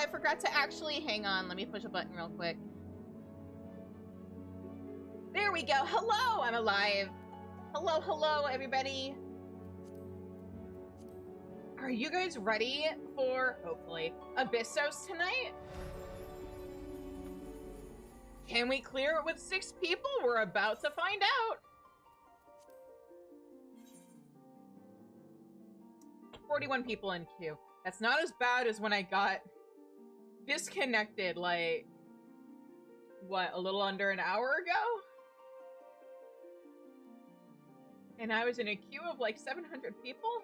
forgot to actually... Hang on, let me push a button real quick. There we go. Hello, I'm alive. Hello, hello, everybody. Are you guys ready for, hopefully, Abyssos tonight? Can we clear it with 6 people? We're about to find out. 41 people in queue. That's not as bad as when I got disconnected, like, what, a little under an hour ago? And I was in a queue of like 700 people?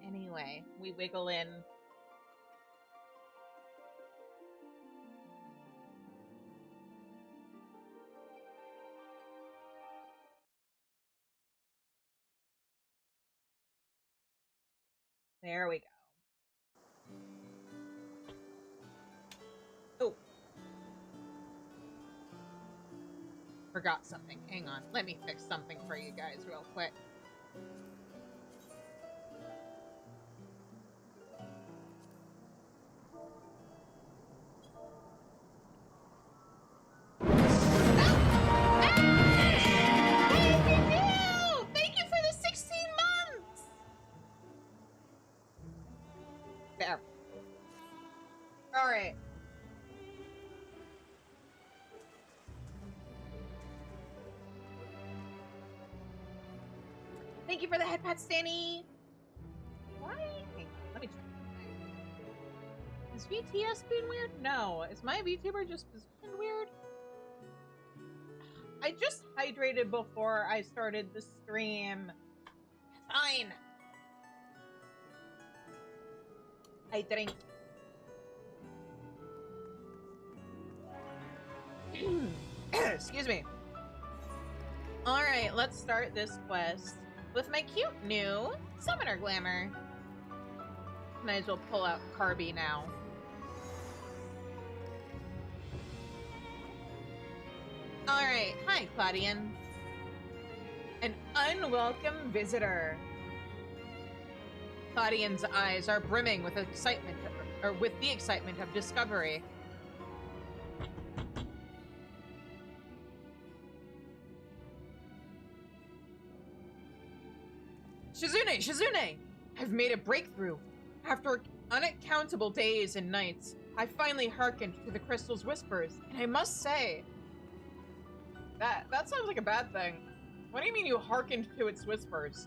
Anyway, we wiggle in. There we go. Oh. Forgot something. Hang on. Let me fix something for you guys real quick. Thank you for the 16 months! There. Alright. Thank you for the head pat, Stanny. Why? Hang on, let me check something. Is VTS being weird? No. Is my VTuber just positioned weird? I just hydrated before I started the stream. Fine. I drink. Excuse me. Alright, let's start this quest with my cute new Summoner Glamour. Might as well pull out Carby now. Alright, hi Claudian. An unwelcome visitor. Claudian's eyes are brimming with excitement, or with the excitement of discovery. Shizune! I've made a breakthrough. After unaccountable days and nights, I finally hearkened to the crystal's whispers, and I must say... That sounds like a bad thing. What do you mean you hearkened to its whispers?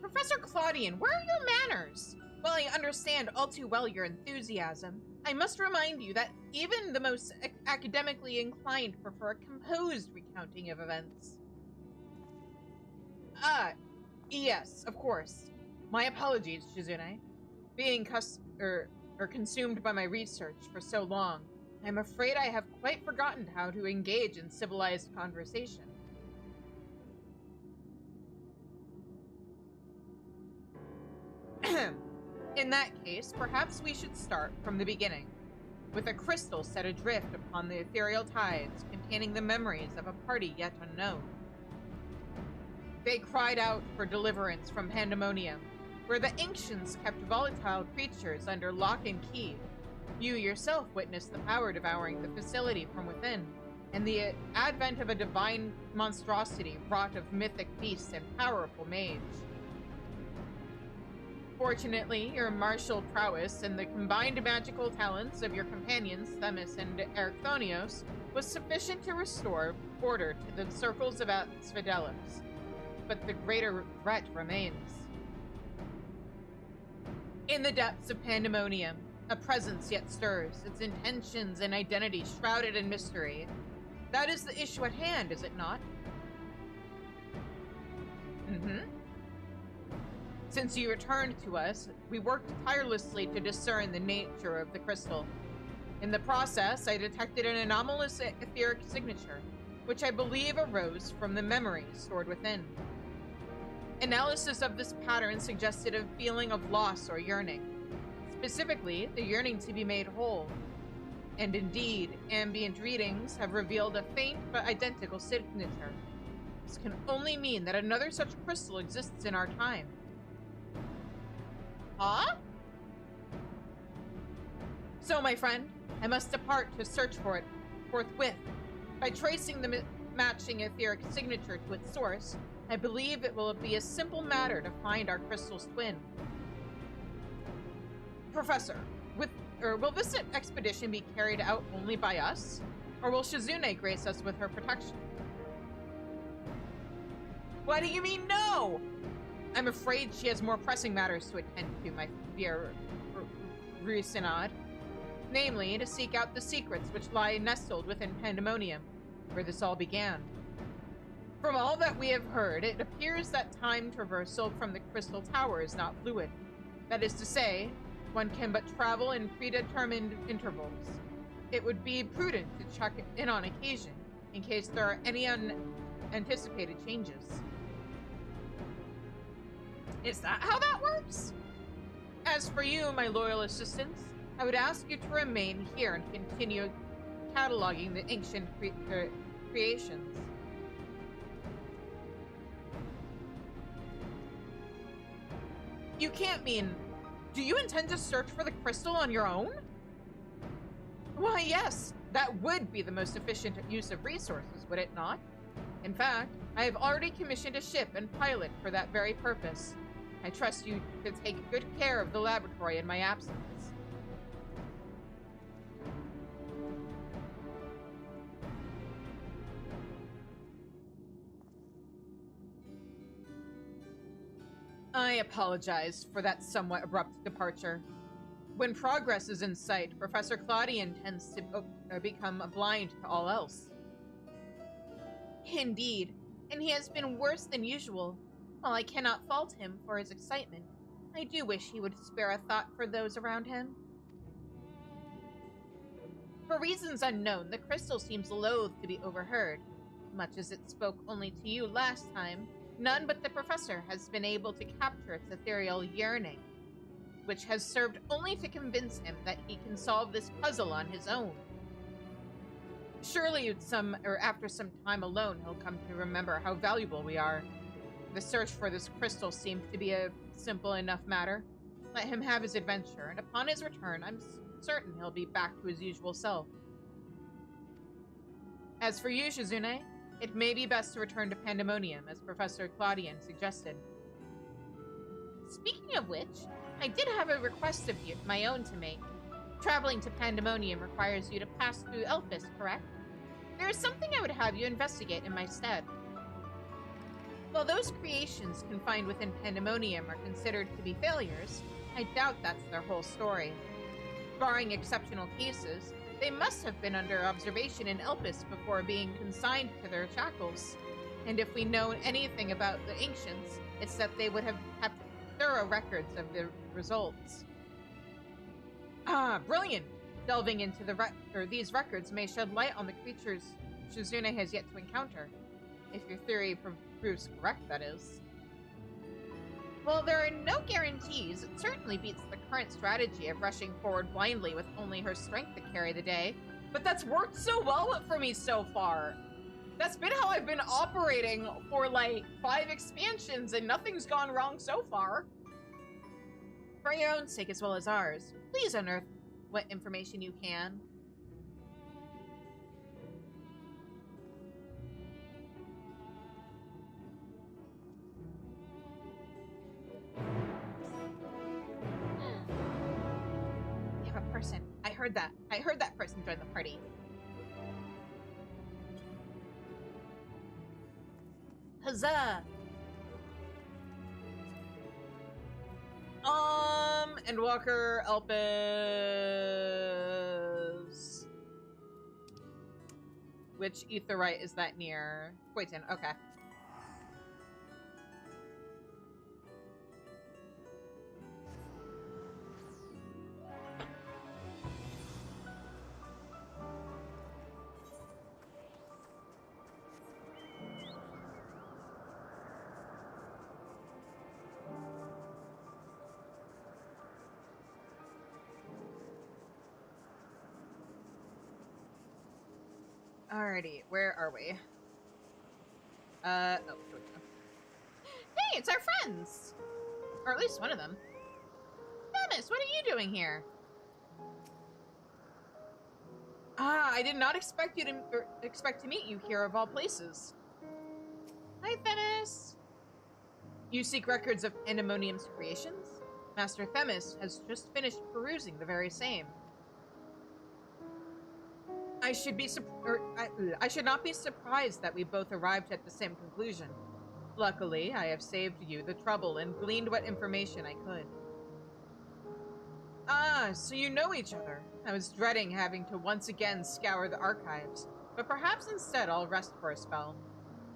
Professor Claudian, where are your manners? Well, I understand all too well your enthusiasm. I must remind you that even the most academically inclined prefer a composed recounting of events. Yes, of course. My apologies, Shizune. Being consumed by my research for so long, I'm afraid I have quite forgotten how to engage in civilized conversation. In that case, perhaps we should start from the beginning, with a crystal set adrift upon the ethereal tides containing the memories of a party yet unknown. They cried out for deliverance from Pandaemonium, where the ancients kept volatile creatures under lock and key. You yourself witnessed the power devouring the facility from within, and the advent of a divine monstrosity wrought of mythic beasts and powerful mage. Fortunately, your martial prowess and the combined magical talents of your companions, Themis and Erchthonios, was sufficient to restore order to the circles of Asphodelos. But the greater threat remains. In the depths of Pandaemonium, a presence yet stirs, its intentions and identity shrouded in mystery. That is the issue at hand, is it not? Since you returned to us, we worked tirelessly to discern the nature of the crystal. In the process, I detected an anomalous etheric signature, which I believe arose from the memories stored within. Analysis of this pattern suggested a feeling of loss or yearning, specifically the yearning to be made whole. And indeed, ambient readings have revealed a faint but identical signature. This can only mean that another such crystal exists in our time. Huh? So, my friend, I must depart to search for it forthwith. By tracing the matching etheric signature to its source, I believe it will be a simple matter to find our crystal's twin. Professor, will this expedition be carried out only by us? Or will Shizune grace us with her protection? What do you mean, no? I'm afraid she has more pressing matters to attend to, my dear Rusinad. Namely, to seek out the secrets which lie nestled within Pandaemonium, where this all began. From all that we have heard, it appears that time traversal from the Crystal Tower is not fluid. That is to say, one can but travel in predetermined intervals. It would be prudent to check in on occasion, in case there are any unanticipated changes. Is that how that works? As for you, my loyal assistants, I would ask you to remain here and continue cataloging the ancient creations. You can't mean... Do you intend to search for the crystal on your own? Why, yes. That would be the most efficient use of resources, would it not? In fact, I have already commissioned a ship and pilot for that very purpose. I trust you to take good care of the laboratory in my absence. I apologize for that somewhat abrupt departure. When progress is in sight, Professor Claudian tends to become blind to all else. Indeed, and he has been worse than usual. While I cannot fault him for his excitement, I do wish he would spare a thought for those around him. For reasons unknown, the crystal seems loath to be overheard. Much as it spoke only to you last time, none but the professor has been able to capture its ethereal yearning, which has served only to convince him that he can solve this puzzle on his own. Surely after some time alone, he'll come to remember how valuable we are. The search for this crystal seems to be a simple enough matter. Let him have his adventure, and upon his return, I'm certain he'll be back to his usual self. As for you, Shizune, it may be best to return to Pandaemonium, as Professor Claudian suggested. Speaking of which, I did have a request of my own to make. Traveling to Pandaemonium requires you to pass through Elpis, correct? There is something I would have you investigate in my stead. While those creations confined within Pandaemonium are considered to be failures, I doubt that's their whole story. Barring exceptional cases, they must have been under observation in Elpis before being consigned to their shackles. And if we know anything about the ancients, it's that they would have kept thorough records of the results. Ah, brilliant! Delving into these records may shed light on the creatures Shizune has yet to encounter. If your theory proves correct, that is. Well, there are no guarantees. It certainly beats the current strategy of rushing forward blindly with only her strength to carry the day. But that's worked so well for me so far. That's been how I've been operating for like 5 expansions and nothing's gone wrong so far. For your own sake as well as ours, please unearth what information you can. You have a person. I heard that. I heard that person join the party. Huzzah! Endwalker, Elpis. Which Aetheryte is that near? Quayton, okay. Alrighty, where are we? Oh, here we go. Hey, it's our friends! Or at least one of them. Themis, what are you doing here? Ah, I did not expect to meet you here of all places. Hi, Themis. You seek records of Pandaemonium's creations? Master Themis has just finished perusing the very same. I should not be surprised that we both arrived at the same conclusion. Luckily, I have saved you the trouble and gleaned what information I could. Ah, so you know each other. I was dreading having to once again scour the archives, but perhaps instead I'll rest for a spell.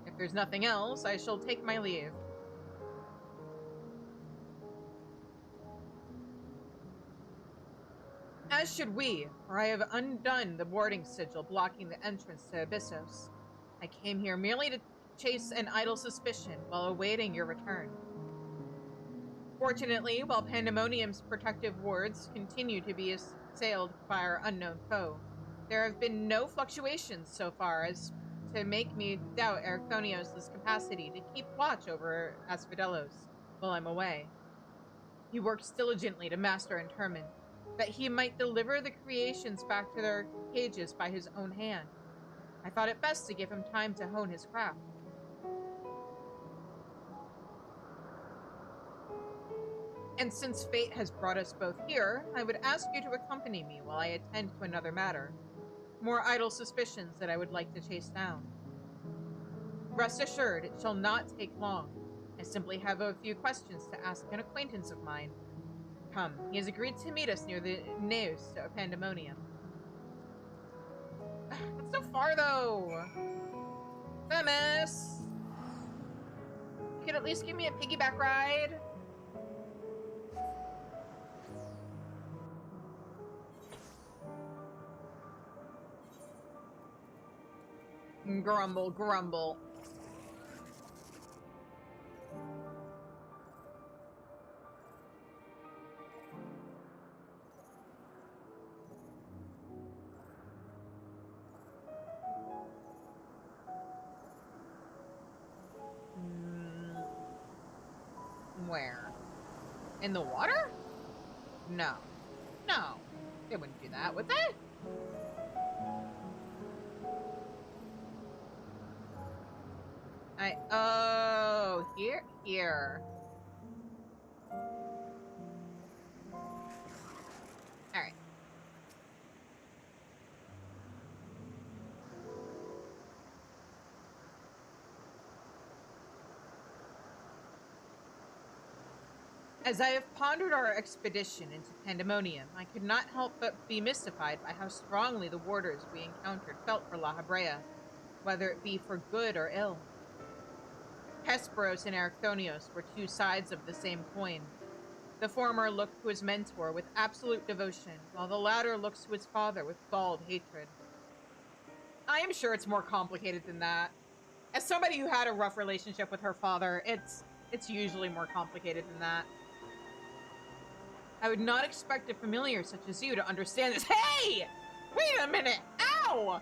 If there's nothing else, I shall take my leave. As should we, for I have undone the warding sigil blocking the entrance to Abyssos. I came here merely to chase an idle suspicion while awaiting your return. Fortunately, while Pandaemonium's protective wards continue to be assailed by our unknown foe, there have been no fluctuations so far as to make me doubt Erchthonios' capacity to keep watch over Asphodelos while I'm away. He works diligently to master interment, that he might deliver the creations back to their cages by his own hand. I thought it best to give him time to hone his craft. And since fate has brought us both here, I would ask you to accompany me while I attend to another matter. More idle suspicions that I would like to chase down. Rest assured, it shall not take long. I simply have a few questions to ask an acquaintance of mine. Come, he has agreed to meet us near the Naos of Pandaemonium. It's so far, though. Themis! You could at least give me a piggyback ride. Grumble, grumble. Where? In the water? No. No. They wouldn't do that, would they? Oh, here. Alright. As I have pondered our expedition into Pandaemonium, I could not help but be mystified by how strongly the warders we encountered felt for La Habrea, whether it be for good or ill. Hesperos and Erchthonios were two sides of the same coin. The former looked to his mentor with absolute devotion, while the latter looks to his father with galled hatred. I am sure it's more complicated than that. As somebody who had a rough relationship with her father, it's usually more complicated than that. I would not expect a familiar such as you to understand this. Hey! Wait a minute! Ow!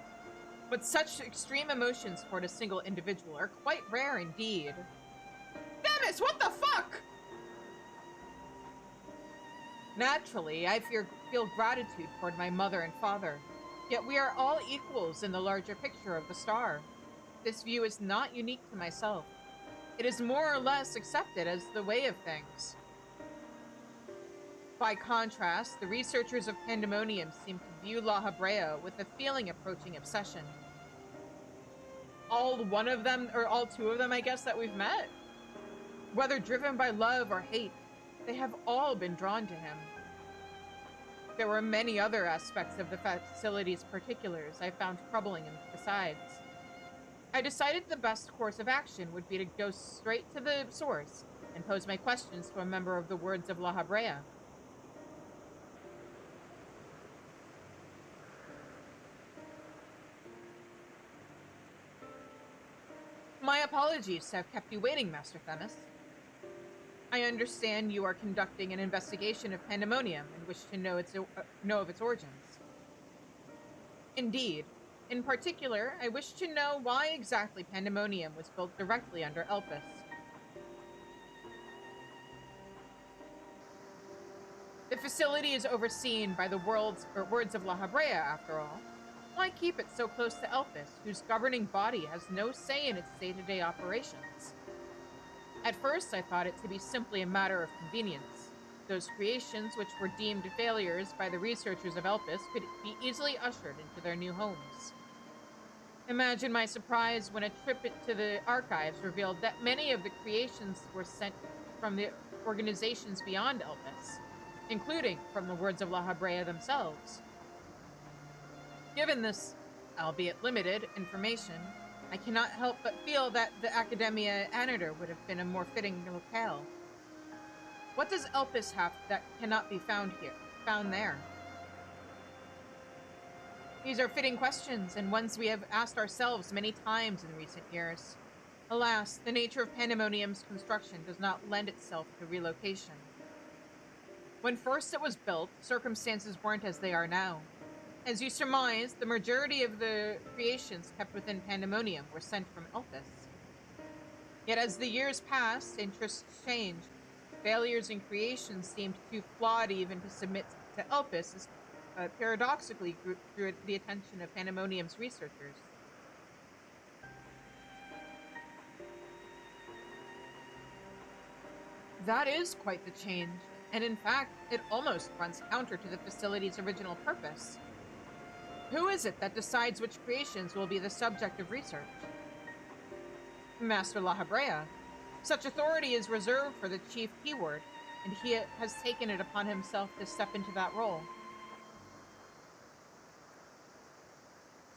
But such extreme emotions toward a single individual are quite rare indeed. Themis, what the fuck? Naturally, I feel gratitude toward my mother and father. Yet we are all equals in the larger picture of the star. This view is not unique to myself. It is more or less accepted as the way of things. By contrast, the researchers of Pandaemonium seem to view La Habrea with a feeling approaching obsession. All one of them, or all two of them, I guess, that we've met, whether driven by love or hate, they have all been drawn to him. There were many other aspects of the facility's particulars I found troubling besides. I decided the best course of action would be to go straight to the source and pose my questions to a member of the Words of La Habrea. My apologies to have kept you waiting, Master Themis. I understand you are conducting an investigation of Pandaemonium and wish to know of its origins. Indeed. In particular, I wish to know why exactly Pandaemonium was built directly under Elpis. The facility is overseen by the words of La Habrea, after all. Why keep it so close to Elpis, whose governing body has no say in its day-to-day operations? At first, I thought it to be simply a matter of convenience. Those creations, which were deemed failures by the researchers of Elpis, could be easily ushered into their new homes. Imagine my surprise when a trip to the archives revealed that many of the creations were sent from the organizations beyond Elpis, including from the words of La Habrea themselves. Given this, albeit limited, information, I cannot help but feel that the Academia Anator would have been a more fitting locale. What does Elpis have that cannot be found there? These are fitting questions, and ones we have asked ourselves many times in recent years. Alas, the nature of Pandaemonium's construction does not lend itself to relocation. When first it was built, circumstances weren't as they are now. As you surmised, the majority of the creations kept within Pandaemonium were sent from Elpis. Yet as the years passed, interests changed. Failures in creations seemed too flawed even to submit to Elpis, as paradoxically drew the attention of Pandaemonium's researchers. That is quite the change, and in fact, it almost runs counter to the facility's original purpose. Who is it that decides which creations will be the subject of research? Master La Habrea. Such authority is reserved for the chief keyword, and he has taken it upon himself to step into that role.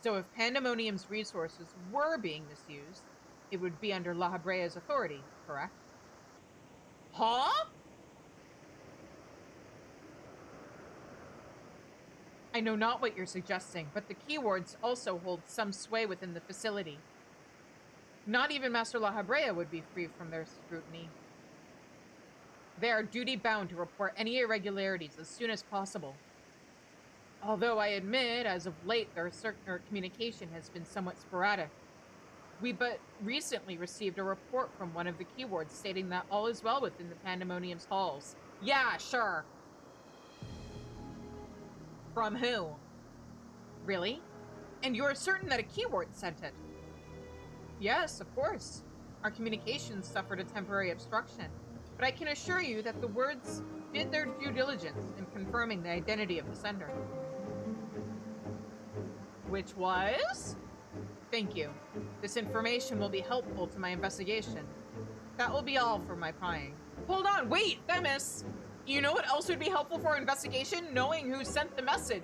So if Pandaemonium's resources were being misused, it would be under La Habrea's authority, correct? Huh? I know not what you're suggesting, but the keywords also hold some sway within the facility. Not even Master La Habrea would be free from their scrutiny. They are duty-bound to report any irregularities as soon as possible. Although I admit, as of late, their communication has been somewhat sporadic. We but recently received a report from one of the keywords stating that all is well within the Pandaemonium's halls. Yeah, sure. From who? Really? And you're certain that a keyword sent it? Yes, of course. Our communications suffered a temporary obstruction, but I can assure you that the words did their due diligence in confirming the identity of the sender. Which was? Thank you. This information will be helpful to my investigation. That will be all for my prying. Hold on, wait, Themis! You know what else would be helpful for our investigation? Knowing who sent the message.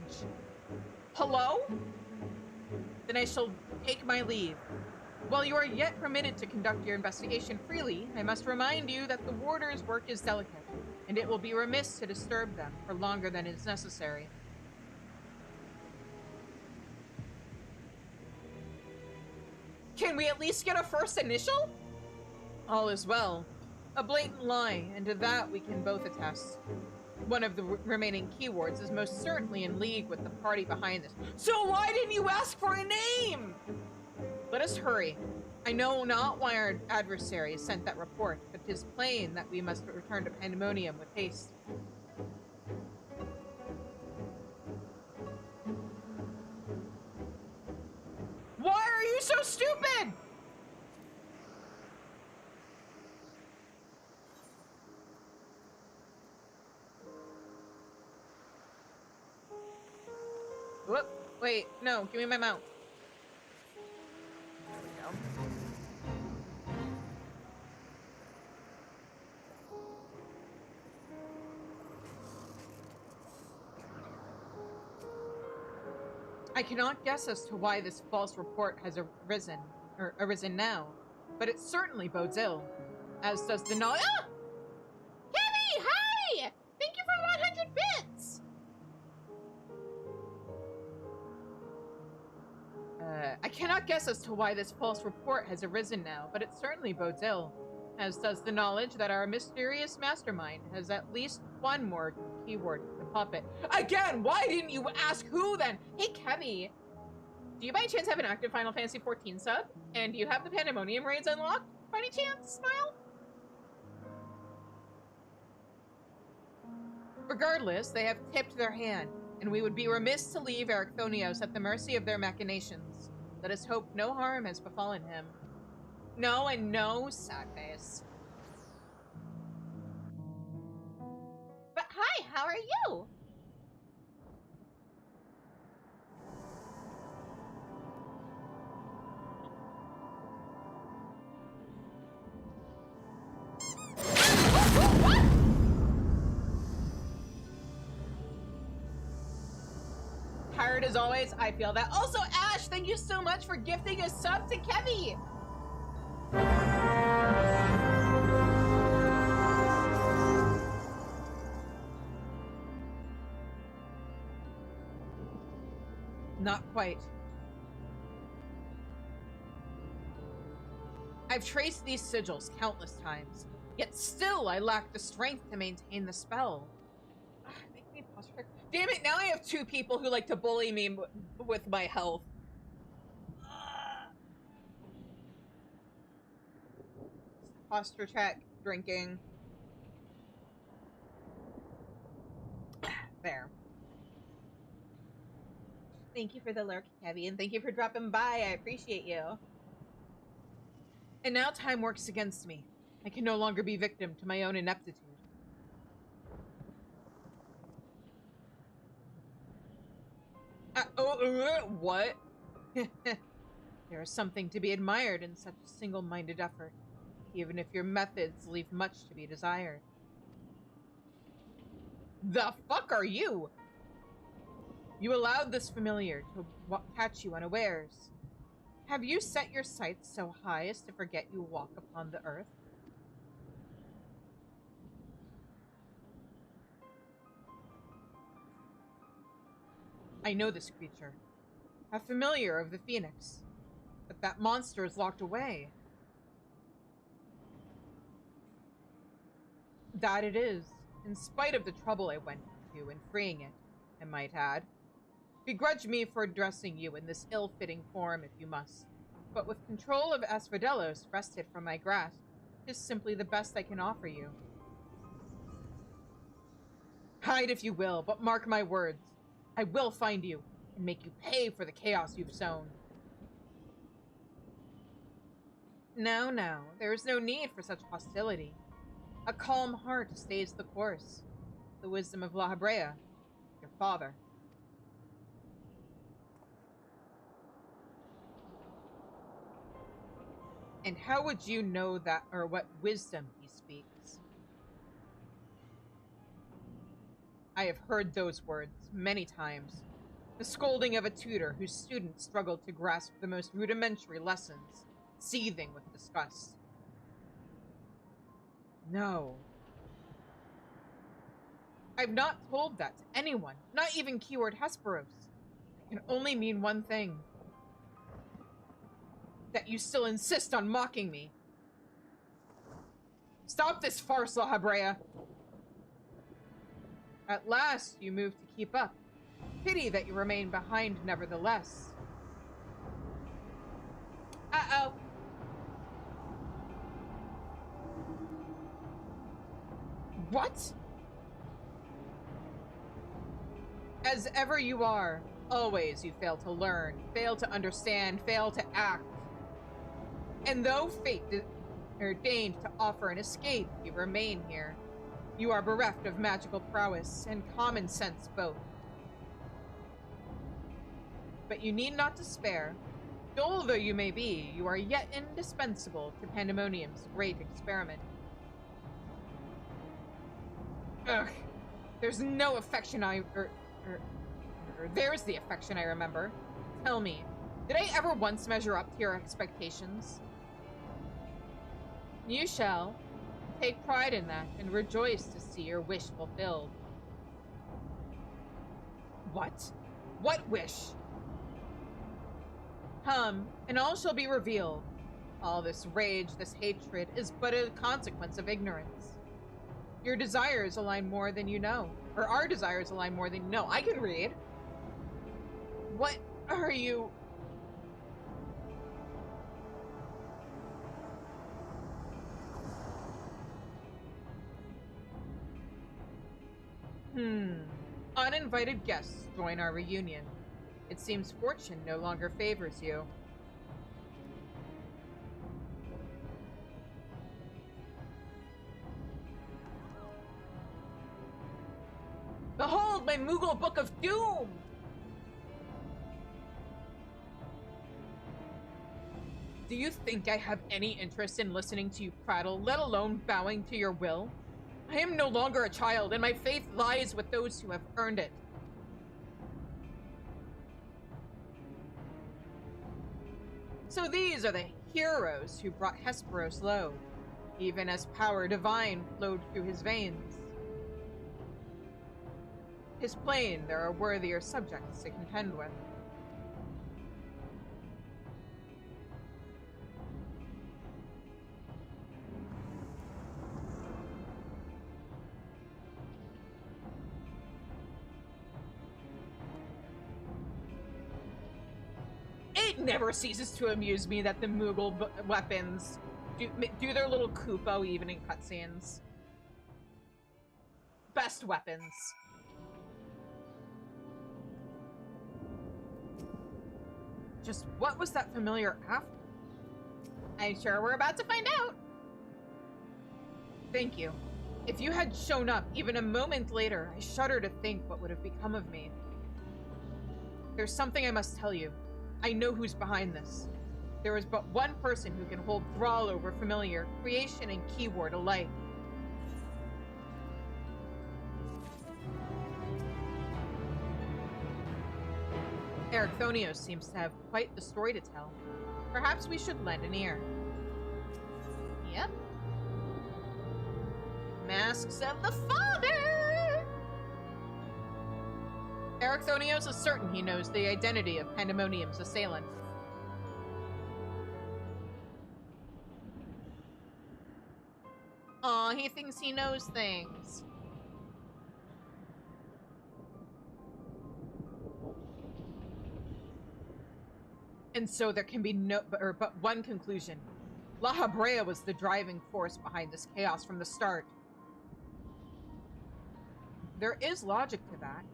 Hello? Then I shall take my leave. While you are yet permitted to conduct your investigation freely, I must remind you that the warder's work is delicate, and it will be remiss to disturb them for longer than is necessary. Can we at least get a first initial? All is well. A blatant lie, and to that we can both attest. One of the remaining keywords is most certainly in league with the party behind this. So why didn't you ask for a name? Let us hurry. I know not why our adversary sent that report, but 'tis plain that we must return to Pandaemonium with haste. Why are you so stupid? Whoop, wait, no, give me my mount. There we go. I cannot guess as to why this false report has arisen now, but it certainly bodes ill, as does the knowledge. Ah! Kenny, hi! Thank you for 100 bits! I cannot guess as to why this false report has arisen now, but it certainly bodes ill, as does the knowledge that our mysterious mastermind has at least one more keyword to puppet. Again, why didn't you ask who then? Hey, Kevy, do you by chance have an active Final Fantasy XIV sub? And do you have the Pandaemonium raids unlocked? By any chance, Smile? Regardless, they have tipped their hand, and we would be remiss to leave Erechthonios at the mercy of their machinations. Let us hope no harm has befallen him. No and no, sad face. But hi, how are you? Tired as always, I feel that. Also, Ash, thank you so much for gifting a sub to Kevy. Not quite. I've traced these sigils countless times, yet still I lack the strength to maintain the spell. Make me posture. Damn it, now I have two people who like to bully me with my health. Posture check, drinking. There. Thank you for the lurk, Kevy, and thank you for dropping by. I appreciate you. And now time works against me. I can no longer be victim to my own ineptitude. What? There is something to be admired in such a single-minded effort, even if your methods leave much to be desired. The fuck are you? You allowed this familiar to catch you unawares. Have you set your sights so high as to forget you walk upon the earth? I know this creature. A familiar of the Phoenix. But that monster is locked away. That it is, in spite of the trouble I went to in freeing it, I might add. Begrudge me for addressing you in this ill-fitting form if you must, but with control of Asphodelos wrested from my grasp, is simply the best I can offer you. Hide if you will, but mark my words. I will find you, and make you pay for the chaos you've sown. No, there is no need for such hostility. A calm heart stays the course. The wisdom of La Habrea, your father. And how would you know that, or what wisdom he speaks? I have heard those words many times. The scolding of a tutor whose students struggled to grasp the most rudimentary lessons, seething with disgust. No. I've not told that to anyone, not even keyword Hesperos. It can only mean one thing. That you still insist on mocking me. Stop this farce, La Habrea. At last, you move to keep up. Pity that you remain behind nevertheless. Uh-oh. What? As ever you are, always you fail to learn, fail to understand, fail to act. And though fate ordained to offer an escape, you remain here. You are bereft of magical prowess and common sense both. But you need not despair. Dull though you may be, you are yet indispensable to Pandaemonium's great experiment. Ugh. There's no affection there's the affection I remember. Tell me, did I ever once measure up to your expectations? You shall. Take pride in that, and rejoice to see your wish fulfilled. What? What wish? Come, and all shall be revealed. All this rage, this hatred, is but a consequence of ignorance. Your desires align more than you know. Or our desires align more than you know. I can read. What are you... Uninvited guests join our reunion. It seems fortune no longer favors you. Behold my Moogle Book of Doom! Do you think I have any interest in listening to you prattle, let alone bowing to your will? I am no longer a child, and my faith lies with those who have earned it. So these are the heroes who brought Hesperos low, even as power divine flowed through his veins. 'Tis plain there are worthier subjects to contend with. It never ceases to amuse me that the Moogle weapons do their little Kupo even in cutscenes. Best weapons. Just what was that familiar after? I'm sure we're about to find out. Thank you. If you had shown up even a moment later, I shudder to think what would have become of me. There's something I must tell you. I know who's behind this. There is but one person who can hold thrall over familiar, creation, and keyword alike. Ericthonios seems to have quite the story to tell. Perhaps we should lend an ear. Yep. Masks of the Father! Ericthonios is certain he knows the identity of Pandaemonium's assailant. Aw, he thinks he knows things. And so there can be but one conclusion. La Habrea was the driving force behind this chaos from the start. There is logic to that.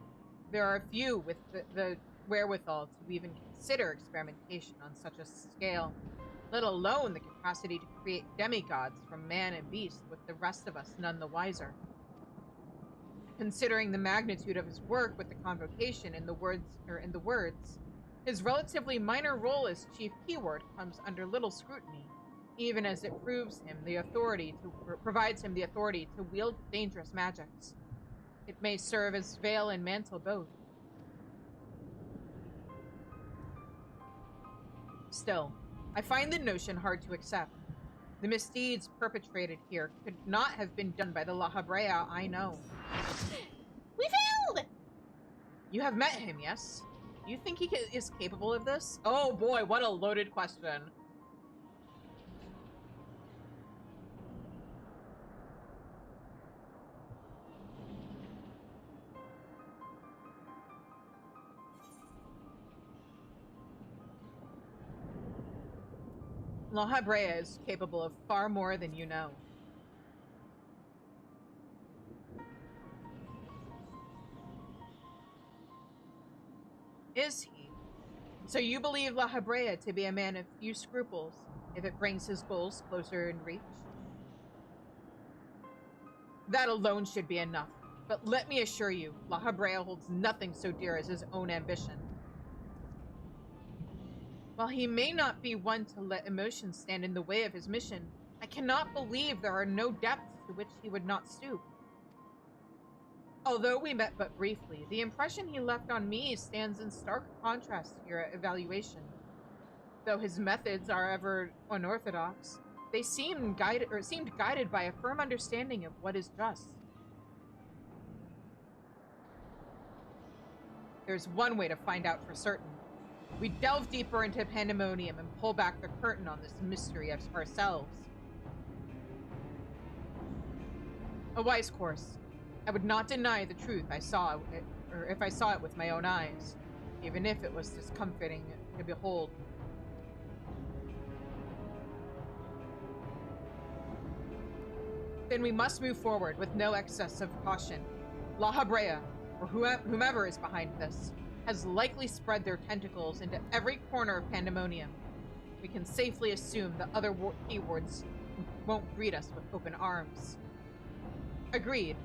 There are few with the wherewithal to even consider experimentation on such a scale, let alone the capacity to create demigods from man and beast, with the rest of us none the wiser. Considering the magnitude of his work with the Convocation in the words, his relatively minor role as chief keyword comes under little scrutiny, even as it provides him the authority to wield dangerous magics. It may serve as veil and mantle both. Still, I find the notion hard to accept. The misdeeds perpetrated here could not have been done by the La Habrea I know. We failed! You have met him, yes? You think he is capable of this? Oh boy, what a loaded question. La Habrea is capable of far more than you know. Is he? So you believe La Habrea to be a man of few scruples, if it brings his goals closer in reach? That alone should be enough. But let me assure you, La Habrea holds nothing so dear as his own ambition. While he may not be one to let emotions stand in the way of his mission, I cannot believe there are no depths to which he would not stoop. Although we met but briefly, the impression he left on me stands in stark contrast to your evaluation. Though his methods are ever unorthodox, they seemed guided by a firm understanding of what is just. There's one way to find out for certain. We delve deeper into Pandaemonium and pull back the curtain on this mystery ourselves. A wise course. I would not deny the truth if I saw it with my own eyes, even if it was discomforting to behold. Then we must move forward with no excess of caution. La Habrea, or whomever is behind this, has likely spread their tentacles into every corner of Pandaemonium. We can safely assume the other keywords won't greet us with open arms. Agreed.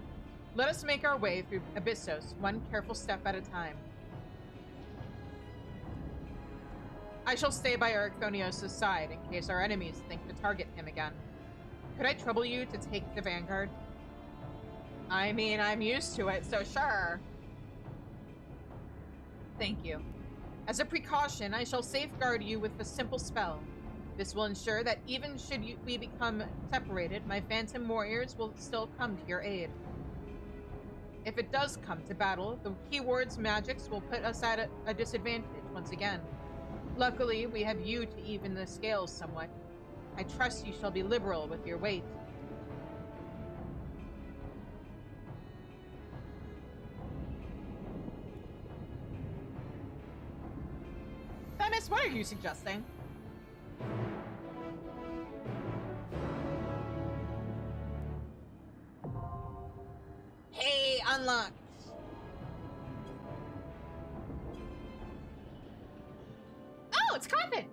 Let us make our way through Abyssos, one careful step at a time. I shall stay by Erichthonios' side in case our enemies think to target him again. Could I trouble you to take the vanguard? I mean, I'm used to it, so sure. Thank you. As a precaution, I shall safeguard you with a simple spell. This will ensure that even should we become separated, my phantom warriors will still come to your aid. If it does come to battle, the keyword's magics will put us at a disadvantage once again. Luckily, we have you to even the scales somewhat. I trust you shall be liberal with your weight. Themis, what are you suggesting? Hey, unlocked. Oh, it's Coffin.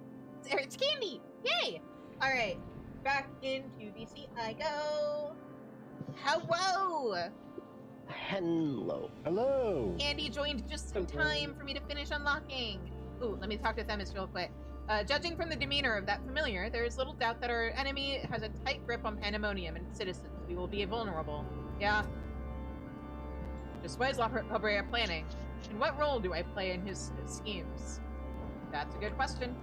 It's Candy. Yay. All right, back into BC I go. Hello. Hello. Hello. Candy joined just in time for me to finish unlocking. Ooh, let me talk to Themis real quick. Judging from the demeanor of that familiar, there is little doubt that our enemy has a tight grip on Pandaemonium and citizens. We will be vulnerable. Yeah. Just what is La Habrea planning? And what role do I play in his schemes? That's a good question.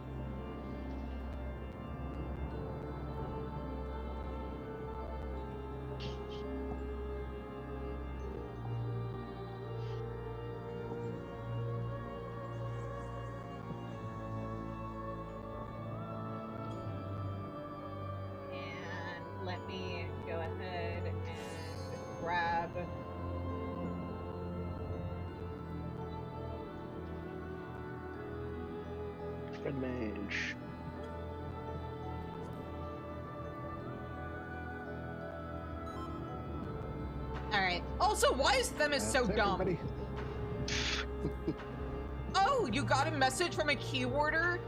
And let me go ahead and grab... Red Mage. Alright. Also, why is Themis so dumb? Everybody. Oh, you got a message from a keyworder?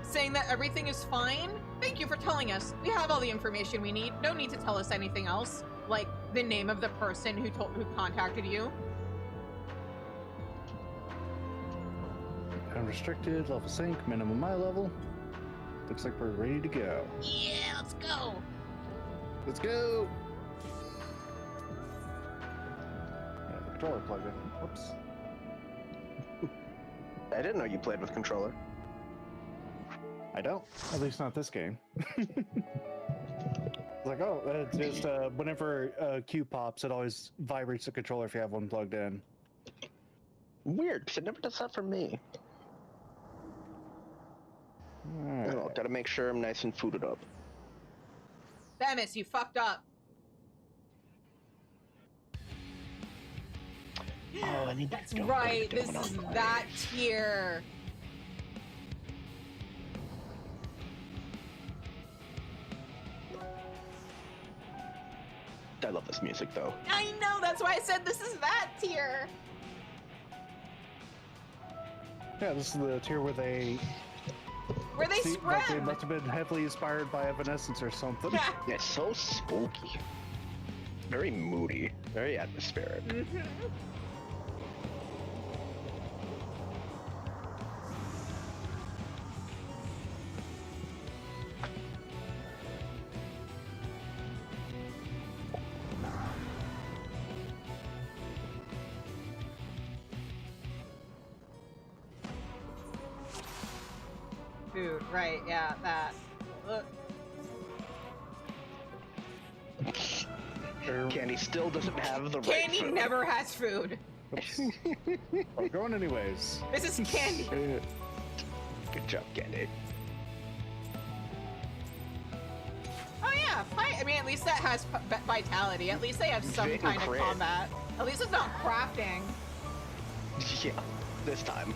Saying that everything is fine? Thank you for telling us. We have all the information we need. No need to tell us anything else. Like, the name of the person who contacted you. Unrestricted, level sync, minimum my level. Looks like we're ready to go. Yeah, let's go. Let's go! Yeah, the controller plugged in. Whoops. I didn't know you played with controller. I don't. At least not this game. It's like, oh, it's just whenever Q pops, it always vibrates the controller if you have one plugged in. Weird, because it never does that for me. Alright. Oh, gotta make sure I'm nice and fooded up. Themis, you fucked up. Oh, I need That's right, this is that tier. I love this music, though. I know, that's why I said this is that tier. Yeah, this is the tier where they spread. like they must have been heavily inspired by Evanescence or something. Yeah. Yeah, it's so spooky. Very moody. Very atmospheric. Mm-hmm. Food, right, yeah, that. Ugh. Candy still doesn't have the right Candy food. never has food. Oops. We're going anyways. This is Candy. Good job, Candy. Oh yeah, I mean, at least that has vitality. At least they have some Vit kind of crit. combat. At least it's not crafting. Yeah, this time.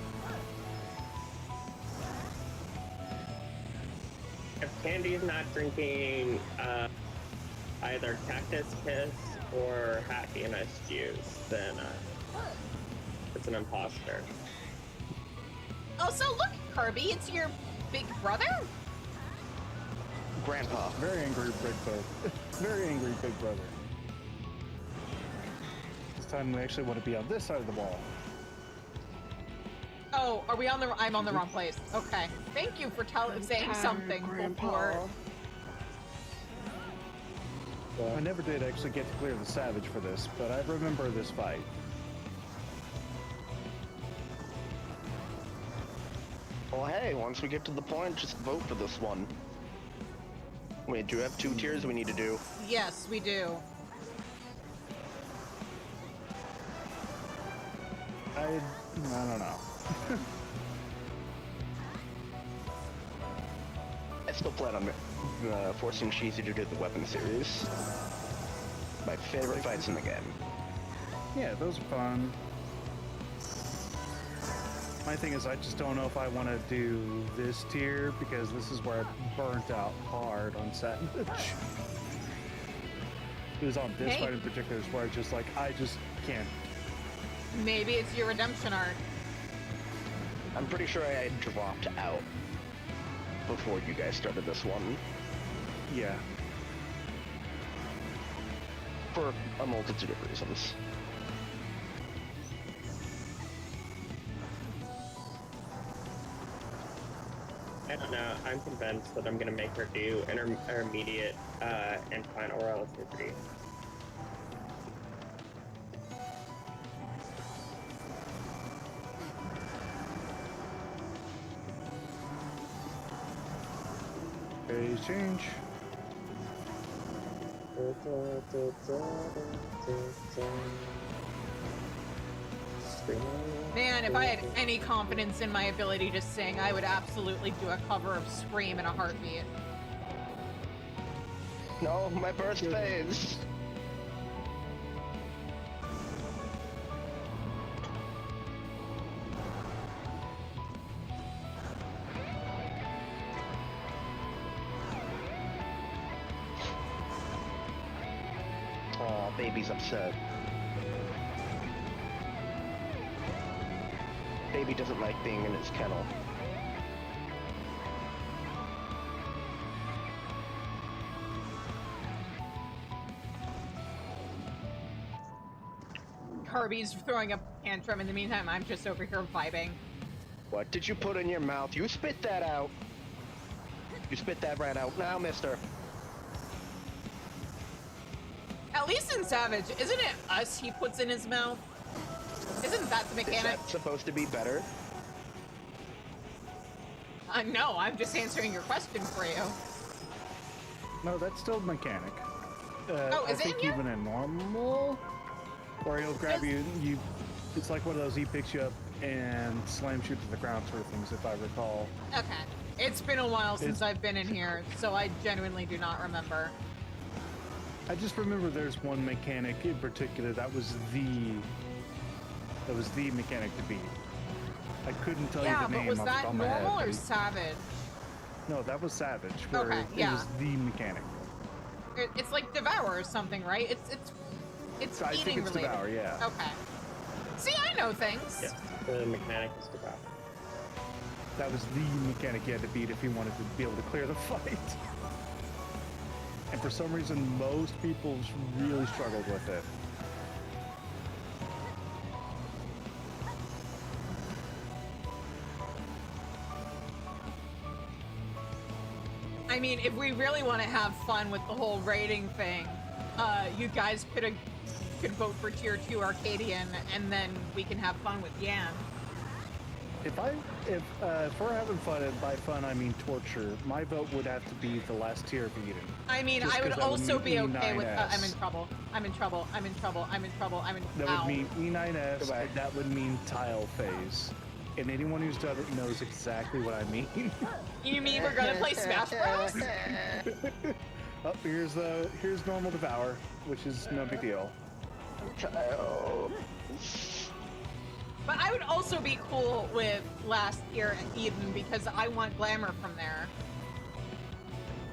If Candy's not drinking either cactus piss or happiness juice, then it's an imposter. Oh, so look, Kirby, it's your big brother? Grandpa. Very angry big brother. Very angry big brother. This time we actually want to be on this side of the wall. Oh, are we on the? I'm on the wrong place. Okay. Thank you for saying something before. I never did actually get to clear the Savage for this, but I remember this fight. Well, hey, once we get to the point, just vote for this one. Wait, do you have 2 tiers we need to do? Yes, we do. I don't know. I still plan on forcing Cheesy to do the weapon series. My favorite fights in the game. Yeah, those are fun. My thing is, I just don't know if I want to do this tier because this is where I burnt out hard on Savage. It was on this Hey. fight in particular where I just like, I just can't. Maybe it's your redemption arc. I'm pretty sure I had dropped out before you guys started this one Yeah. for a multitude of reasons. I don't know. I'm convinced that I'm gonna make her do intermediate and final relativity. Phase change. Man, if I had any confidence in my ability to sing, I would absolutely do a cover of Scream in a heartbeat. No, my birth phase! Aw, baby's upset. Baby doesn't like being in his kennel. Kirby's throwing a tantrum. In the meantime, I'm just over here vibing. What did you put in your mouth? You spit that out! You spit that right out now, mister. At least in Savage, isn't it us he puts in his mouth? Isn't that the Is mechanic? that supposed to be better? No, I'm just answering your question for you. No, that's still the mechanic. Oh, I is it think in here? even in normal, where he'll grab you, it's like one of those, he picks you up and slams you to the ground sort of things, if I recall. Okay. It's been a while since I've been in here, so I genuinely do not remember. I just remember there's one mechanic in particular that was the mechanic to beat. I couldn't tell you Yeah, the but name was off the top that of my head, normal but or Savage? no, that was Savage. Where Okay, it yeah. was the mechanic. It's like Devour or something, right? It's I eating think it's related. Devour, yeah. Okay. See, I know things. Yes, the mechanic is devour. That was the mechanic you had to beat if you wanted to be able to clear the fight. And for some reason, most people really struggled with it. I mean, if we really want to have fun with the whole rating thing, you guys could vote for Tier 2 Arcadian, and then we can have fun with Yan. If we're having fun, and by fun I mean torture, my vote would have to be the last tier of Eden. I mean, Just I would 'cause that would also mean be okay with. E9S. I'm in trouble. I'm in trouble. I'm in trouble. I'm in trouble. I'm in. That Ow. would mean E9S, Goodbye. and that would mean tile phase. And anyone who's done it knows exactly what I mean. You mean we're gonna play Smash Bros? Oh, here's normal Devour, which is no big deal. Child. But I would also be cool with last tier Eden because I want glamour from there.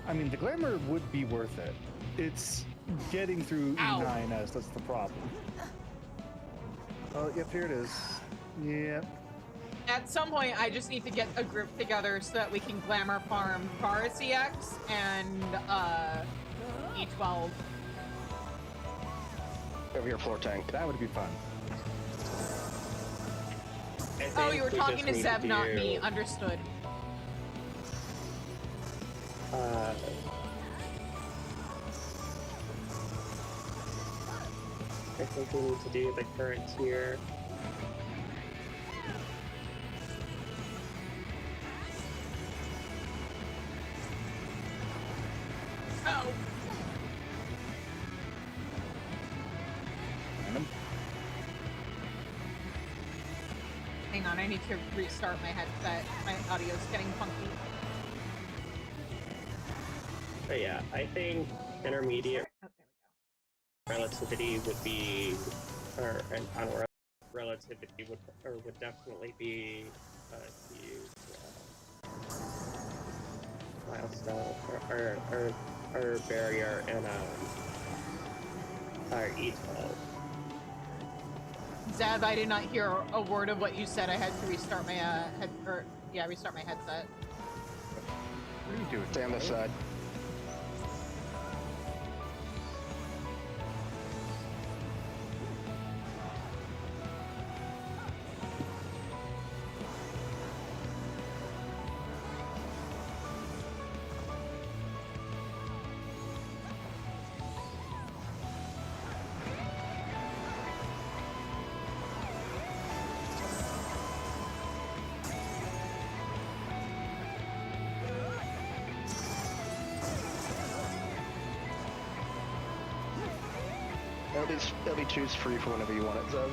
I mean, the glamour would be worth it. It's getting through Ow. E9S that's the problem. Oh, yep, here it is. Yep. At some point, I just need to get a group together so that we can glamour farm Forest EX and E12. Over here, floor tank. That would be fun. I Oh, think you were we talking just to need Zev, not do, me. Understood. I think we need to do the current tier. Oh. Random. Hang on, I need to restart my headset. My audio's getting funky. But yeah, I think intermediate Oh, there relativity would be, or and relativity would definitely be a huge milestone or barrier in our E12. we go. Zev, I did not hear a word of what you said. I had to restart my restart my headset. What are you doing? Stay on this side. LB2's free for whenever you want it, Zev.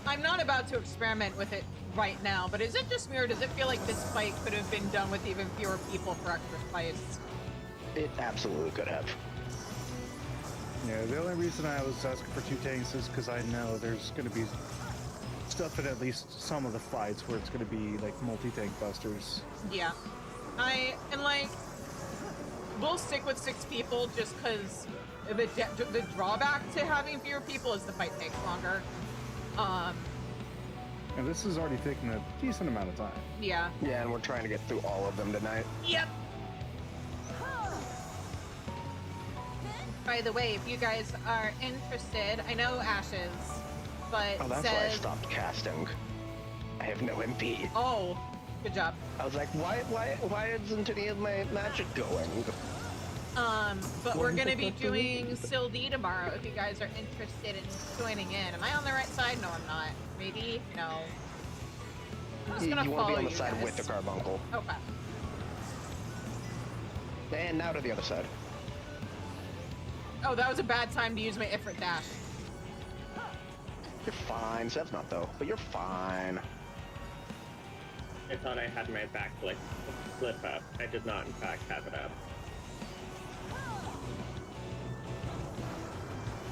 I'm not about to experiment with it right now, but is it just me or does it feel like this fight could have been done with even fewer people for extra spice? It absolutely could have. Yeah, the only reason I was asking for 2 tanks is because I know there's going to be stuff in at least some of the fights where it's going to be like multi-tank busters. Yeah. We'll stick with 6 people just because the drawback to having fewer people is the fight takes longer. And this has already taken a decent amount of time. Yeah. Yeah, and we're trying to get through all of them tonight. Yep. By the way, if you guys are interested, I know Ashes, but Oh, that's why I stopped casting. I have no MP. Oh, good job. I was like, why isn't any of my magic going? But we're gonna be doing Still D tomorrow if you guys are interested in joining in. Am I on the right side? No, I'm not. Maybe? No. I'm just gonna You follow want to be on you the side guys. with the carbuncle. Okay. And now to the other side. Oh, that was a bad time to use my Ifrit dash. You're fine. Zev's not though, but you're fine. I thought I had my back flip up. I did not, in fact, have it up.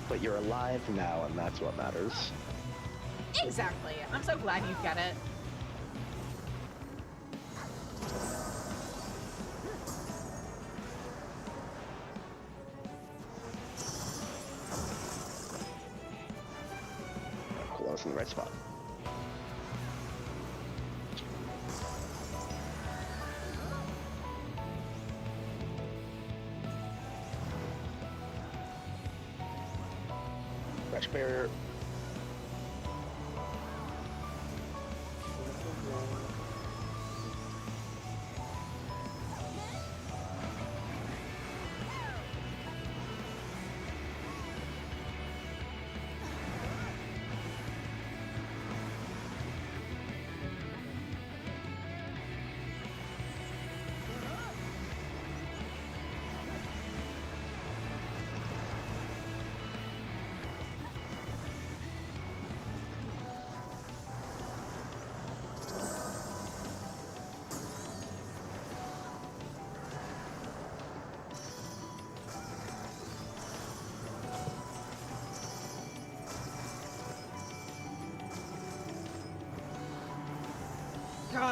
But you're alive now, and that's what matters. Exactly. I'm so glad you get it. Cool, I was in the right spot. Crash barrier.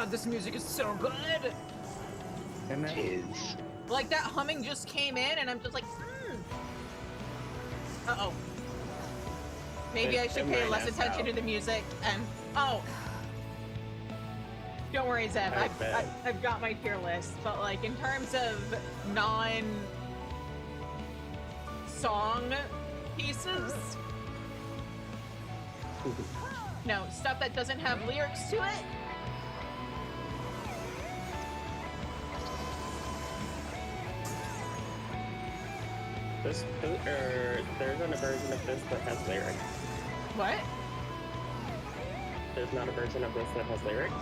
God, this music is so good. And then Tis. Like, that humming just came in, and I'm just like, Uh-oh. Maybe I should pay less attention to the music, and... Oh! Don't worry, Zeb, I've got my tier list, but, like, in terms of non-song pieces... No, stuff that doesn't have lyrics to it. There's not a version of this that has lyrics. What? There's not a version of this that has lyrics?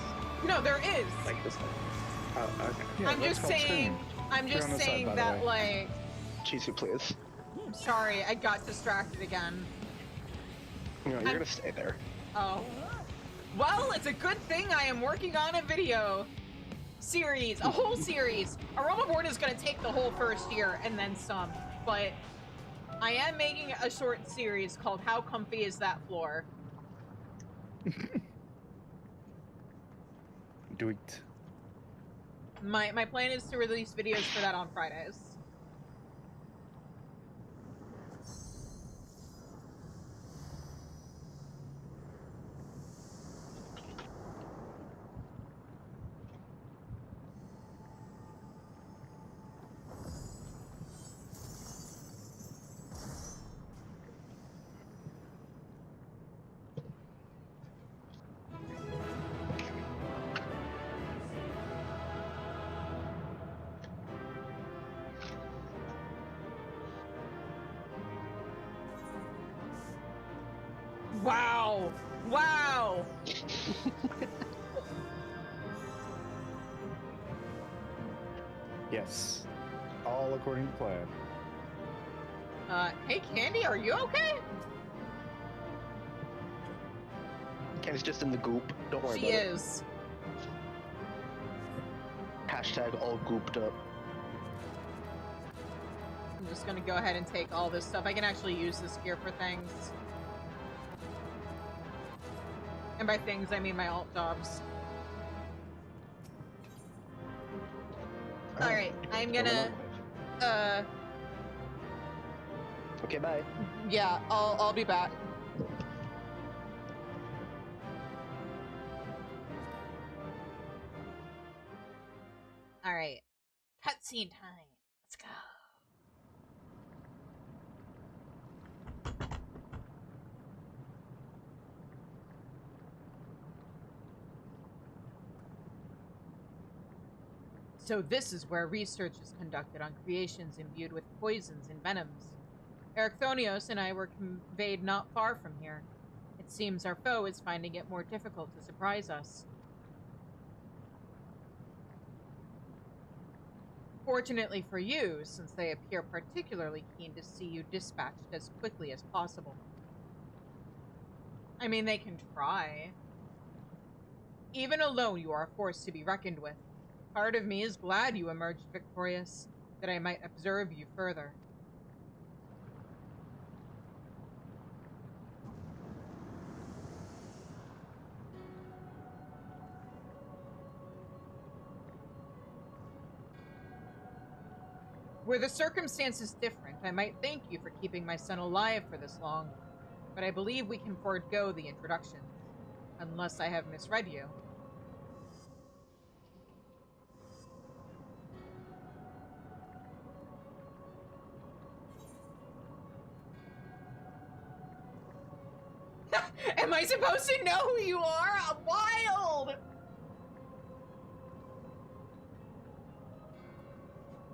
No, there is. Like this one. Oh, okay. yeah, I'm that's just called saying, streaming. I'm You're just on the side, saying by the that, way. like, Cheesy, please. sorry, I got distracted again. No, you're gonna stay there. Oh. Well, it's a good thing I am working on a video series, a whole series. Aroma Board is gonna take the whole first year and then some, but I am making a short series called How Comfy Is That Floor? Do it. My plan is to release videos for that on Fridays. Wow! Wow! Yes. All according to plan. Hey Candy, are you okay? Ken's just in the goop. Don't worry She about is. it. Hashtag all gooped up. I'm just gonna go ahead and take all this stuff. I can actually use this gear for things. And by things, I mean my alt jobs. Alright, I'm gonna, Okay, bye. yeah, I'll be back. Alright, cutscene time. Let's go. So this is where research is conducted on creations imbued with poisons and venoms. Ericthonios and I were conveyed not far from here. It seems our foe is finding it more difficult to surprise us. Fortunately for you, since they appear particularly keen to see you dispatched as quickly as possible. I mean, they can try. Even alone, you are a force to be reckoned with. Part of me is glad you emerged victorious, that I might observe you further. Were the circumstances different, I might thank you for keeping my son alive for this long, but I believe we can forego the introductions, unless I have misread you. Am I supposed to know who you are? Wild!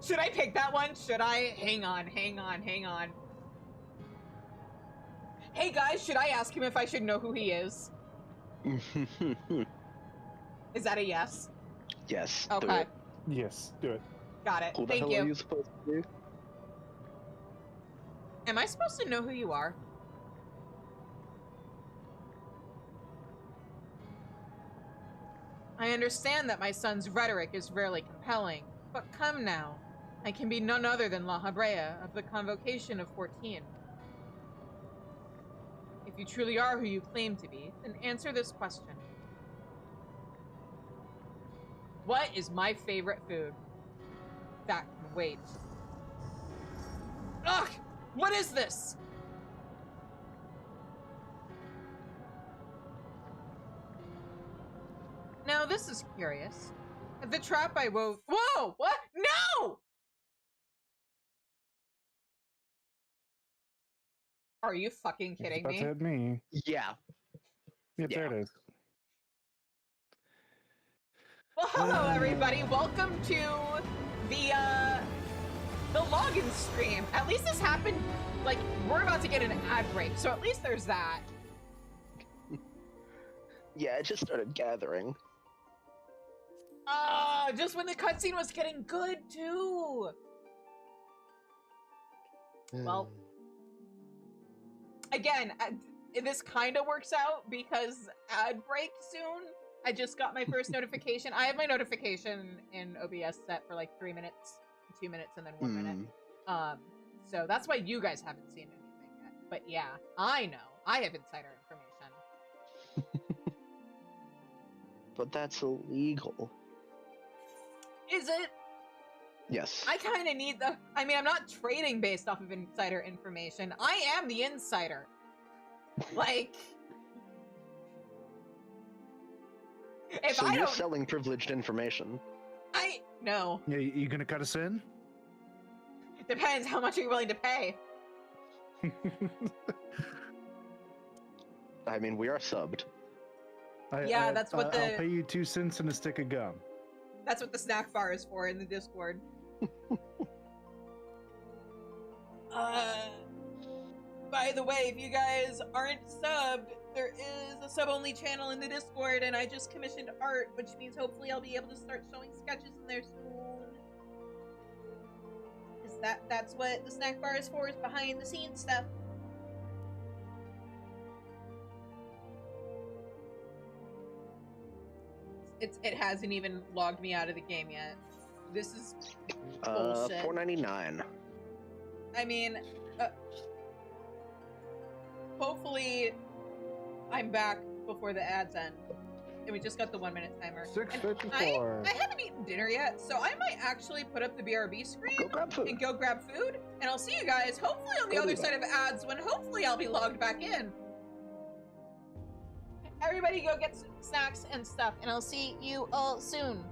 Should I pick that one? Should I? Hang on. Hey guys, should I ask him if I should know who he is? Is that a yes? Yes. Do Okay. it. Yes, do it. Got it. Who the Thank hell you. are you supposed to do? Am I supposed to know who you are? I understand that my son's rhetoric is rarely compelling, but come now. I can be none other than La Habrea of the Convocation of 14. If you truly are who you claim to be, then answer this question. What is my favorite food? That wait. Ugh! What is this? Now this is curious. The trap I wove. Whoa! What? No! Are you fucking kidding That's me? hit me. Yeah. Yep, there it is. Well, hello everybody. Welcome to the login stream. At least this happened. Like we're about to get an ad break, so at least there's that. Yeah, it just started gathering. Just when the cutscene was getting good too. Well, again, this kind of works out because ad break soon. I just got my first notification. I have my notification in OBS set for like 3 minutes, 2 minutes, and then 1 minute. So that's why you guys haven't seen anything yet. But yeah, I know. I have insider information. But that's illegal. Is it? Yes. I kind of need the... I mean, I'm not trading based off of insider information. I am the insider. Like... If so I you're don't... selling privileged information. No. Yeah, you gonna cut us in? Depends how much you're willing to pay. I mean, we are subbed. Yeah, that's what the... I'll pay you 2 cents and a stick of gum. That's what the snack bar is for in the Discord. By the way, if you guys aren't subbed, there is a sub-only channel in the Discord, and I just commissioned art, which means hopefully I'll be able to start showing sketches in there soon. Is that's what the snack bar is for, is behind the scenes stuff. It hasn't even logged me out of the game yet. This is bullshit. $4.99. I mean, hopefully I'm back before the ads end. And we just got the 1 minute timer. 6:54. I haven't eaten dinner yet, so I might actually put up the BRB screen Go grab food. and go grab food. And I'll see you guys hopefully on the Go other do side of ads when hopefully I'll be logged back in. Everybody go get some snacks and stuff, and I'll see you all soon.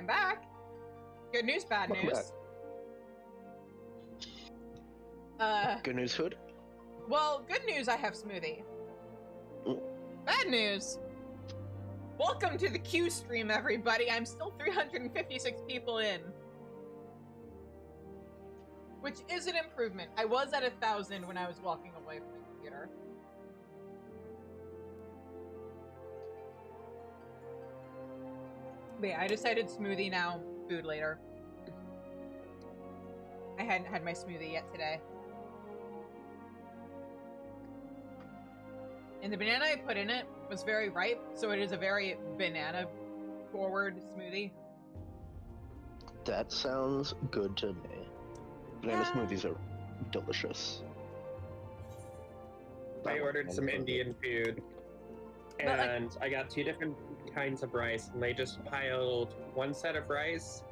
I'm back. Good news, bad Welcome news. Good news, Hood. Well, good news, I have smoothie. Mm. Bad news. Welcome to the Q stream, everybody. I'm still 356 people in. Which is an improvement. I was at 1,000 when I was walking away from the computer. But yeah, I decided smoothie now, food later. I hadn't had my smoothie yet today. And the banana I put in it was very ripe, so it is a very banana-forward smoothie. That sounds good to me. Banana smoothies are delicious. I ordered some Indian food, and I got 2 different kinds of rice, and they just piled one set of rice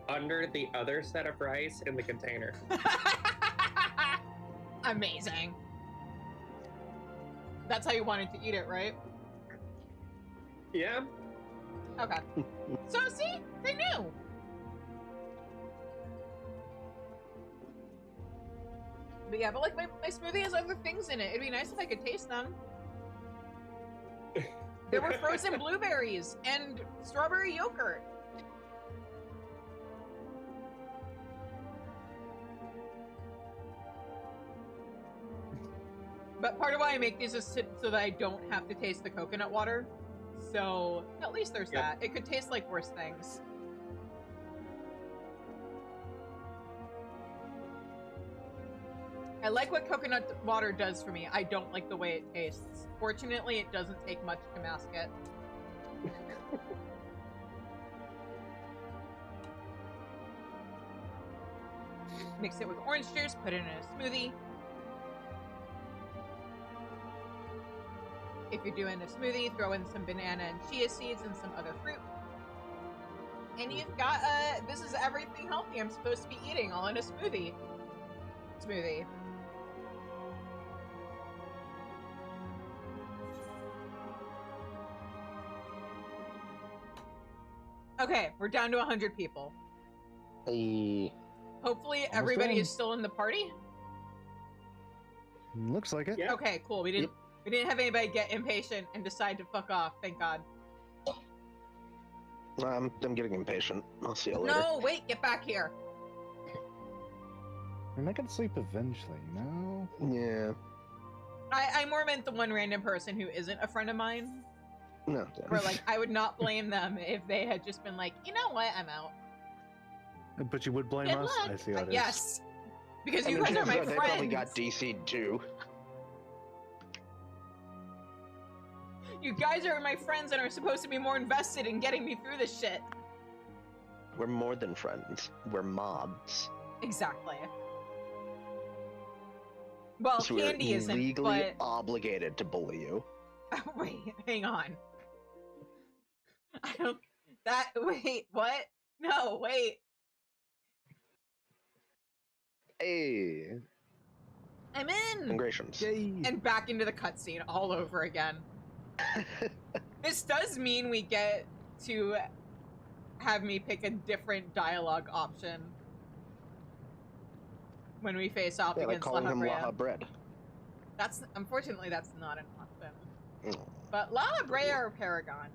under the other set of rice in the container. Amazing. That's how you wanted to eat it, right? Yeah. Okay. So, see? They knew. But yeah, but like my smoothie has other things in it. It'd be nice if I could taste them. There were frozen blueberries and strawberry yogurt. But part of why I make these is so that I don't have to taste the coconut water. So at least there's that. It could taste like worse things. I like what coconut water does for me. I don't like the way it tastes. Fortunately, it doesn't take much to mask it. Mix it with orange juice, put it in a smoothie. If you're doing a smoothie, throw in some banana and chia seeds and some other fruit. And you've got, this is everything healthy I'm supposed to be eating all in a smoothie. Okay, we're down to 100 people. Hey. Hopefully Almost everybody done. is still in the party. Looks like it. Yeah. Okay, cool. We didn't have anybody get impatient and decide to fuck off. Thank God. I'm getting impatient. I'll see you later. No, wait, get back here. You're not gonna sleep eventually, you know? Yeah. I more meant the one random person who isn't a friend of mine. No. Where, like, I would not blame them if they had just been like, you know what, I'm out. But you would blame Good us? luck. I see how it is. Yes. Because I you mean, guys are my they probably got friends. DC'd too. You guys are my friends and are supposed to be more invested in getting me through this shit. We're more than friends. We're mobs. Exactly. Well, So Candy we're isn't, legally obligated to bully you. but... Wait, hang on. I don't... Wait, what? No, wait. Hey. I'm in! Congratulations. Yay! And back into the cutscene all over again. This does mean we get to have me pick a different dialogue option when we face off Yeah, like against calling La him Habrea. Laha Bread. That's unfortunately that's not an option. Mm. But La Habrea or Paragon?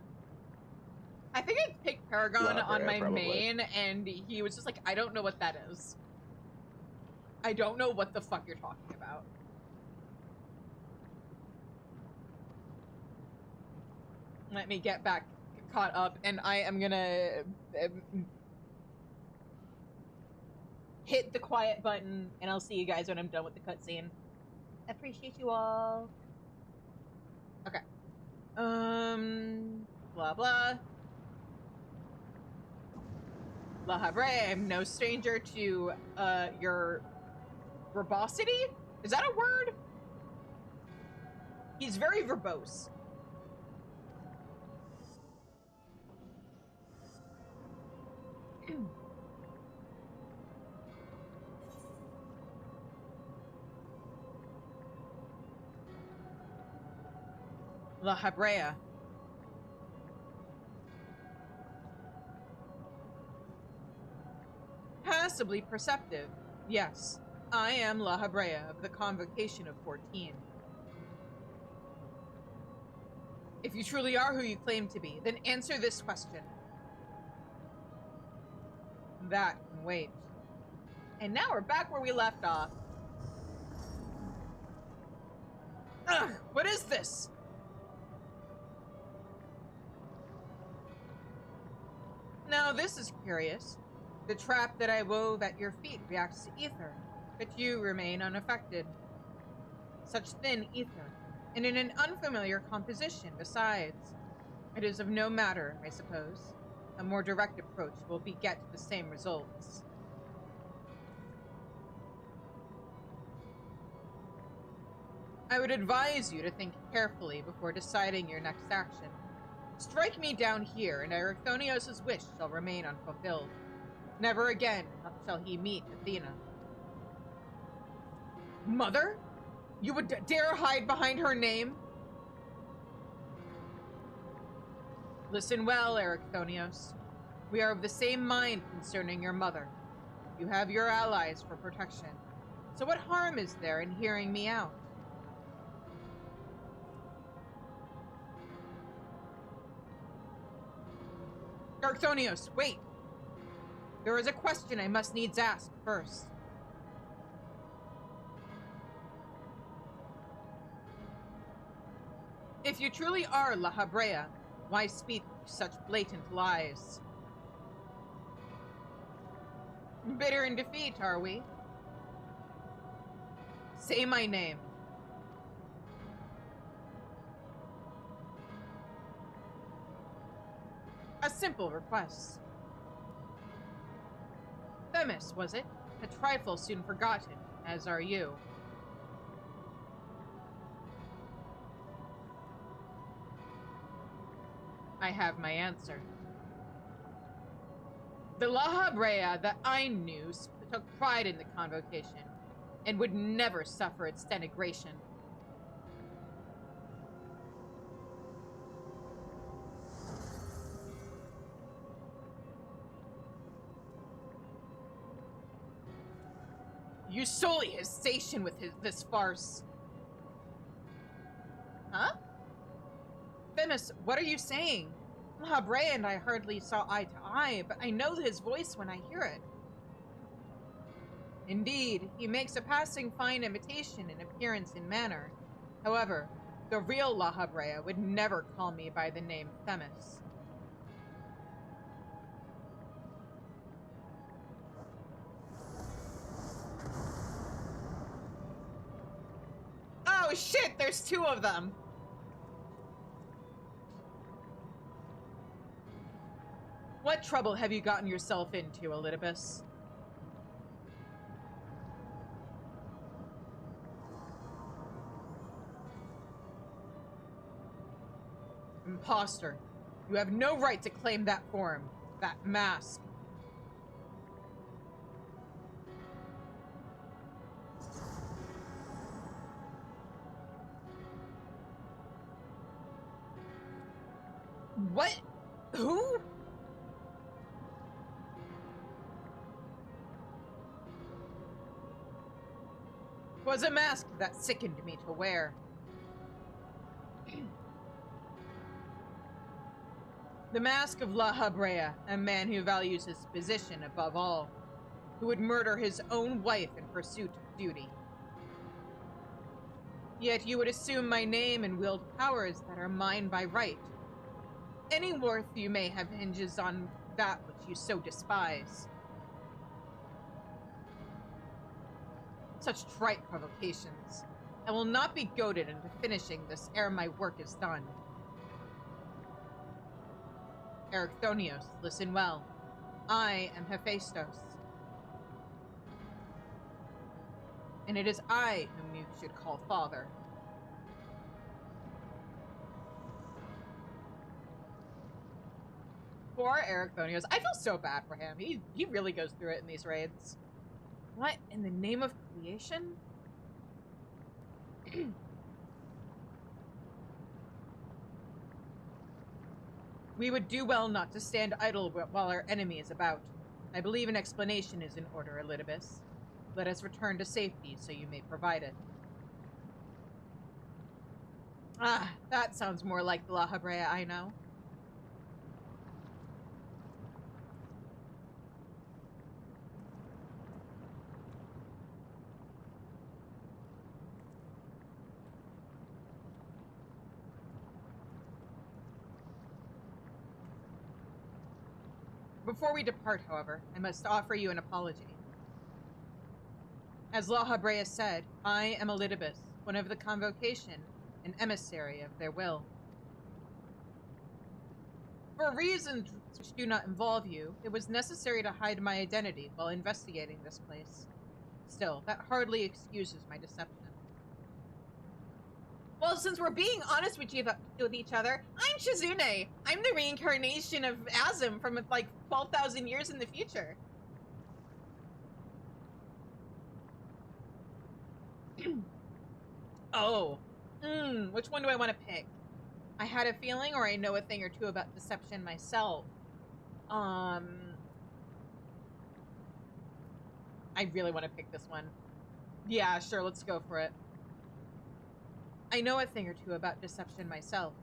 I think I picked Paragon La on Habrea, my probably. main, and he was just like, I don't know what that is. I don't know what the fuck you're talking about. Let me get back caught up, and I am gonna hit the quiet button, and I'll see you guys when I'm done with the cutscene. Appreciate you all. Okay. Blah blah. La Habrea, I'm no stranger to, your verbosity? Is that a word? He's very verbose. La Habrea. Passably perceptive. Yes, I am La Habrea of the Convocation of 14. If you truly are who you claim to be, then answer this question. That can wait. And now we're back where we left off. Ugh, what is this? Now this is curious. The trap that I wove at your feet reacts to ether, but you remain unaffected. Such thin ether, and in an unfamiliar composition besides. It is of no matter, I suppose. A more direct approach will beget the same results. I would advise you to think carefully before deciding your next action. Strike me down here, and Erechthonios' wish shall remain unfulfilled. Never again shall he meet Athena. Mother? You would dare hide behind her name? Listen well, Erechthonios. We are of the same mind concerning your mother. You have your allies for protection. So what harm is there in hearing me out? Erechthonios, wait! There is a question I must needs ask first. If you truly are La Habrea, why speak such blatant lies? Bitter in defeat, are we? Say my name. A simple request. Themis, was it? A trifle soon forgotten, as are you. I have my answer. The La Habrea that I knew took pride in the Convocation, and would never suffer its denigration. You sully his station with this farce. Huh? Themis, what are you saying? La Habrea and I hardly saw eye to eye, but I know his voice when I hear it. Indeed, he makes a passing fine imitation in appearance and manner. However, the real La Habrea would never call me by the name Themis. Oh shit, there's two of them! What trouble have you gotten yourself into, Elidibus? Imposter. You have no right to claim that form, that mask. What? Who? Was a mask that sickened me to wear. The mask of La Habrea, a man who values his position above all, who would murder his own wife in pursuit of duty. Yet you would assume my name and wield powers that are mine by right. Any worth you may have hinges on that which you so despise. Such trite provocations. I will not be goaded into finishing this ere my work is done. Erechthonios, listen well. I am Hephaestus. And it is I whom you should call father. Poor Erechthonios. I feel so bad for him. He really goes through it in these raids. What in the name of creation? We would do well not to stand idle while our enemy is about. I believe an explanation is in order, Elidibus. Let us return to safety so you may provide it. Ah, that sounds more like the La Habrea I know. Before we depart, however, I must offer you an apology. As La Habrea said, I am Elidibus, one of the Convocation, an emissary of their will. For reasons which do not involve you, it was necessary to hide my identity while investigating this place. Still, that hardly excuses my deception. Well, since we're being honest with each other, I'm Shizune. I'm the reincarnation of Azim from like 12,000 years in the future. Oh. Which one do I want to pick? I had a feeling, or I know a thing or two about deception myself. I really want to pick this one. Yeah, sure, let's go for it. I know a thing or two about deception myself.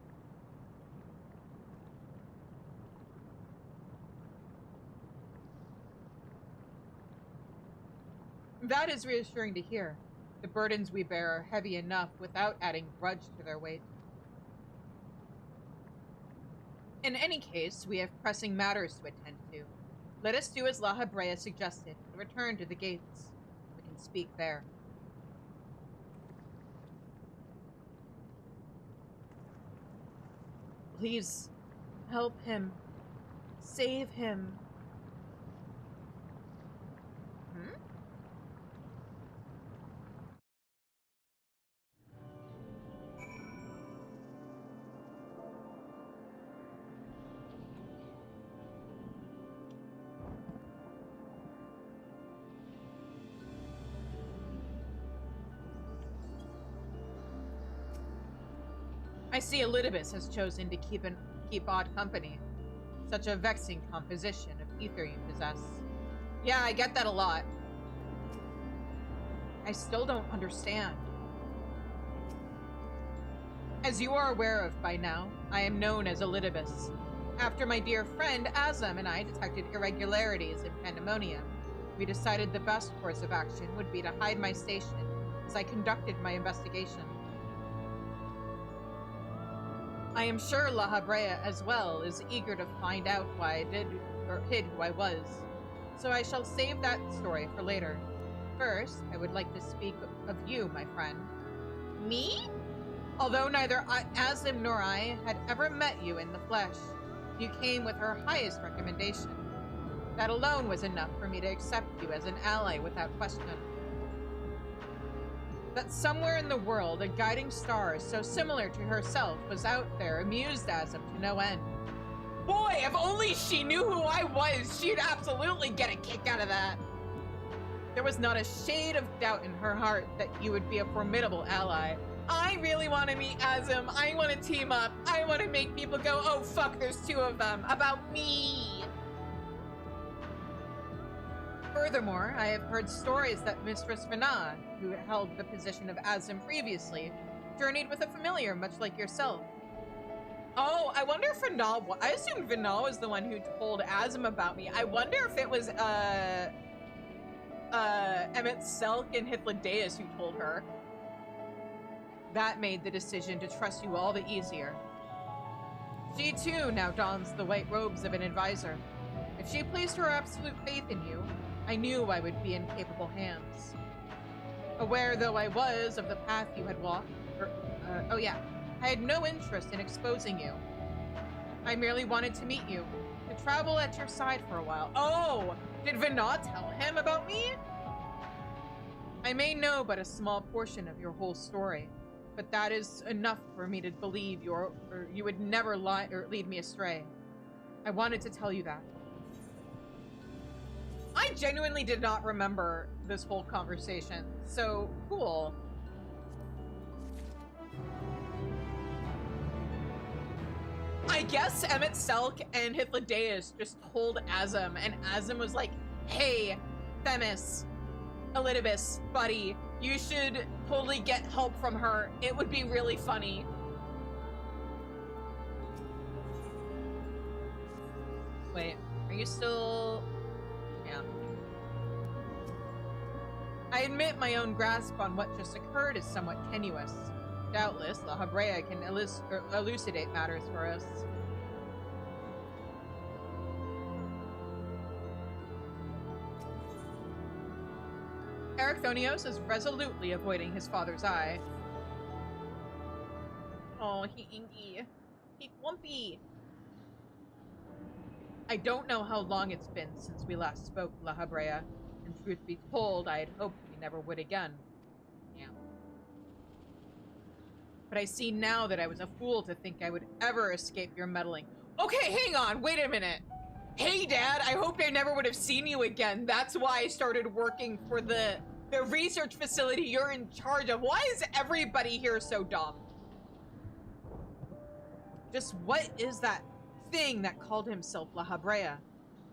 That is reassuring to hear. The burdens we bear are heavy enough without adding grudge to their weight. In any case, we have pressing matters to attend to. Let us do as La Habrea suggested and return to the gates. We can speak there. Please, help him. Save him. I see Elidibus has chosen to keep odd company. Such a vexing composition of ether you possess. Yeah, I get that a lot. I still don't understand. As you are aware of by now, I am known as Elidibus. After my dear friend Azim and I detected irregularities in Pandaemonium, we decided the best course of action would be to hide my station as I conducted my investigation. I am sure La Habrea as well is eager to find out why I did or hid who I was, so I shall save that story for later. First, I would like to speak of you, my friend. Me? Although neither Azim nor I had ever met you in the flesh, you came with her highest recommendation. That alone was enough for me to accept you as an ally without question. That somewhere in the world a guiding star so similar to herself was out there amused Azim to no end. Boy, if only she knew who I was, she'd absolutely get a kick out of that. There was not a shade of doubt in her heart that you would be a formidable ally. I really want to meet Azim. I want to team up. I want to make people go, oh fuck, there's two of them. About me. Furthermore, I have heard stories that Mistress Vana, who held the position of Azim previously, journeyed with a familiar much like yourself. Oh, I wonder if Vana, I assumed Vana was the one who told Azim about me. I wonder if it was, Emmett Selk and Hythlodaeus who told her. That made the decision to trust you all the easier. She too now dons the white robes of an advisor. If she placed her absolute faith in you, I knew I would be in capable hands. Aware though I was of the path you had walked, I had no interest in exposing you. I merely wanted to meet you, to travel at your side for a while. Oh, did Vana tell him about me? I may know but a small portion of your whole story, but that is enough for me to believe you would never lie or lead me astray. I wanted to tell you that. I genuinely did not remember this whole conversation, so cool. I guess Emmett Selk and Hythlodaeus just told Azim, and Azim was like, Hey, Themis, Elidibus, buddy, you should totally get help from her. It would be really funny. Wait, are you still... Yeah. I admit my own grasp on what just occurred is somewhat tenuous. Doubtless, La Habrea can elucidate matters for us. Erechthonios is resolutely avoiding his father's eye. Oh, he inky. He clumpy. I don't know how long it's been since we last spoke, La Habrea, and truth be told, I had hoped we never would again. Yeah. But I see now that I was a fool to think I would ever escape your meddling. Okay, hang on, wait a minute. Hey, Dad, I hoped I never would have seen you again. That's why I started working for the research facility you're in charge of. Why is everybody here so dumb? Just what is that thing that called himself La Habrea?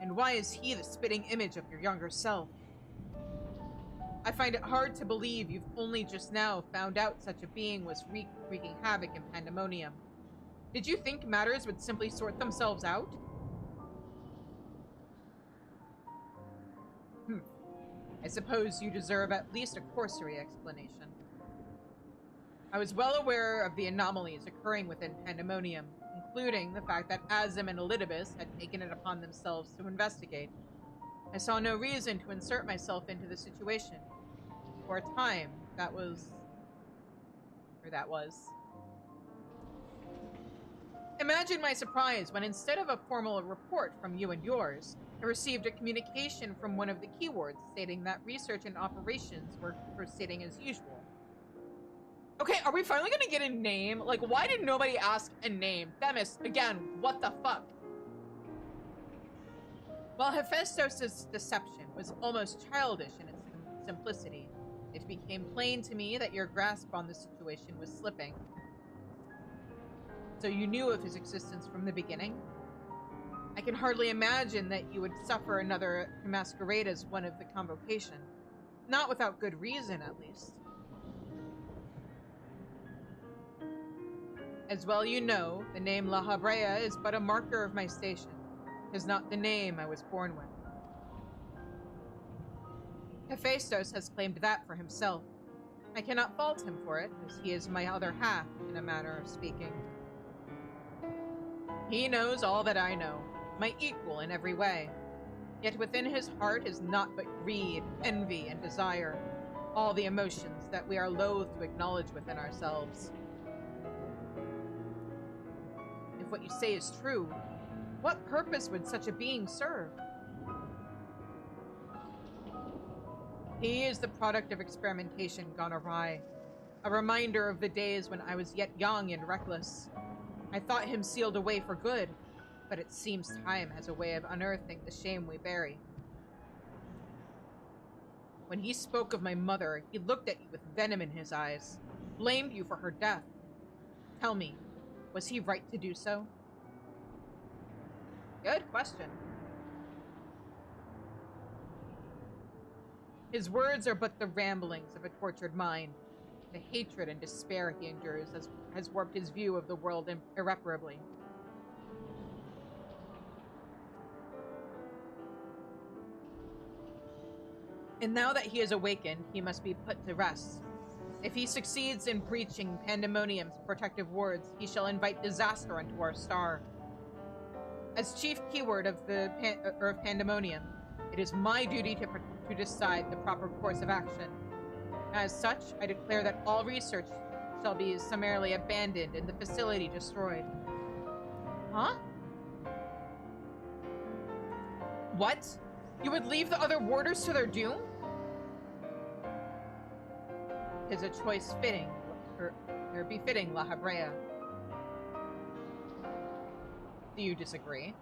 And why is he the spitting image of your younger self? I find it hard to believe you've only just now found out such a being was wreaking havoc in Pandaemonium. Did you think matters would simply sort themselves out? I suppose you deserve at least a cursory explanation. I was well aware of the anomalies occurring within Pandaemonium, including the fact that Azim and Elidibus had taken it upon themselves to investigate. I saw no reason to insert myself into the situation. For a time, that was... Imagine my surprise when instead of a formal report from you and yours, I received a communication from one of the keywords stating that research and operations were proceeding as usual. Okay, are we finally gonna get a name? Like, why did nobody ask a name? Themis, again, what the fuck? While Hephaestus' deception was almost childish in its simplicity, it became plain to me that your grasp on the situation was slipping. So you knew of his existence from the beginning? I can hardly imagine that you would suffer another masquerade as one of the convocation. Not without good reason, at least. As well you know, the name La Habrea is but a marker of my station. It is not the name I was born with. Hephaestus has claimed that for himself. I cannot fault him for it, as he is my other half, in a manner of speaking. He knows all that I know, my equal in every way. Yet within his heart is naught but greed, envy, and desire, all the emotions that we are loath to acknowledge within ourselves. If what you say is true, what purpose would such a being serve? He is the product of experimentation gone awry, a reminder of the days when I was yet young and reckless. I thought him sealed away for good, but it seems time has a way of unearthing the shame we bury. When he spoke of my mother, he looked at you with venom in his eyes, blamed you for her death. Tell me, was he right to do so? Good question. His words are but the ramblings of a tortured mind. The hatred and despair he endures has warped his view of the world irreparably. And now that he is awakened, he must be put to rest. If he succeeds in breaching Pandaemonium's protective wards, he shall invite disaster unto our star. As chief keyword of Pandaemonium, it is my duty to decide the proper course of action. As such, I declare that all research shall be summarily abandoned and the facility destroyed. Huh? What? You would leave the other warders to their doom? 'Tis a choice fitting, or befitting La Habrea. Do you disagree?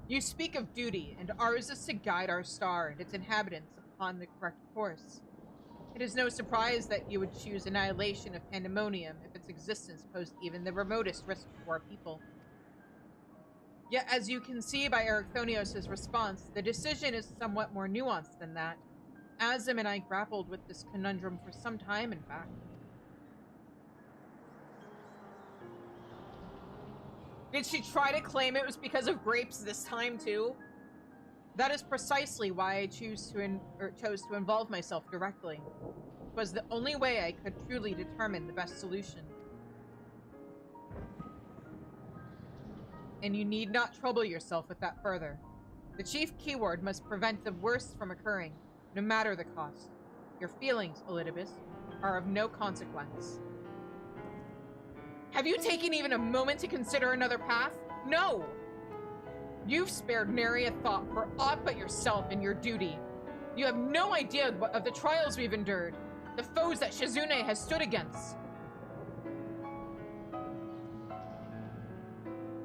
You speak of duty, and ours is to guide our star and its inhabitants upon the correct course. It is no surprise that you would choose annihilation of Pandaemonium if its existence posed even the remotest risk to our people. Yet, as you can see by Ericthonios' response, the decision is somewhat more nuanced than that. Azim and I grappled with this conundrum for some time, in fact. Did she try to claim it was because of grapes this time, too? That is precisely why I chose to involve myself directly. It was the only way I could truly determine the best solution. And you need not trouble yourself with that further. The chief keyword must prevent the worst from occurring, no matter the cost. Your feelings, Elidibus, are of no consequence. Have you taken even a moment to consider another path? No! You've spared nary a thought for aught but yourself and your duty. You have no idea of the trials we've endured, the foes that Shizune has stood against.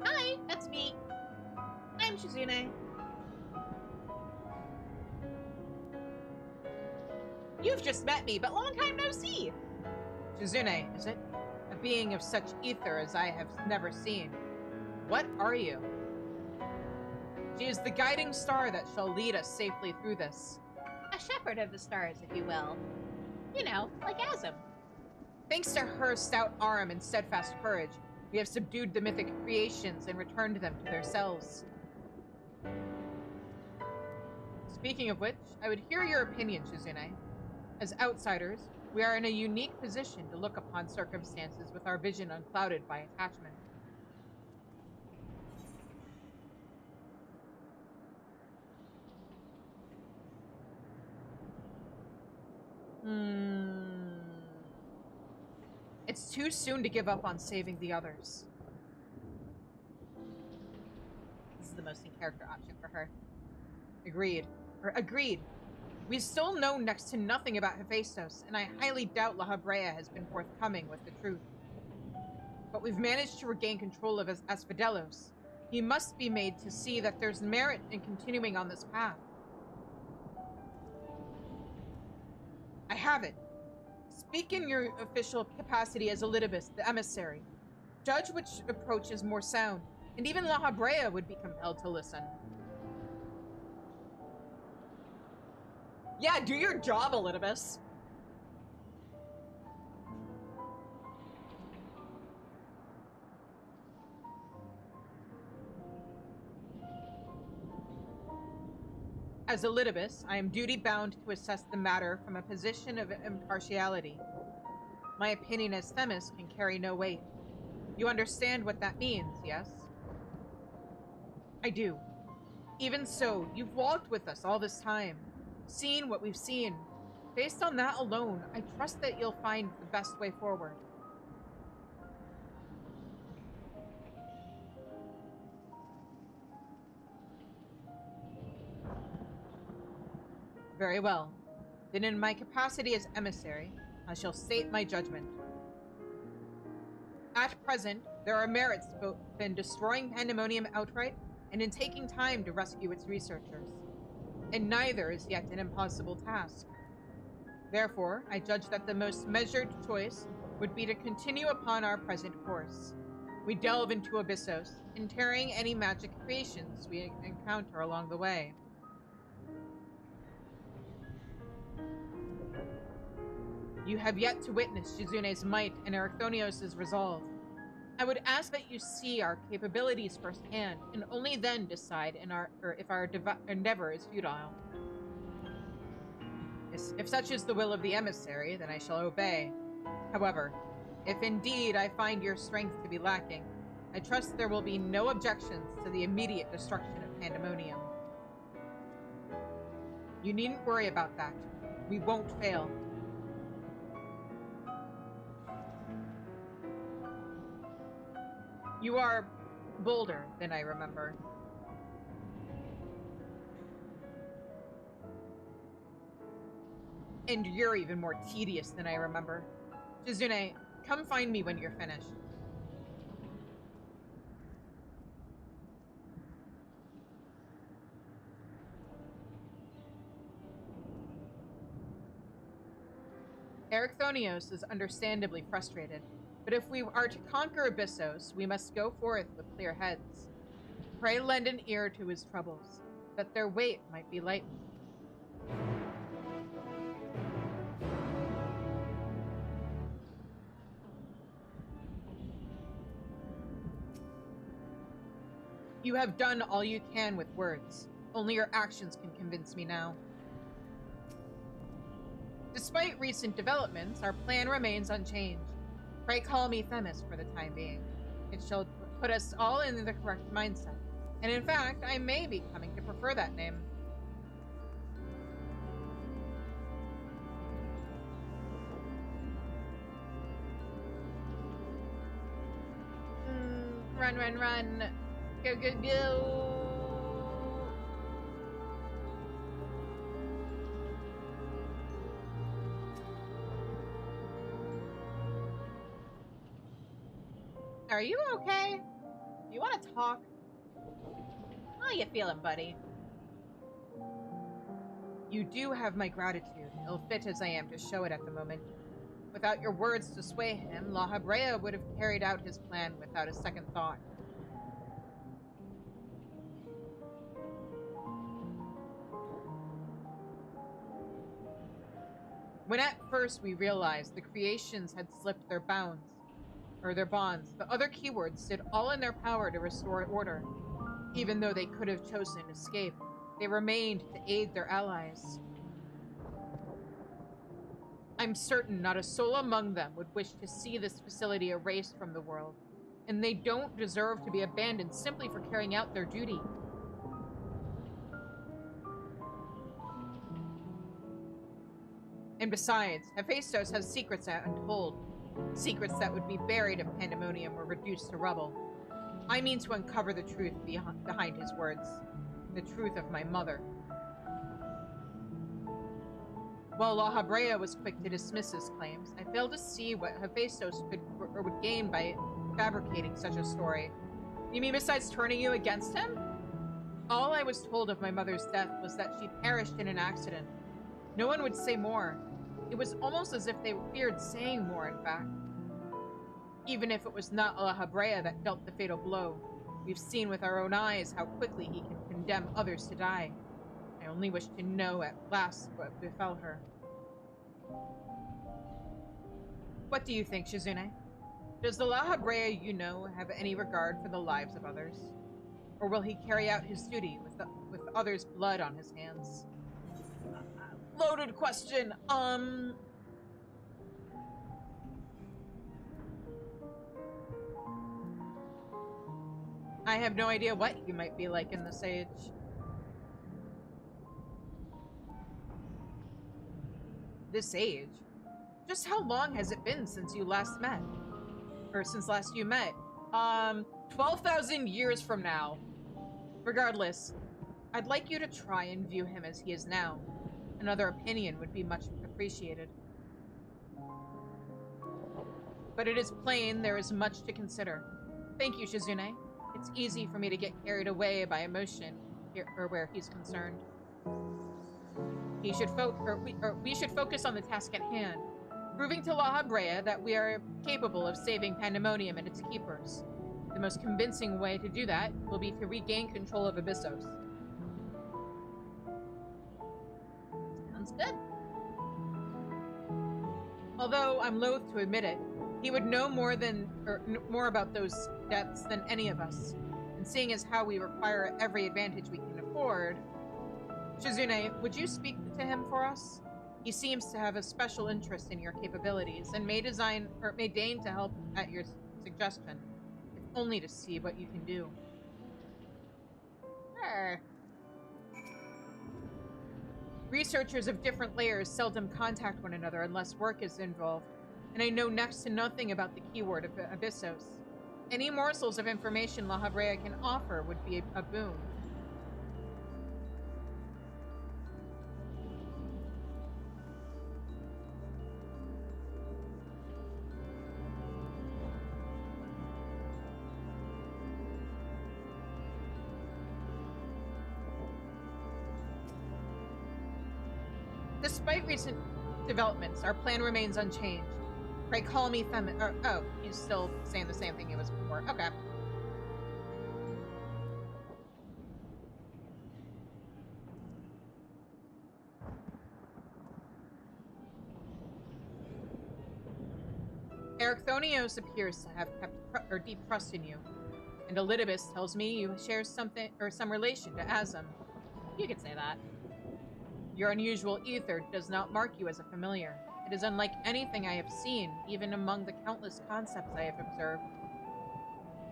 Hi, that's me. I'm Shizune. You've just met me, but long time no see. Shizune, is it? A being of such ether as I have never seen. What are you? She is the guiding star that shall lead us safely through this. A shepherd of the stars, if you will. You know, like Azim. Thanks to her stout arm and steadfast courage, we have subdued the mythic creations and returned them to their cells. Speaking of which, I would hear your opinion, Shizune. As outsiders, we are in a unique position to look upon circumstances with our vision unclouded by attachment. It's too soon to give up on saving the others. This is the most in-character option for her. Agreed. We still know next to nothing about Hephaestus, and I highly doubt La Habrea has been forthcoming with the truth. But we've managed to regain control of Asphodelos. He must be made to see that there's merit in continuing on this path. I have it. Speak in your official capacity as Elidibus, the emissary. Judge which approach is more sound, and even La Habrea would be compelled to listen. Yeah, do your job, Elidibus. As Elidibus, I am duty-bound to assess the matter from a position of impartiality. My opinion as Themis can carry no weight. You understand what that means, yes? I do. Even so, you've walked with us all this time, seen what we've seen. Based on that alone, I trust that you'll find the best way forward. Very well. Then in my capacity as emissary, I shall state my judgment. At present, there are merits both in destroying Pandaemonium outright and in taking time to rescue its researchers. And neither is yet an impossible task. Therefore, I judge that the most measured choice would be to continue upon our present course. We delve into Abyssos, interring any magic creations we encounter along the way. You have yet to witness Shizune's might and Ericthonios' resolve. I would ask that you see our capabilities firsthand, and only then decide if our endeavor is futile. If such is the will of the emissary, then I shall obey. However, if indeed I find your strength to be lacking, I trust there will be no objections to the immediate destruction of Pandaemonium. You needn't worry about that. We won't fail. You are bolder than I remember. And you're even more tedious than I remember. Shizune, come find me when you're finished. Ericthonios is understandably frustrated, but if we are to conquer Abyssos, we must go forth with clear heads. Pray lend an ear to his troubles, that their weight might be lightened. You have done all you can with words. Only your actions can convince me now. Despite recent developments, our plan remains unchanged. Pray call me Themis for the time being. It shall put us all in the correct mindset. And in fact, I may be coming to prefer that name. Run, run, run. Go, go, go. Are you okay? Do you want to talk? How you feeling, buddy? You do have my gratitude, ill-fit as I am to show it at the moment. Without your words to sway him, La Habrea would have carried out his plan without a second thought. When at first we realized the creations had slipped their bonds, the other keywords did all in their power to restore order. Even though they could have chosen escape, they remained to aid their allies. I'm certain not a soul among them would wish to see this facility erased from the world, and they don't deserve to be abandoned simply for carrying out their duty. And besides, Abyssos has secrets untold. Secrets that would be buried if Pandaemonium were reduced to rubble. I mean to uncover the truth behind his words. The truth of my mother. While La Habrea was quick to dismiss his claims, I failed to see what Abyssos would gain by fabricating such a story. You mean besides turning you against him? All I was told of my mother's death was that she perished in an accident. No one would say more. It was almost as if they feared saying more, in fact. Even if it was not La Habrea that dealt the fatal blow, we've seen with our own eyes how quickly he can condemn others to die. I only wish to know at last what befell her. What do you think, Shizune? Does the La Habrea you know have any regard for the lives of others? Or will he carry out his duty with others' blood on his hands? Loaded question. I have no idea what he might be like in this age. This age? Just how long has it been since you last met? Or since last you met? 12,000 years from now. Regardless, I'd like you to try and view him as he is now. Another opinion would be much appreciated. But it is plain there is much to consider. Thank you, Shizune. It's easy for me to get carried away by emotion or where he's concerned. We should focus on the task at hand, proving to La Habrea that we are capable of saving Pandaemonium and its keepers. The most convincing way to do that will be to regain control of Abyssos. Sounds good. Although I'm loath to admit it, he would know more about those depths than any of us. And seeing as how we require every advantage we can afford, Shizune, would you speak to him for us? He seems to have a special interest in your capabilities and may deign to help at your suggestion, if only to see what you can do. Sure. Researchers of different layers seldom contact one another unless work is involved, and I know next to nothing about the keyword of Abyssos. Any morsels of information La Habrea can offer would be a boon. Despite recent developments, our plan remains unchanged. Pray call me oh, he's still saying the same thing he was before. Okay. Archthonios appears to have kept deep trust in you, and Elidibus tells me you share something or some relation to Azum. You could say that. Your unusual ether does not mark you as a familiar. It is unlike anything I have seen, even among the countless concepts I have observed.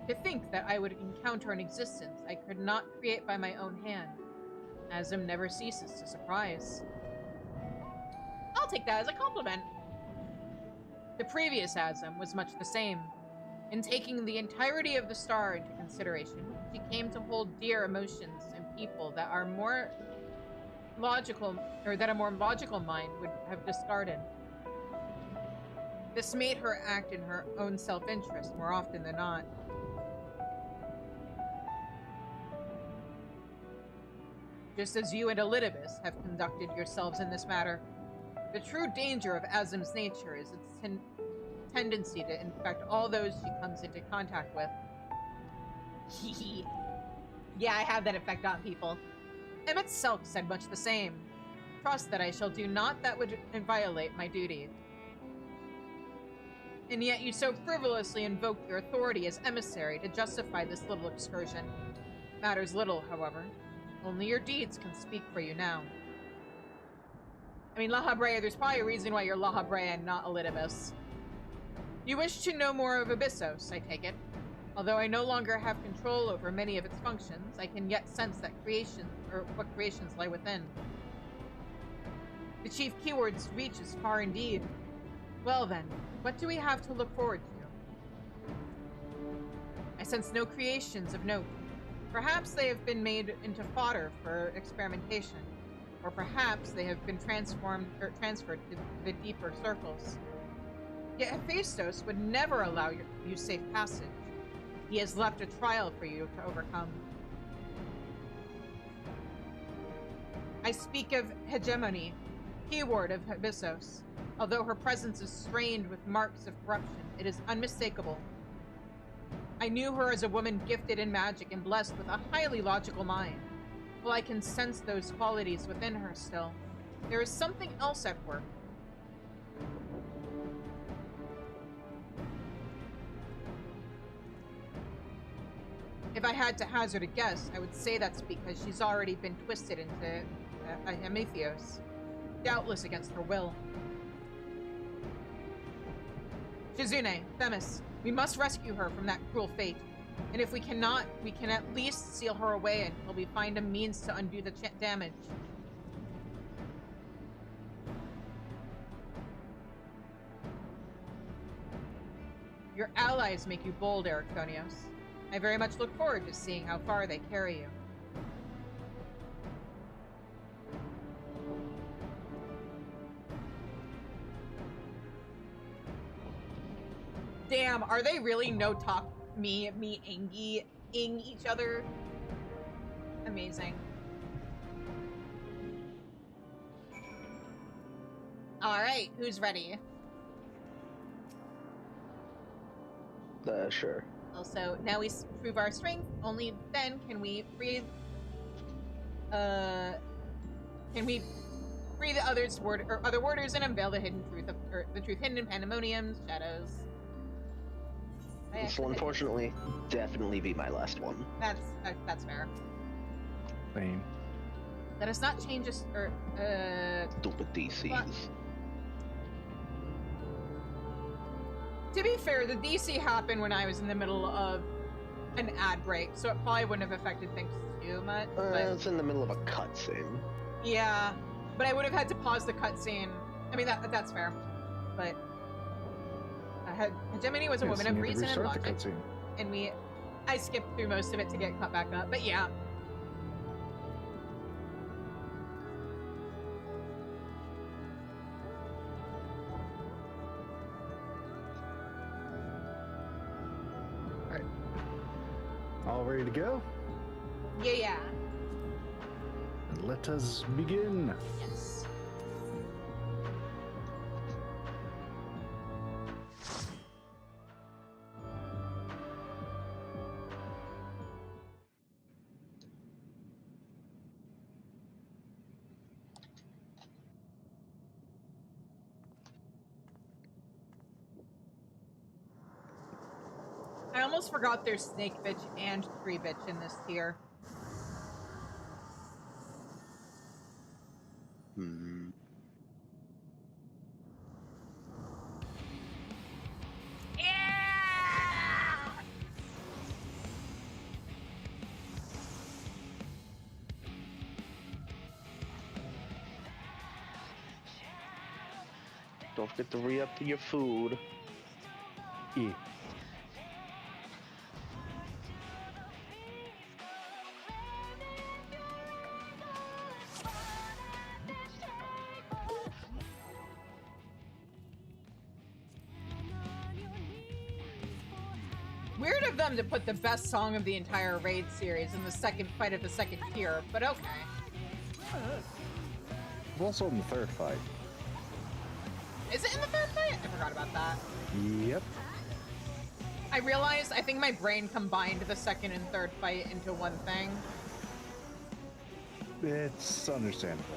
To think that I would encounter an existence I could not create by my own hand. Azum never ceases to surprise. I'll take that as a compliment. The previous Azum was much the same. In taking the entirety of the star into consideration, she came to hold dear emotions and people that are more logical, or that a more logical mind would have discarded. This made her act in her own self-interest more often than not. Just as you and Elidibus have conducted yourselves in this matter. The true danger of Azum's nature is its tendency to infect all those she comes into contact with. Yeah, I have that effect on people. Emmett Selk said much the same. Trust that I shall do naught that would violate my duty. And yet you so frivolously invoked your authority as emissary to justify this little excursion. Matters little, however. Only your deeds can speak for you now. I mean, La Habrea, there's probably a reason why you're La Habrea and not Elidibus. You wish to know more of Abyssos, I take it. Although I no longer have control over many of its functions, I can yet sense that what creations lie within. The chief keyword's reach is far indeed. Well then, what do we have to look forward to? I sense no creations of note. Perhaps they have been made into fodder for experimentation, or perhaps they have been transferred to the deeper circles. Yet Hephaestus would never allow you safe passage. He has left a trial for you to overcome. I speak of hegemony, keyword of Abyssos. Although her presence is strained with marks of corruption, it is unmistakable. I knew her as a woman gifted in magic and blessed with a highly logical mind. Well, I can sense those qualities within her still. There is something else at work. If I had to hazard a guess, I would say that's because she's already been twisted into a Hemitheos, doubtless against her will. Shizune, Themis, we must rescue her from that cruel fate. And if we cannot, we can at least seal her away until we find a means to undo the damage. Your allies make you bold, Ericthonios. I very much look forward to seeing how far they carry you. Damn, are they really no-talk me, Angie, ing each other? Amazing. Alright, who's ready? Sure. Also, now we prove our strength. Only then can we free the other warders and unveil the hidden truth of the truth hidden in Pandaemonium's shadows. This will unfortunately definitely be my last one. That's fair. Same. Let us not change us Stupid DCs. But, to be fair, the DC happened when I was in the middle of an ad break, so it probably wouldn't have affected things too much. It's in the middle of a cutscene. Yeah, but I would have had to pause the cutscene. I mean, that's fair. But Hegemony was a woman of reason and logic, and I skipped through most of it to get caught back up. But yeah. All ready to go? Yeah. Let us begin. Yes. almost forgot there's snake bitch and tree bitch in this tier. Hmm. Yeah! Don't forget to re-up your food. E. Weird of them to put the best song of the entire raid series in the second fight of the second tier, but okay. It's also in the third fight. Is it in the third fight? I forgot about that. Yep. I realized I think my brain combined the second and third fight into one thing. It's understandable.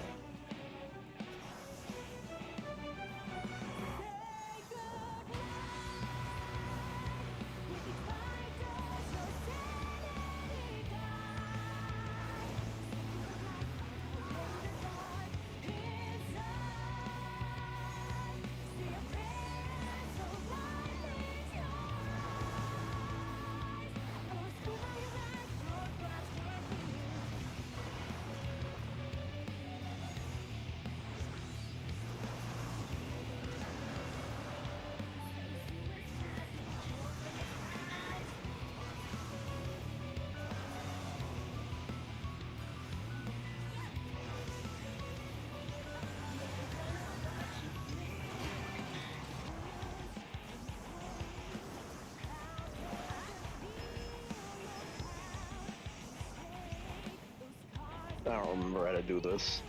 I don't remember how to do this.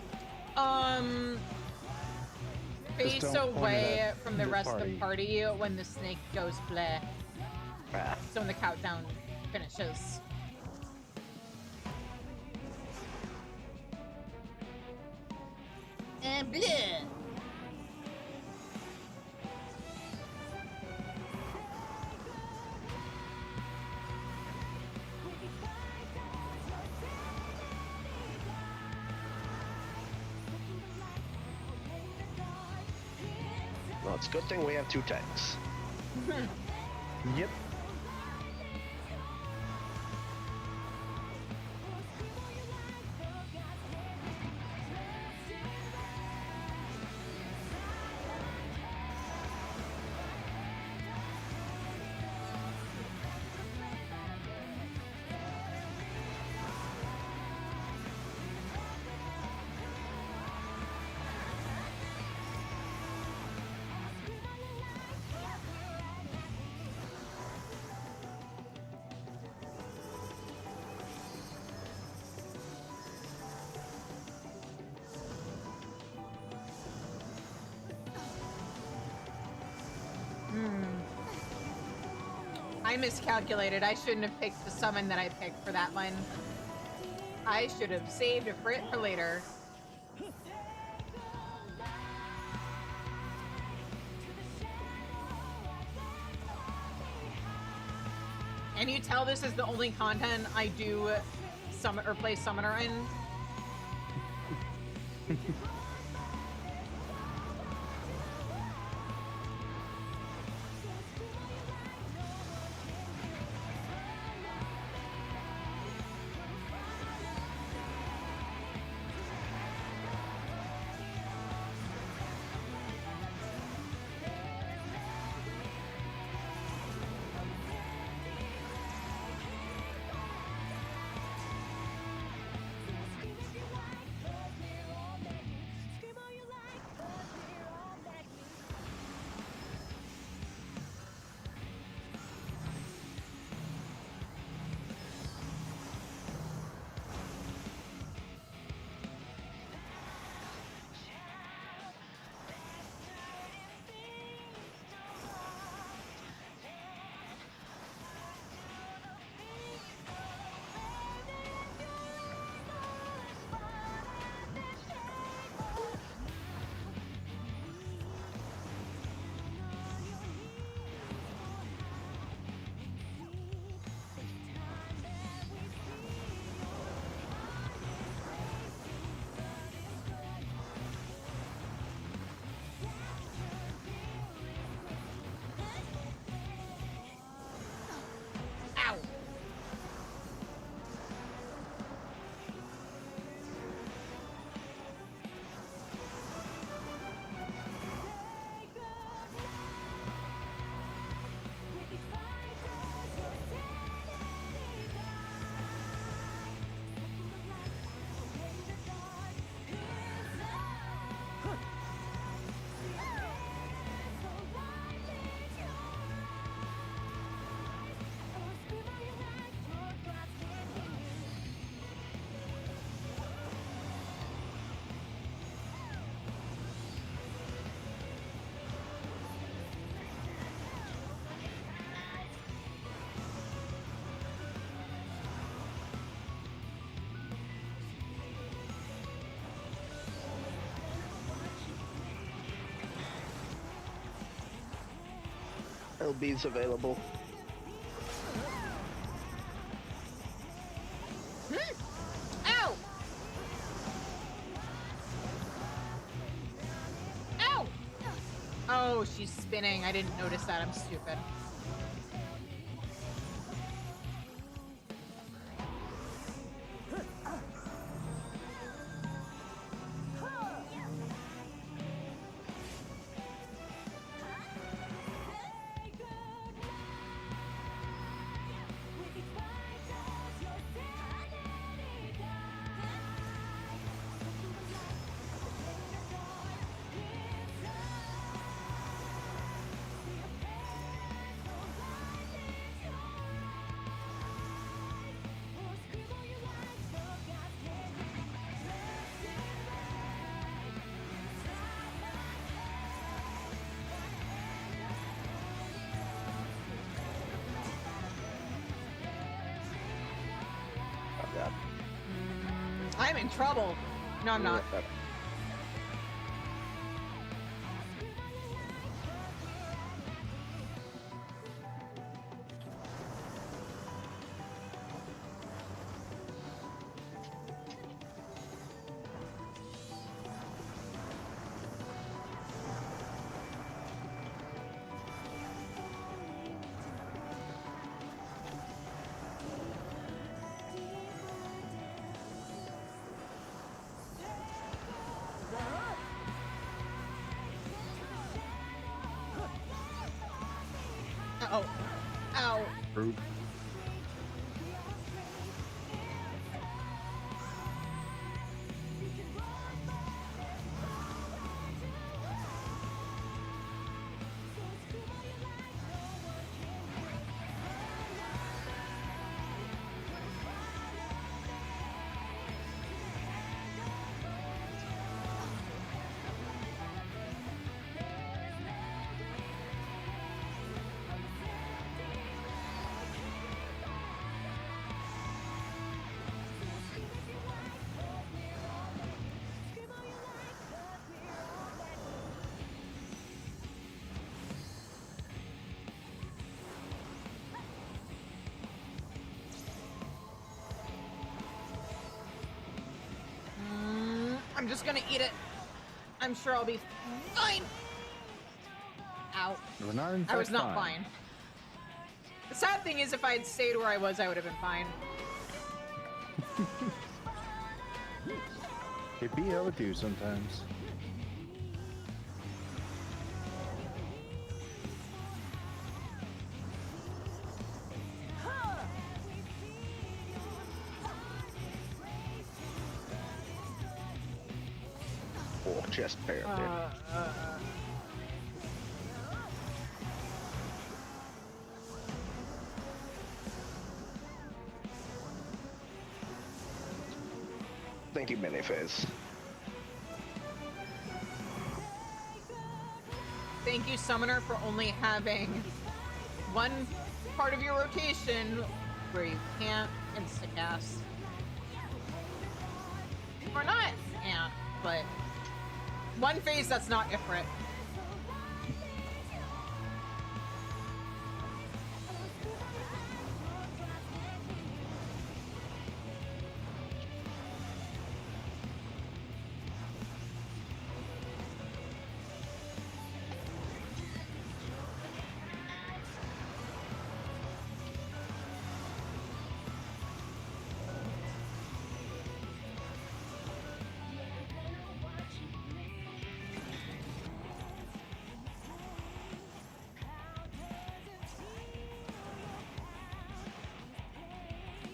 Face don't point it away at from the the rest of the party. party when the snake goes bleh. Ah. So when the countdown finishes. And bleh. Well, it's a good thing we have 2 tanks. Yep. I miscalculated. I shouldn't have picked the summon that I picked for that one. I should have saved it for later. And you tell this is the only content I do summon or play summoner in. LB's available. Ow! Ow! Oh, she's spinning. I didn't notice that. I'm stupid. Oh god. I'm in trouble. No, I'm not. Oh. Ow. Rude. I'm just gonna eat it. I'm sure I'll be fine. Ow. You were not in I was fact not fine. The sad thing is, if I had stayed where I was, I would have been fine. It be able to sometimes. Oh, chest parapet. Thank you, Miniface. Thank you, Summoner, for only having one part of your rotation where you can't insta-cast. Or not can't, but one phase that's not Ifrit.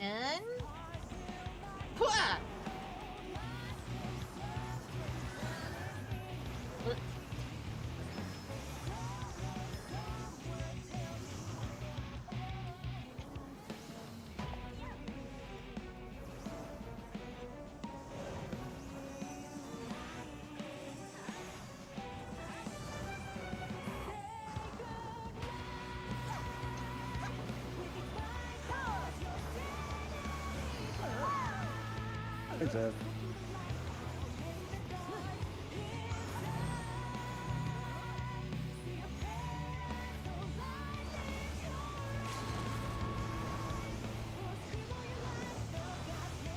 And Pwah! Thanks, Ev.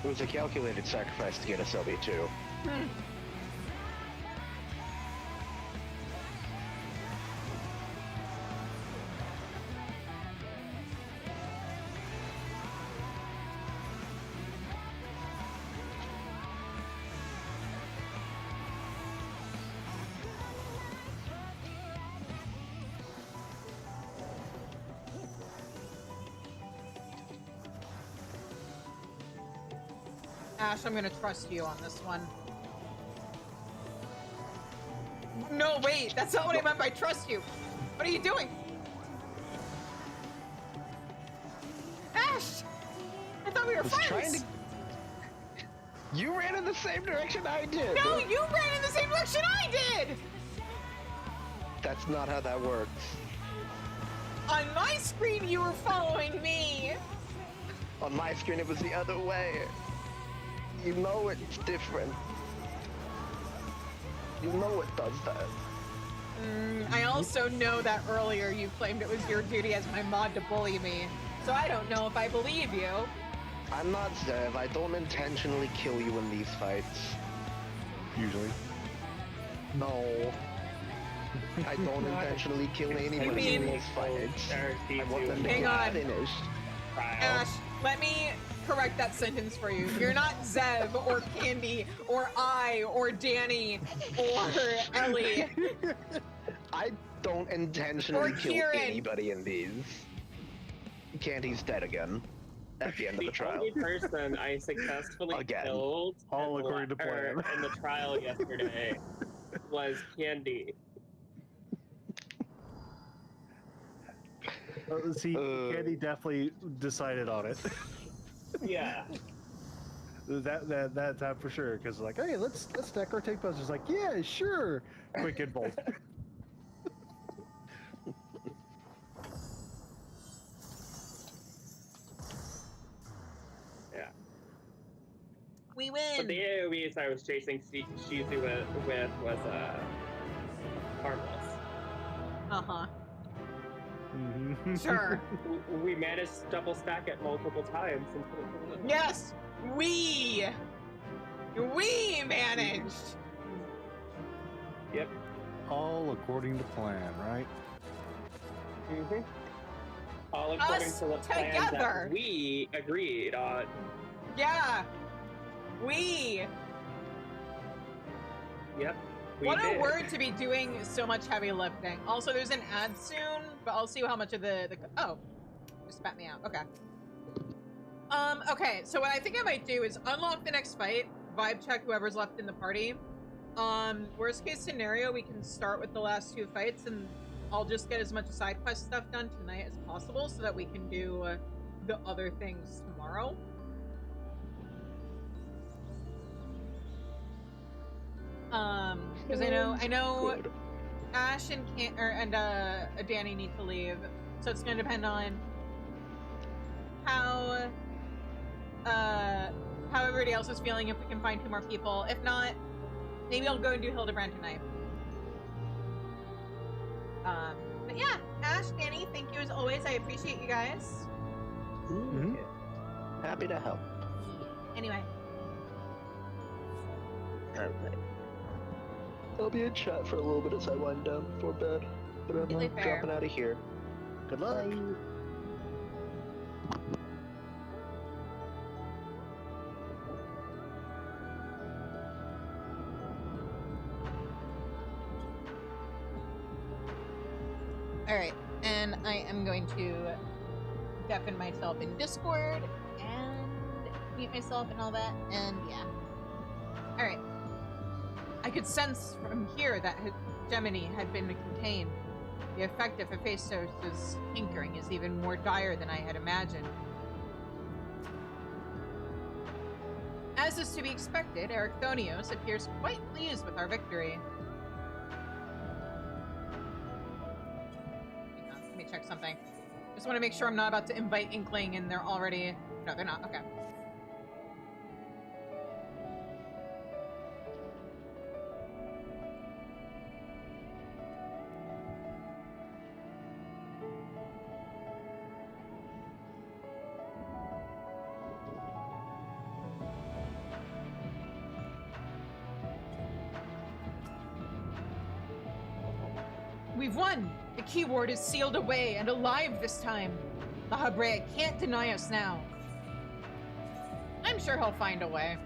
It was a calculated sacrifice to get a Selby too. Ash, I'm gonna trust you on this one. No, wait, that's not what I meant by trust you. What are you doing? Ash! I thought we were friends! You ran in the same direction I did! No, you ran in the same direction I did! That's not how that works. On my screen, you were following me! On my screen, it was the other way. You know it's different. You know it does that. I also know that earlier you claimed it was your duty as my mod to bully me, so I don't know if I believe you. I'm not Zev. I don't intentionally kill you in these fights. Usually. No. I don't intentionally kill anybody in these fights. I want them to Hang get on. finished. Ash, let me correct that sentence for you. You're not Zev or Candy or I or Danny or Ellie. I don't intentionally Or kill Kieran. anybody in these. Candy's dead again at the end of the trial. only person I successfully Again. killed All in according to plan. in the trial yesterday was Candy. See, Candy definitely decided on it. Yeah. that for sure. Because like, hey, let's stack our take posters. Like, yeah, sure. Quick and bolt. Yeah. We But the win. AoEs I was chasing Shizu with was harmless. Uh-huh. Mhm. Sure. We managed to double stack it multiple times. And Yes, we managed. Yep. All according to plan, right? Mm-hmm. All according Us to the plan together. that we agreed on. Yeah, we. Yep. We What did. a word to be doing so much heavy lifting. Also, there's an ad soon, but I'll see how much of the oh, just spat me out. Okay. Okay, so what I think I might do is unlock the next fight, vibe check whoever's left in the party. Worst case scenario, we can start with the last two fights, and I'll just get as much side quest stuff done tonight as possible so that we can do the other things tomorrow. Because I know Good. Ash and Danny need to leave, so it's going to depend on how everybody else is feeling. If we can find 2 more people, if not, maybe I'll go and do Hildebrand tonight. But yeah, Ash, Danny, thank you as always. I appreciate you guys. Mhm. Happy to help. Anyway, Alright. I'll be in chat for a little bit as I wind down before bed, but I'm Completely fair. dropping out of here. Good luck. all right, and I am going to deafen myself in Discord and mute myself and all that, and yeah. All right. I could sense from here that hegemony had been contained. The effect of Abyssos' tinkering is even more dire than I had imagined. As is to be expected, Ericthonios appears quite pleased with our victory. Hang on, let me check something. Just want to make sure I'm not about to invite Inkling and they're already... No, they're not. Okay. We've won! The key ward is sealed away and alive this time. La Habrea can't deny us now. I'm sure he'll find a way.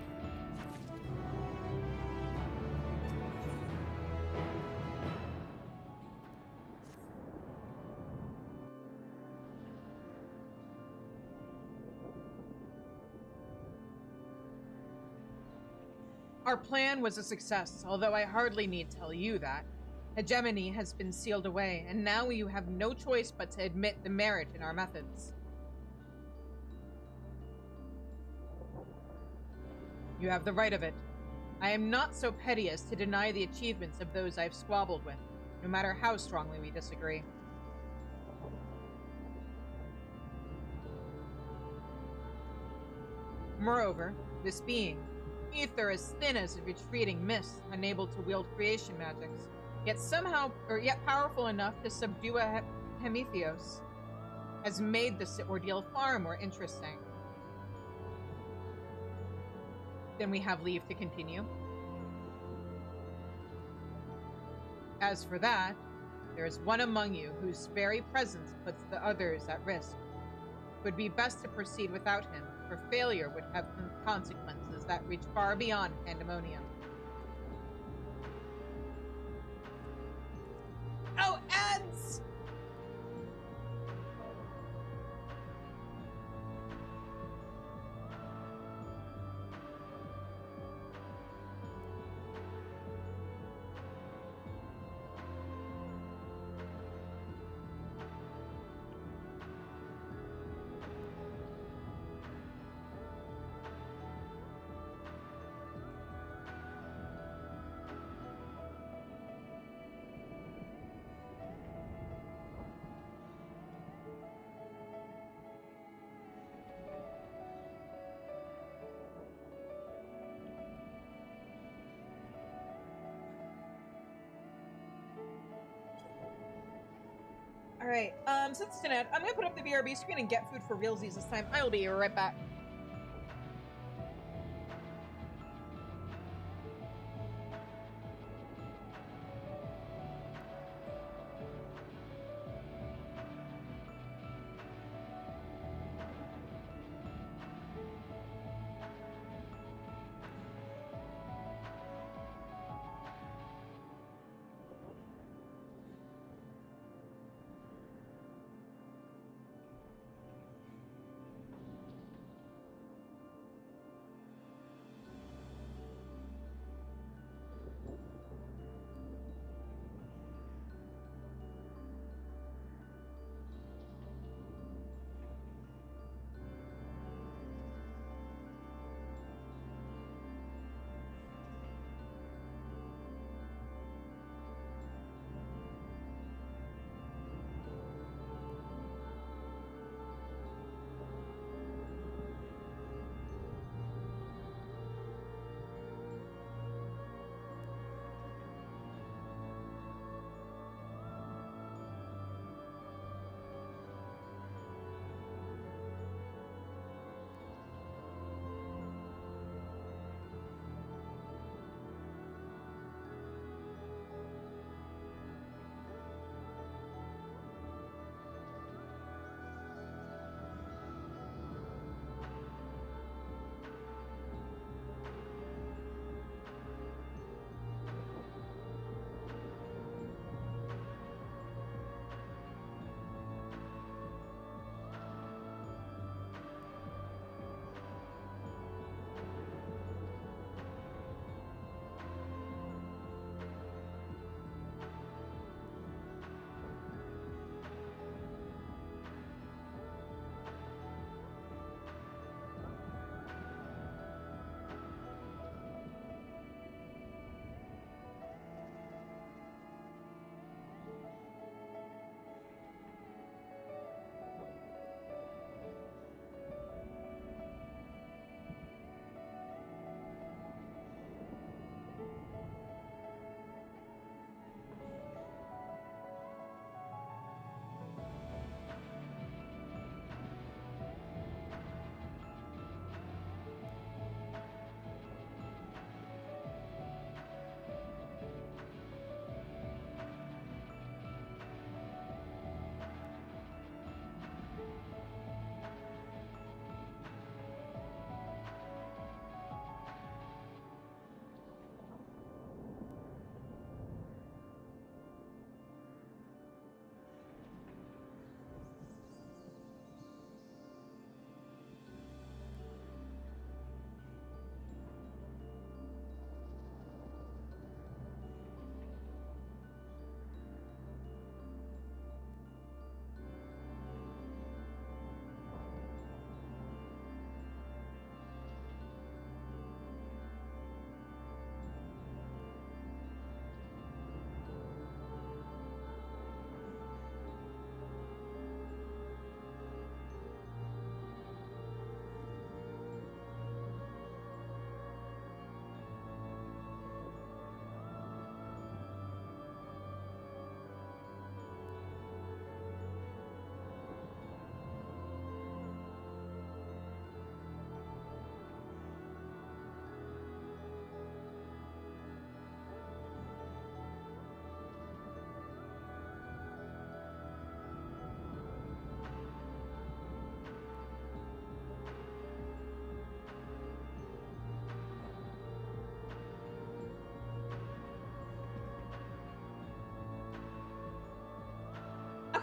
Our plan was a success, although I hardly need tell you that. Hegemony has been sealed away, and now you have no choice but to admit the merit in our methods. You have the right of it. I am not so petty as to deny the achievements of those I've squabbled with, no matter how strongly we disagree. Moreover, this being, ether as thin as a retreating mist, unable to wield creation magics, yet powerful enough to subdue a Hemitheos, has made this ordeal far more interesting. Then we have leave to continue. As for that, there is one among you whose very presence puts the others at risk. It would be best to proceed without him, for failure would have consequences that reach far beyond Pandaemonium. Oh, ads! Alright, since it's an ad, I'm gonna put up the BRB screen and get food for realsies this time. I will be right back.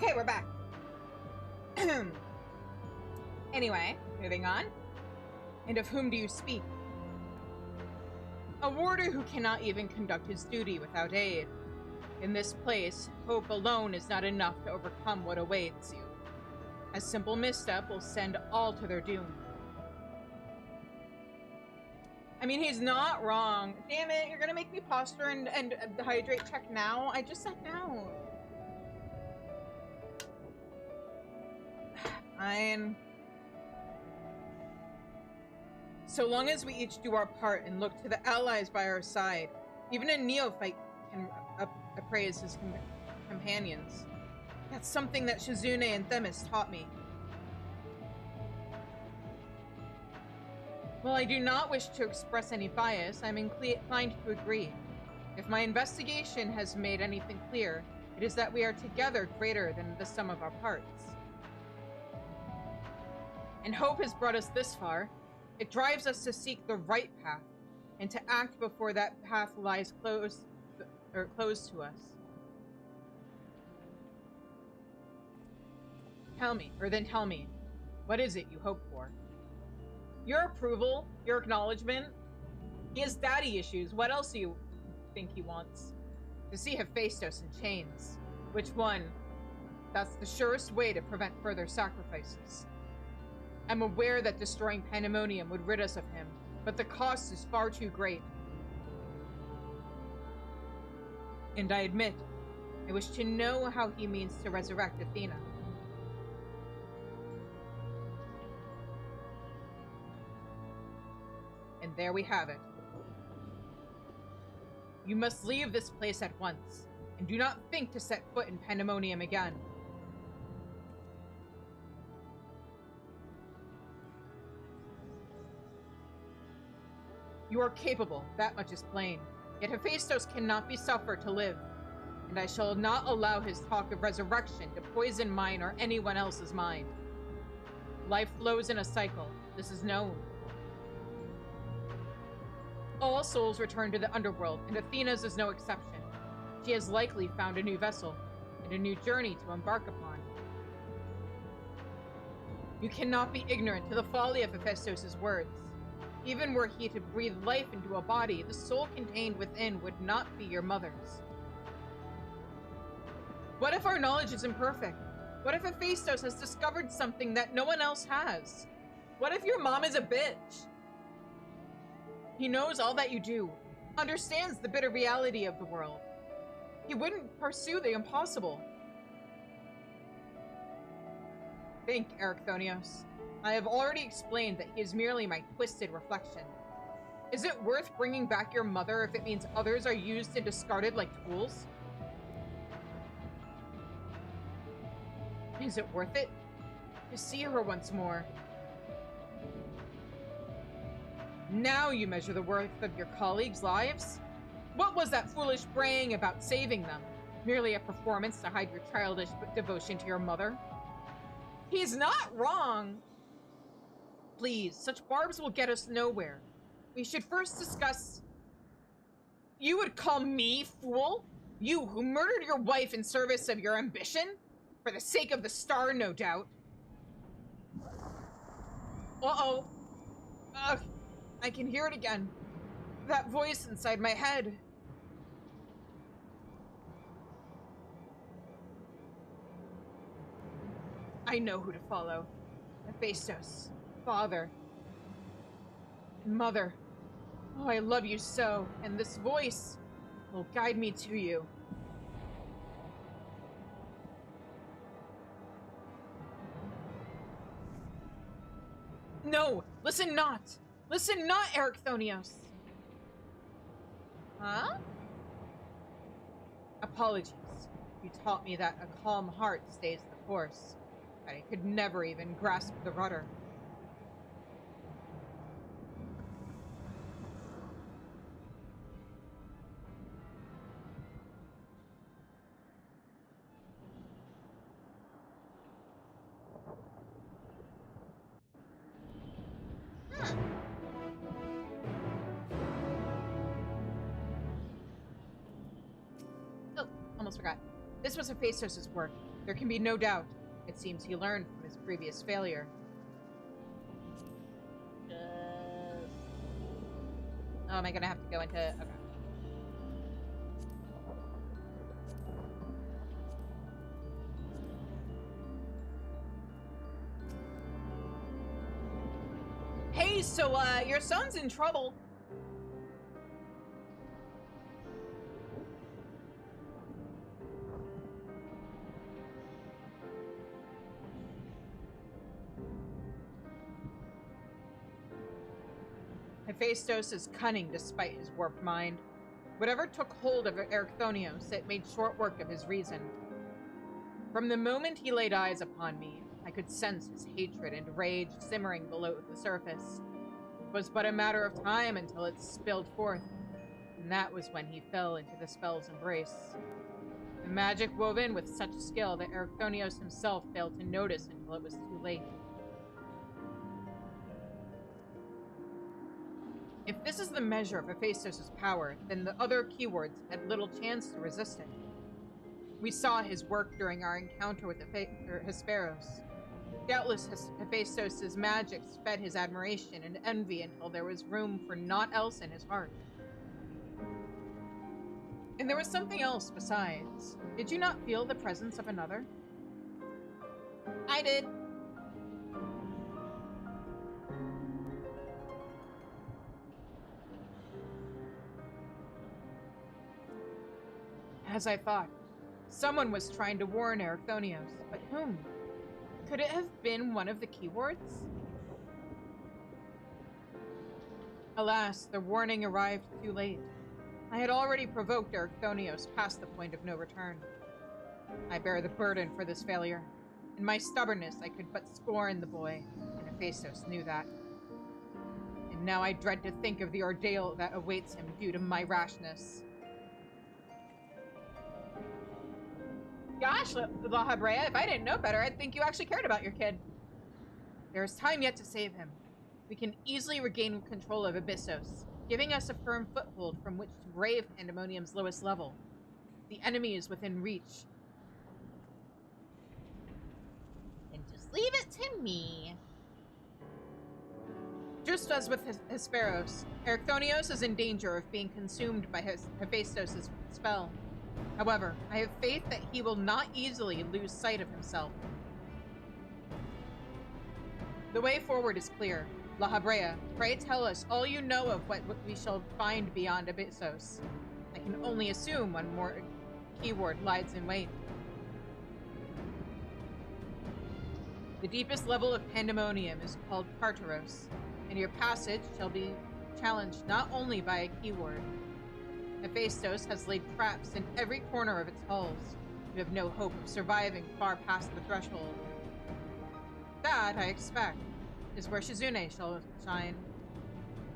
Okay, we're back. Anyway, moving on. And of whom do you speak? A warder who cannot even conduct his duty without aid. In this place, hope alone is not enough to overcome what awaits you. A simple misstep will send all to their doom. I mean, he's not wrong. Damn it, you're gonna make me posture and hydrate check now? I just said no. Fine. So long as we each do our part and look to the allies by our side, even a neophyte can appraise his companions. That's something that Shizune and Themis taught me. While I do not wish to express any bias, I'm inclined to agree. If my investigation has made anything clear, it is that we are together greater than the sum of our parts. And hope has brought us this far. It drives us to seek the right path, and to act before that path lies closed to us. Tell me, what is it you hope for? Your approval, your acknowledgement. He has daddy issues. What else do you think he wants? To see Hephaestus in chains. Which one? That's the surest way to prevent further sacrifices. I'm aware that destroying Pandaemonium would rid us of him, but the cost is far too great. And I admit, I wish to know how he means to resurrect Athena. And there we have it. You must leave this place at once, and do not think to set foot in Pandaemonium again. You are capable, that much is plain. Yet Hephaestus cannot be suffered to live, and I shall not allow his talk of resurrection to poison mine or anyone else's mind. Life flows in a cycle, this is known. All souls return to the underworld, and Athena's is no exception. She has likely found a new vessel, and a new journey to embark upon. You cannot be ignorant to the folly of Hephaestus' words. Even were he to breathe life into a body, the soul contained within would not be your mother's. What if our knowledge is imperfect? What if Hephaestus has discovered something that no one else has? What if your mom is a bitch? He knows all that you do, understands the bitter reality of the world. He wouldn't pursue the impossible. Think, Erechthonios. I have already explained that he is merely my twisted reflection. Is it worth bringing back your mother if it means others are used and discarded like tools? Is it worth it? To see her once more. Now you measure the worth of your colleagues' lives? What was that foolish braying about saving them? Merely a performance to hide your childish devotion to your mother? He's not wrong! Please, such barbs will get us nowhere. We should first discuss... You would call me fool? You who murdered your wife in service of your ambition? For the sake of the star, no doubt. Uh-oh. Ugh. I can hear it again. That voice inside my head. I know who to follow. Abyssos. Father. And Mother. Oh, I love you so, and this voice will guide me to you. No! Listen not! Listen not, Erechthonios! Huh? Apologies. You taught me that a calm heart stays the course. I could never even grasp the rudder. Oh, almost forgot. This was Hephaestus' work. There can be no doubt. It seems he learned from his previous failure. Oh, am I gonna have to go into... Okay. Hey, so, your son's in trouble. Hephaestus is cunning despite his warped mind. Whatever took hold of Erechthonios, it made short work of his reason. From the moment he laid eyes upon me, I could sense his hatred and rage simmering below the surface. It was but a matter of time until it spilled forth, and that was when he fell into the spell's embrace. The magic woven with such skill that Erechthonios himself failed to notice until it was too late. If this is the measure of Hephaestus' power, then the other keywords had little chance to resist it. We saw his work during our encounter with Hesperos. Doubtless Hephaestus' magic fed his admiration and envy until there was room for naught else in his heart. And there was something else besides. Did you not feel the presence of another? I did. As I thought, someone was trying to warn Erechthonios, but whom? Could it have been one of the keywords? Alas, the warning arrived too late. I had already provoked Erechthonios past the point of no return. I bear the burden for this failure. In my stubbornness, I could but scorn the boy, and Hephaestus knew that. And now I dread to think of the ordeal that awaits him due to my rashness. Gosh, La Habrea, if I didn't know better, I'd think you actually cared about your kid. There is time yet to save him. We can easily regain control of Abyssos, giving us a firm foothold from which to brave Pandaemonium's lowest level. The enemy is within reach. And just leave it to me. Just as with Hesperos, Erechthonios is in danger of being consumed by Hephaestus' spell. However, I have faith that he will not easily lose sight of himself. The way forward is clear. La Habrea, pray tell us all you know of what we shall find beyond Abyssos. I can only assume one more keyword lies in wait. The deepest level of Pandaemonium is called Tartaros, and your passage shall be challenged not only by a keyword. Hephaestus has laid traps in every corner of its halls. You have no hope of surviving far past the threshold. That, I expect, is where Shizune shall shine.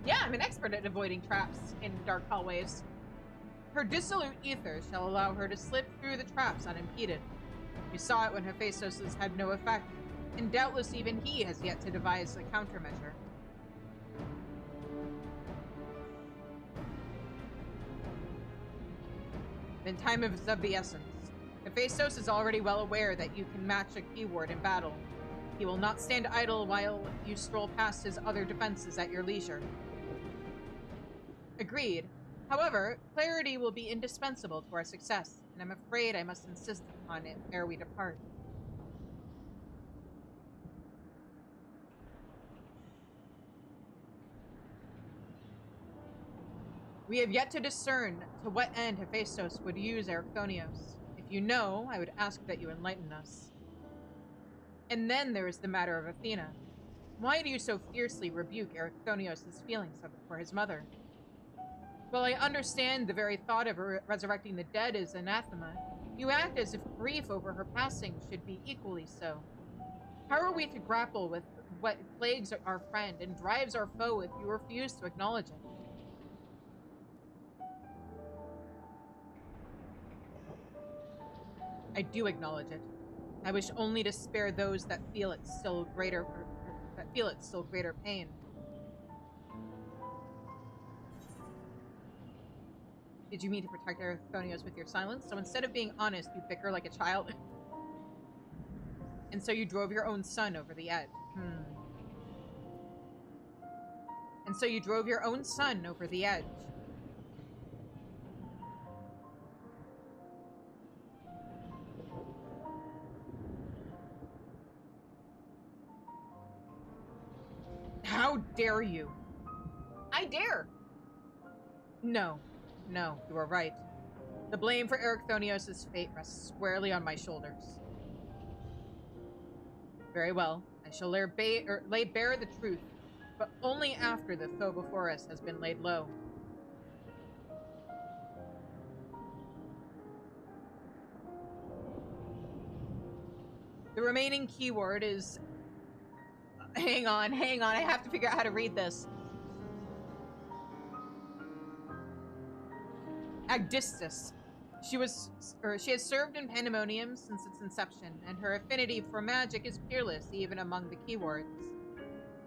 Yeah, I'm an expert at avoiding traps in dark hallways. Her dissolute ether shall allow her to slip through the traps unimpeded. You saw it when Hephaestus had no effect, and doubtless even he has yet to devise a countermeasure. Then time is of the essence. Hephaestus is already well aware that you can match a keyword in battle. He will not stand idle while you stroll past his other defenses at your leisure. Agreed. However, clarity will be indispensable to our success, and I'm afraid I must insist upon it ere we depart. We have yet to discern to what end Hephaestus would use Erechthonios. If you know, I would ask that you enlighten us. And then there is the matter of Athena. Why do you so fiercely rebuke Erechthonios' feelings for his mother? While I understand the very thought of resurrecting the dead is anathema, you act as if grief over her passing should be equally so. How are we to grapple with what plagues our friend and drives our foe if you refuse to acknowledge it? I do acknowledge it. I wish only to spare those that feel it still greater pain. Did you mean to protect Erechthonios with your silence? So instead of being honest, you bicker like a child? And so you drove your own son over the edge. And so you drove your own son over the edge. How dare you? I dare! No, you are right. The blame for Erichthonios' fate rests squarely on my shoulders. Very well, I shall lay bare the truth, but only after the foe before us has been laid low. The remaining keyword is... Hang on, I have to figure out how to read this. Abyssos. She has served in Pandaemonium since its inception, and her affinity for magic is peerless even among the keywords.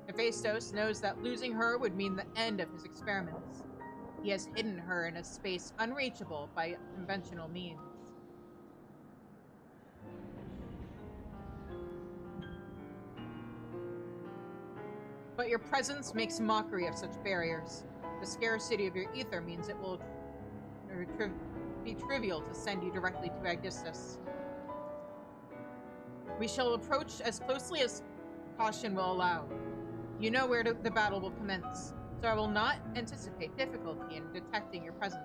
Abyssos knows that losing her would mean the end of his experiments. He has hidden her in a space unreachable by conventional means. But your presence makes mockery of such barriers. The scarcity of your ether means it will be trivial to send you directly to Abyssos. We shall approach as closely as caution will allow. You know where the battle will commence, so I will not anticipate difficulty in detecting your presence.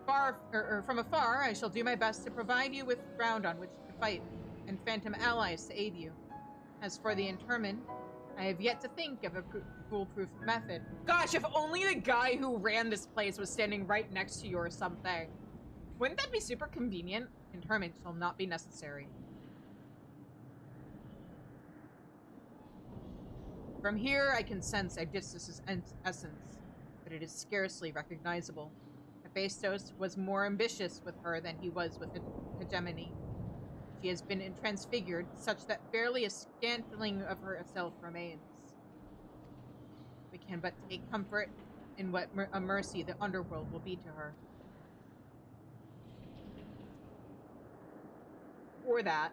From afar, I shall do my best to provide you with ground on which to fight, and phantom allies to aid you. As for the interment, I have yet to think of a foolproof method. Gosh, if only the guy who ran this place was standing right next to you or something. Wouldn't that be super convenient? Interment shall not be necessary. From here, I can sense Abyssos' essence, but it is scarcely recognizable. Abyssos was more ambitious with her than he was with hegemony. She has been transfigured, such that barely a scantling of herself remains. We can but take comfort in what a mercy the underworld will be to her. Or that.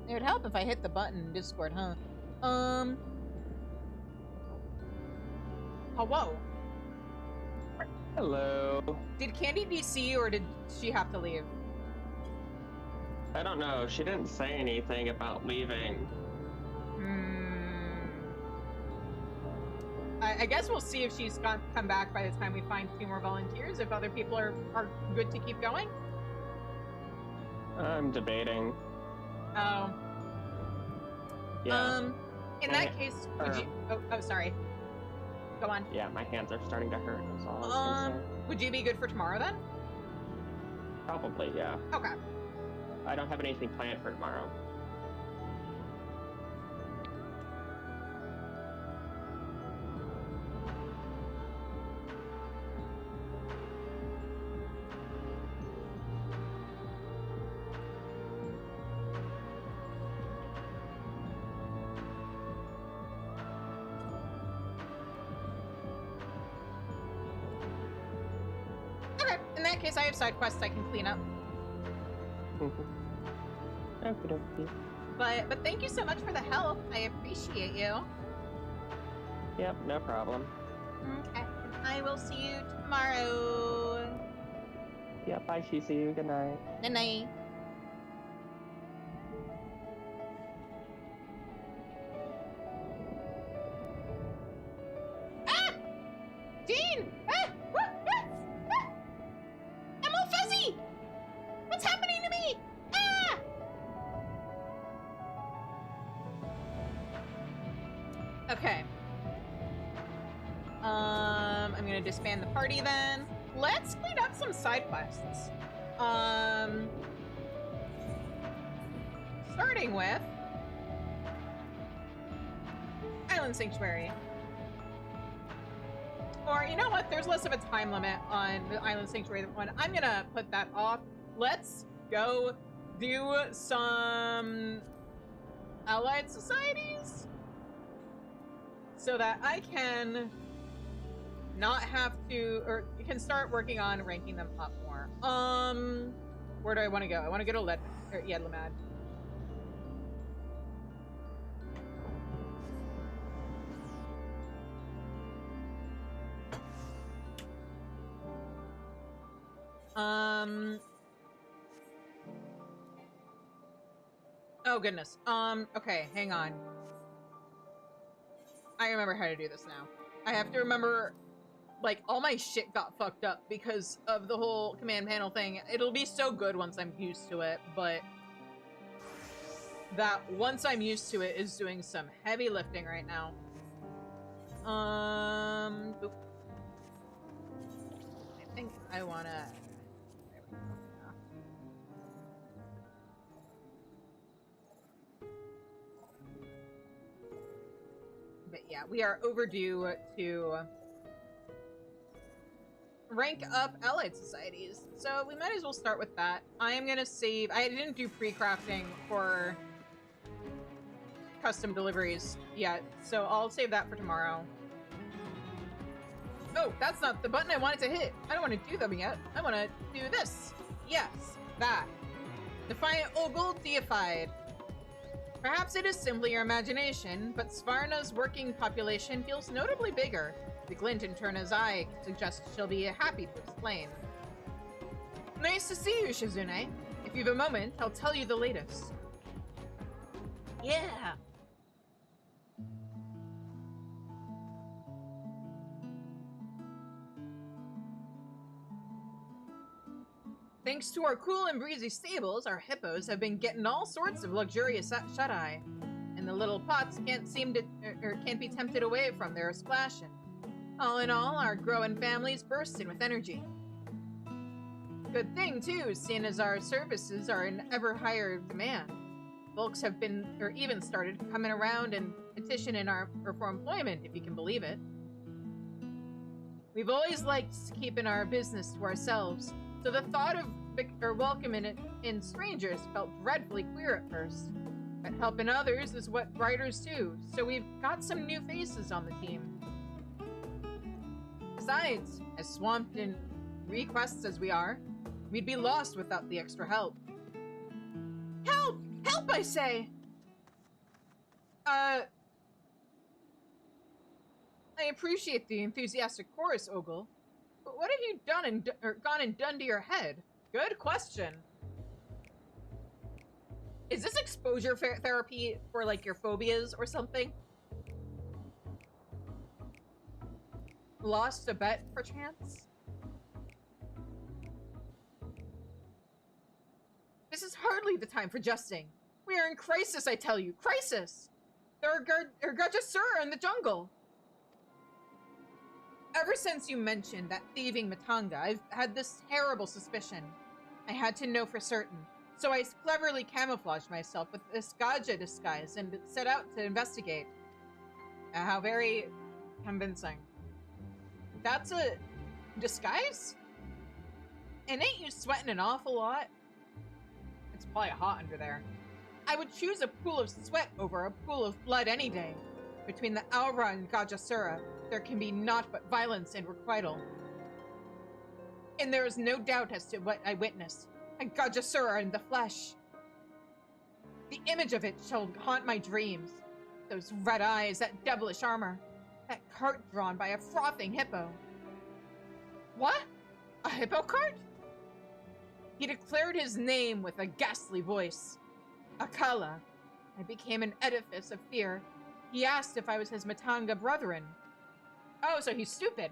It would help if I hit the button in Discord, huh? Hello? Hello. Did Candy DC or did she have to leave? I don't know. She didn't say anything about leaving. I guess we'll see if she's come back by the time we find 2 more volunteers, if other people are good to keep going. I'm debating. Oh. Yeah. In that case, would you... Oh, sorry. Go on. Yeah, my hands are starting to hurt. That's all I was gonna say. Would you be good for tomorrow, then? Probably, yeah. Okay. I don't have anything planned for tomorrow. In that case, I have side quests I can clean up. Okey-dokey. But thank you so much for the help. I appreciate you. Yep, no problem. Okay. I will see you tomorrow. Yep, bye, Shizu. Good night. Good night. Ah! Dean! Ah! I'm all fuzzy! What's happening to me? Ah! Okay. I'm gonna disband the party then. Let's clean up some side quests. Starting with Island Sanctuary. Or, you know what? There's less of a time limit on the Island Sanctuary one. I'm gonna put that off. Let's go do some allied societies so that I can not have to, or you can start working on ranking them up more. Where do I want to go? I want to go to Lamad. Oh goodness. Okay, hang on. I remember how to do this now. I have to remember, like, all my shit got fucked up because of the whole command panel thing. It'll be so good once I'm used to it, but that once I'm used to it is doing some heavy lifting right now. Boop. I think I wanna... But yeah, we are overdue to rank up allied societies. So we might as well start with that. I am gonna save... I didn't do pre-crafting for custom deliveries yet, so I'll save that for tomorrow. Oh, that's not the button I wanted to hit. I don't want to do them yet. I want to do this. Yes, that. Defiant Ogul deified. Perhaps it is simply your imagination, but Svarna's working population feels notably bigger. The glint in Turna's eye suggests she'll be happy to explain. Nice to see you, Shizune. If you've a moment, I'll tell you the latest. Yeah. Thanks to our cool and breezy stables, our hippos have been getting all sorts of luxurious shut-eye, and the little pots can't seem to, or can't be tempted away from their splashing. All in all, our growing family's bursting with energy. Good thing too, seeing as our services are in ever higher demand. Folks have been, or even started, coming around and petitioning for employment, if you can believe it. We've always liked keeping our business to ourselves, so the thought of welcoming it in strangers felt dreadfully queer at first. But helping others is what writers do, so we've got some new faces on the team. Besides, as swamped in requests as we are, we'd be lost without the extra help. Help! Help, I say! I appreciate the enthusiastic chorus, Ogul. But what have you done gone and done to your head? Good question. Is this exposure therapy for, like, your phobias or something? Lost a bet, perchance? This is hardly the time for jesting. We are in crisis, I tell you. Crisis! There are Gajasura in the jungle. Ever since you mentioned that thieving Matanga, I've had this terrible suspicion. I had to know for certain, so I cleverly camouflaged myself with this Gaja disguise and set out to investigate. How very convincing. That's a disguise? And ain't you sweating an awful lot? It's probably hot under there. I would choose a pool of sweat over a pool of blood any day. Between the Aura and Gajasura, there can be naught but violence and requital. And there is no doubt as to what I witnessed. A Gajasura in the flesh. The image of it shall haunt my dreams. Those red eyes, that devilish armor. That cart drawn by a frothing hippo. What? A hippo cart? He declared his name with a ghastly voice. Akala. I became an edifice of fear. He asked if I was his Matanga brethren. Oh, so he's stupid.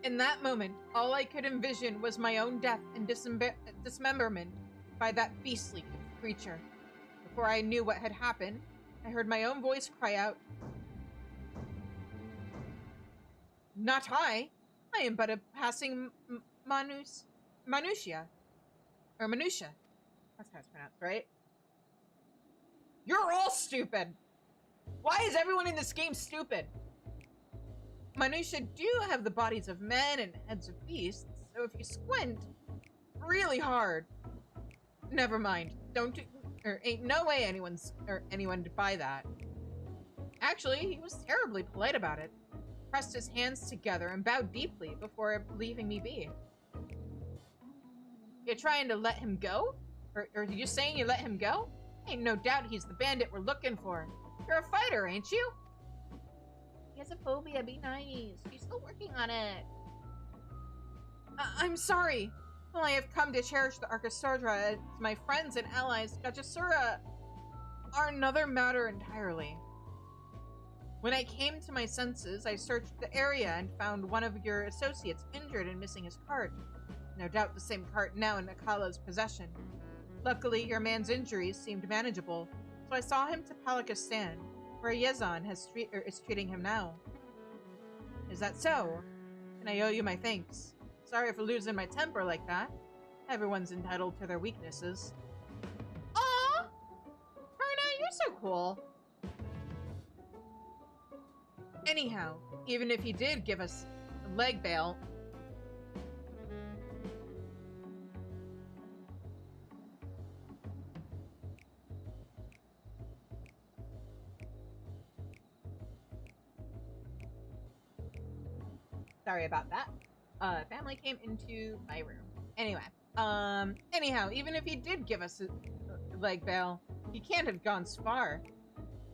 In that moment, all I could envision was my own death and dismemberment by that beastly creature. Before I knew what had happened, I heard my own voice cry out, "Not I! I am but a passing Manus. Minutia. Or Minutia. That's how it's pronounced, right? You're all stupid! Why is everyone in this game stupid? Minutia do have the bodies of men and heads of beasts, so if you squint really hard... Never mind. Ain't no way anyone to buy that. Actually, he was terribly polite about it. Pressed his hands together and bowed deeply before leaving me be. You're trying to let him go? Or are you saying you let him go? Ain't no doubt he's the bandit we're looking for. You're a fighter, ain't you? He has a phobia, be nice. He's still working on it. I'm sorry. Well, I have come to cherish the Archistodra as my friends and allies. Gajasura are another matter entirely. When I came to my senses, I searched the area and found one of your associates injured and missing his cart. No doubt the same cart now in Akala's possession. Luckily, your man's injuries seemed manageable, so I saw him to Palakistan, where Yezon is treating him now. Is that so? And I owe you my thanks. Sorry for losing my temper like that. Everyone's entitled to their weaknesses. Aw! Perna, you're so cool. Anyhow, even if he did give us a leg bail... Sorry about that. Family came into my room. Anyway, anyhow, even if he did give us a leg bail, he can't have gone so far.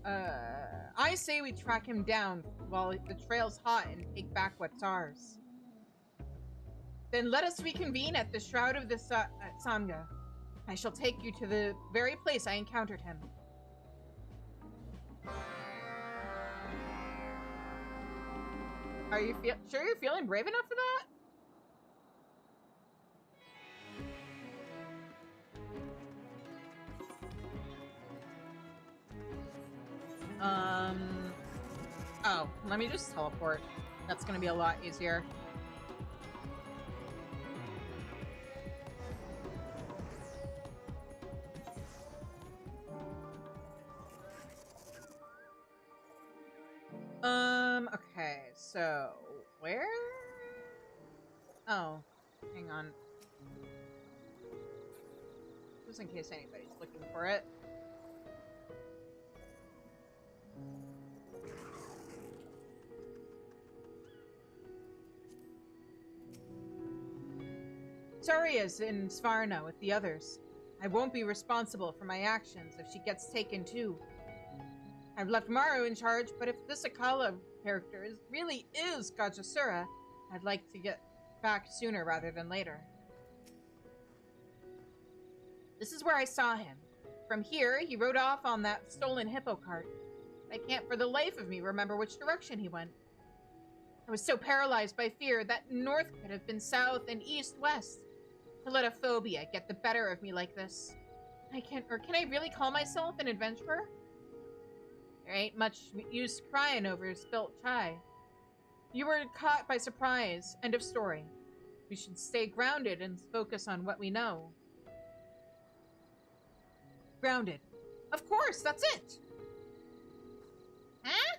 I say we track him down while the trail's hot and take back what's ours. Then let us reconvene at the Shroud of the Sangha. I shall take you to the very place I encountered him. Are you sure you're feeling brave enough for that? Oh, let me just teleport. That's gonna be a lot easier. Okay, so where? Oh, hang on. Just in case anybody's looking for it. Saria's in Svarna with the others. I won't be responsible for my actions if she gets taken too. I've left Maru in charge, but if this Akala character really is Gajasura, I'd like to get back sooner rather than later. This is where I saw him. From here, he rode off on that stolen hippo cart. I can't for the life of me remember which direction he went. I was so paralyzed by fear that north could have been south and east west. To let a phobia get the better of me like this. Can I really call myself an adventurer? There ain't much use crying over spilt chai. You were caught by surprise. End of story. We should stay grounded and focus on what we know. Grounded. Of course, that's it! Huh?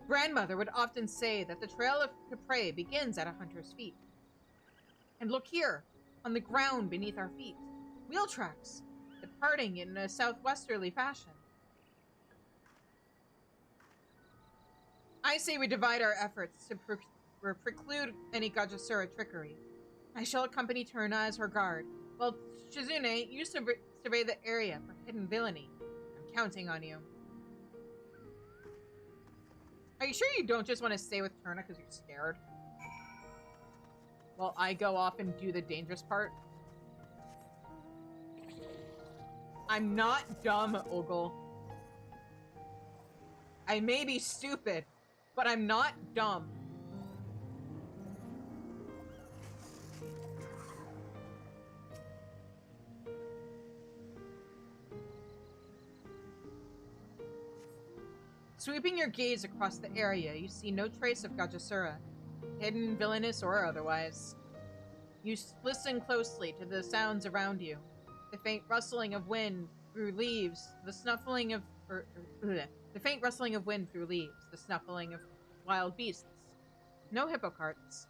Grandmother would often say that the trail of prey begins at a hunter's feet. And look here, on the ground beneath our feet. Wheel tracks, departing in a southwesterly fashion. I say we divide our efforts to preclude any Gajasura trickery. I shall accompany Turna as her guard, while Shizune, you survey the area for hidden villainy. I'm counting on you. Are you sure you don't just want to stay with Turna because you're scared? Well, I go off and do the dangerous part. I'm not dumb, Ogle. I may be stupid, but I'm not dumb. Sweeping your gaze across the area, you see no trace of Gajasura. hidden, villainous, or otherwise. You listen closely to the sounds around you. The faint rustling of wind through leaves, the snuffling of the faint rustling of wind through leaves, the snuffling of wild beasts. No hippocarts.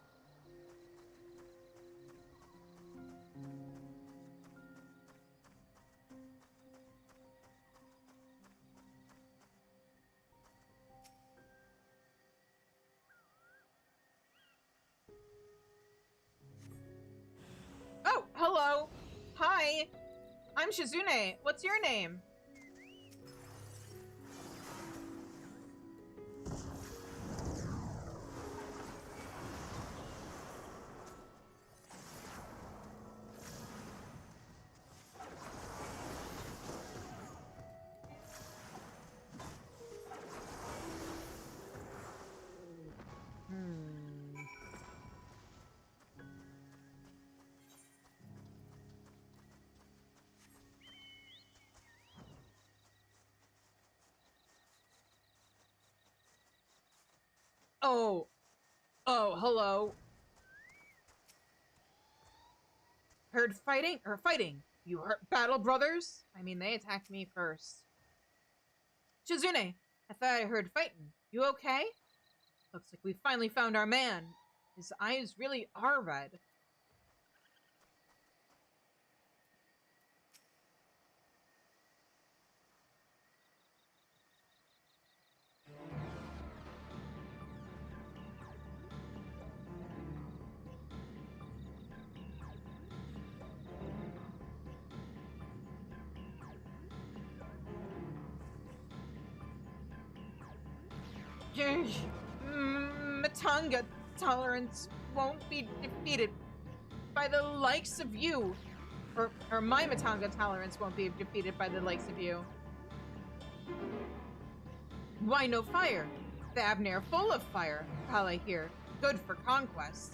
Oh, hello. Hi. I'm Shizune. What's your name? Oh, hello. Heard fighting? You heard battle brothers? I mean, they attacked me first. Shizune, I thought I heard fighting. You okay? Looks like we finally found our man. His eyes really are red. Matanga tolerance won't be defeated by the likes of you. Or my Matanga tolerance won't be defeated by the likes of you. Why no fire? The Abner full of fire, Kala here. Good for conquest.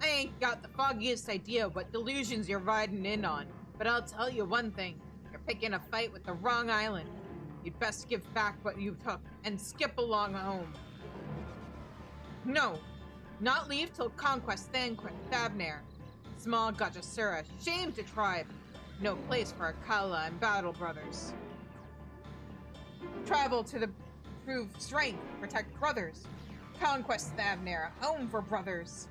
I ain't got the foggiest idea what delusions you're riding in on, but I'll tell you one thing. You're picking a fight with the wrong island. You'd best give back what you took and skip along home. No, not leave till conquest Thavnair. Small Gajasura, shame to tribe. No place for Akala and Battle Brothers. Travel to the prove strength, protect brothers. Conquest Thavnair, home for brothers.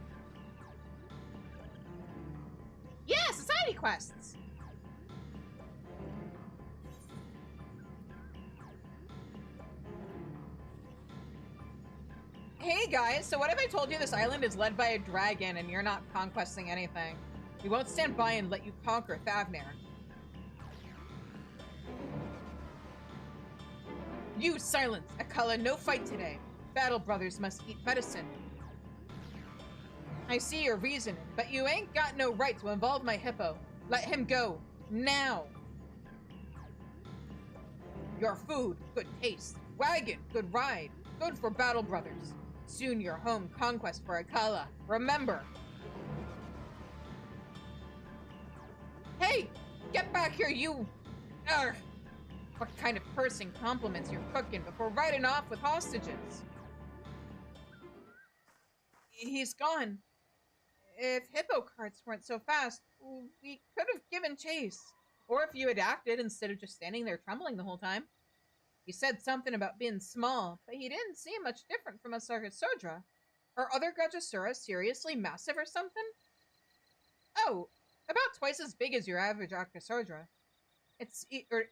Yeah, society quests! Hey guys, so what if I told you this island is led by a dragon and you're not conquesting anything? We won't stand by and let you conquer Thavnair. You silence! Akala, no fight today. Battle brothers must eat medicine. I see your reasoning, but you ain't got no right to involve my hippo. Let him go. Now! Your food, good taste. Wagon, good ride. Good for Battle Brothers. Soon your home conquest for Akala. Remember! Hey! Get back here, you... Urgh! What kind of person compliments you're cooking before riding off with hostages? He's gone. If hippo carts weren't so fast, we could have given chase. Or if you had acted instead of just standing there trembling the whole time. He said something about being small, but he didn't seem much different from a Sargasodra. Are other Gajasura seriously massive or something? Oh, about twice as big as your average Akasodra. It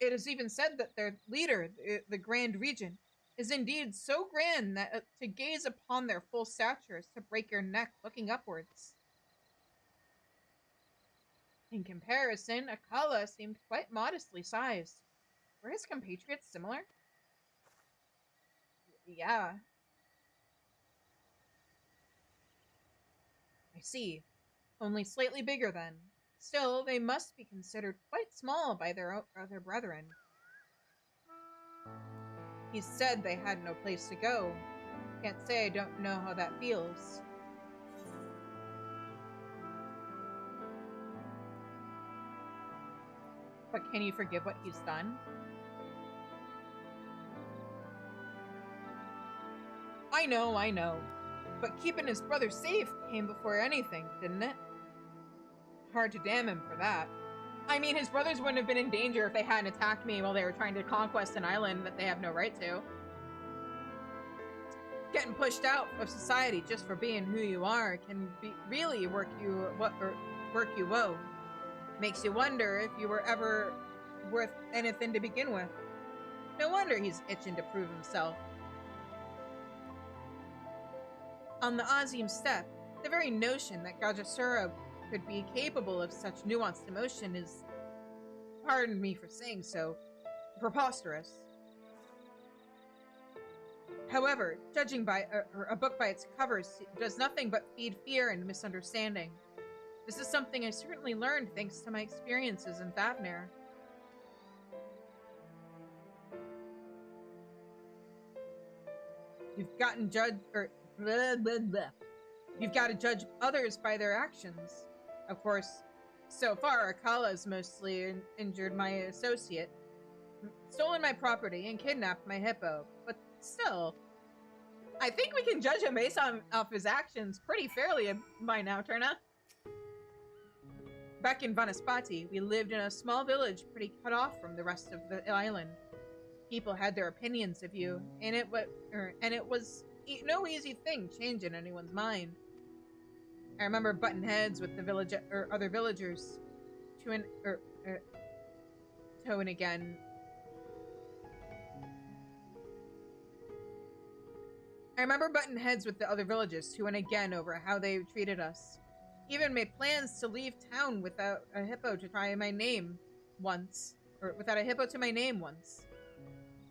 is even said that their leader, the Grand Regent, is indeed so grand that to gaze upon their full stature is to break your neck looking upwards. In comparison, Akala seemed quite modestly sized. Were his compatriots similar? Yeah. I see. Only slightly bigger then. Still, they must be considered quite small by their other brethren. He said they had no place to go. Can't say I don't know how that feels. But can you forgive what he's done? I I know. But keeping his brother safe came before anything, didn't it? Hard to damn him for that. I mean, his brothers wouldn't have been in danger if they hadn't attacked me while they were trying to conquest an island that they have no right to. Getting pushed out of society just for being who you are can really work you woe. Makes you wonder if you were ever worth anything to begin with. No wonder he's itching to prove himself. On the Ozim steppe, the very notion that Gajasura could be capable of such nuanced emotion is, pardon me for saying so, preposterous. However, judging by a book by its covers does nothing but feed fear and misunderstanding. This is something I certainly learned thanks to my experiences in Thavner. You've gotten judged, or blah, blah, blah. You've got to judge others by their actions. Of course, so far, Akala's mostly injured my associate, stolen my property, and kidnapped my hippo. But still, I think we can judge him based off his actions pretty fairly by now, Turna. Back in Vanaspati, we lived in a small village pretty cut off from the rest of the island. People had their opinions of you, and it was no easy thing changing anyone's mind. I remember butting heads with the other villagers to and again. I remember butting heads with the other villagers to and again over how they treated us. Even made plans to leave town without a hippo to my name once.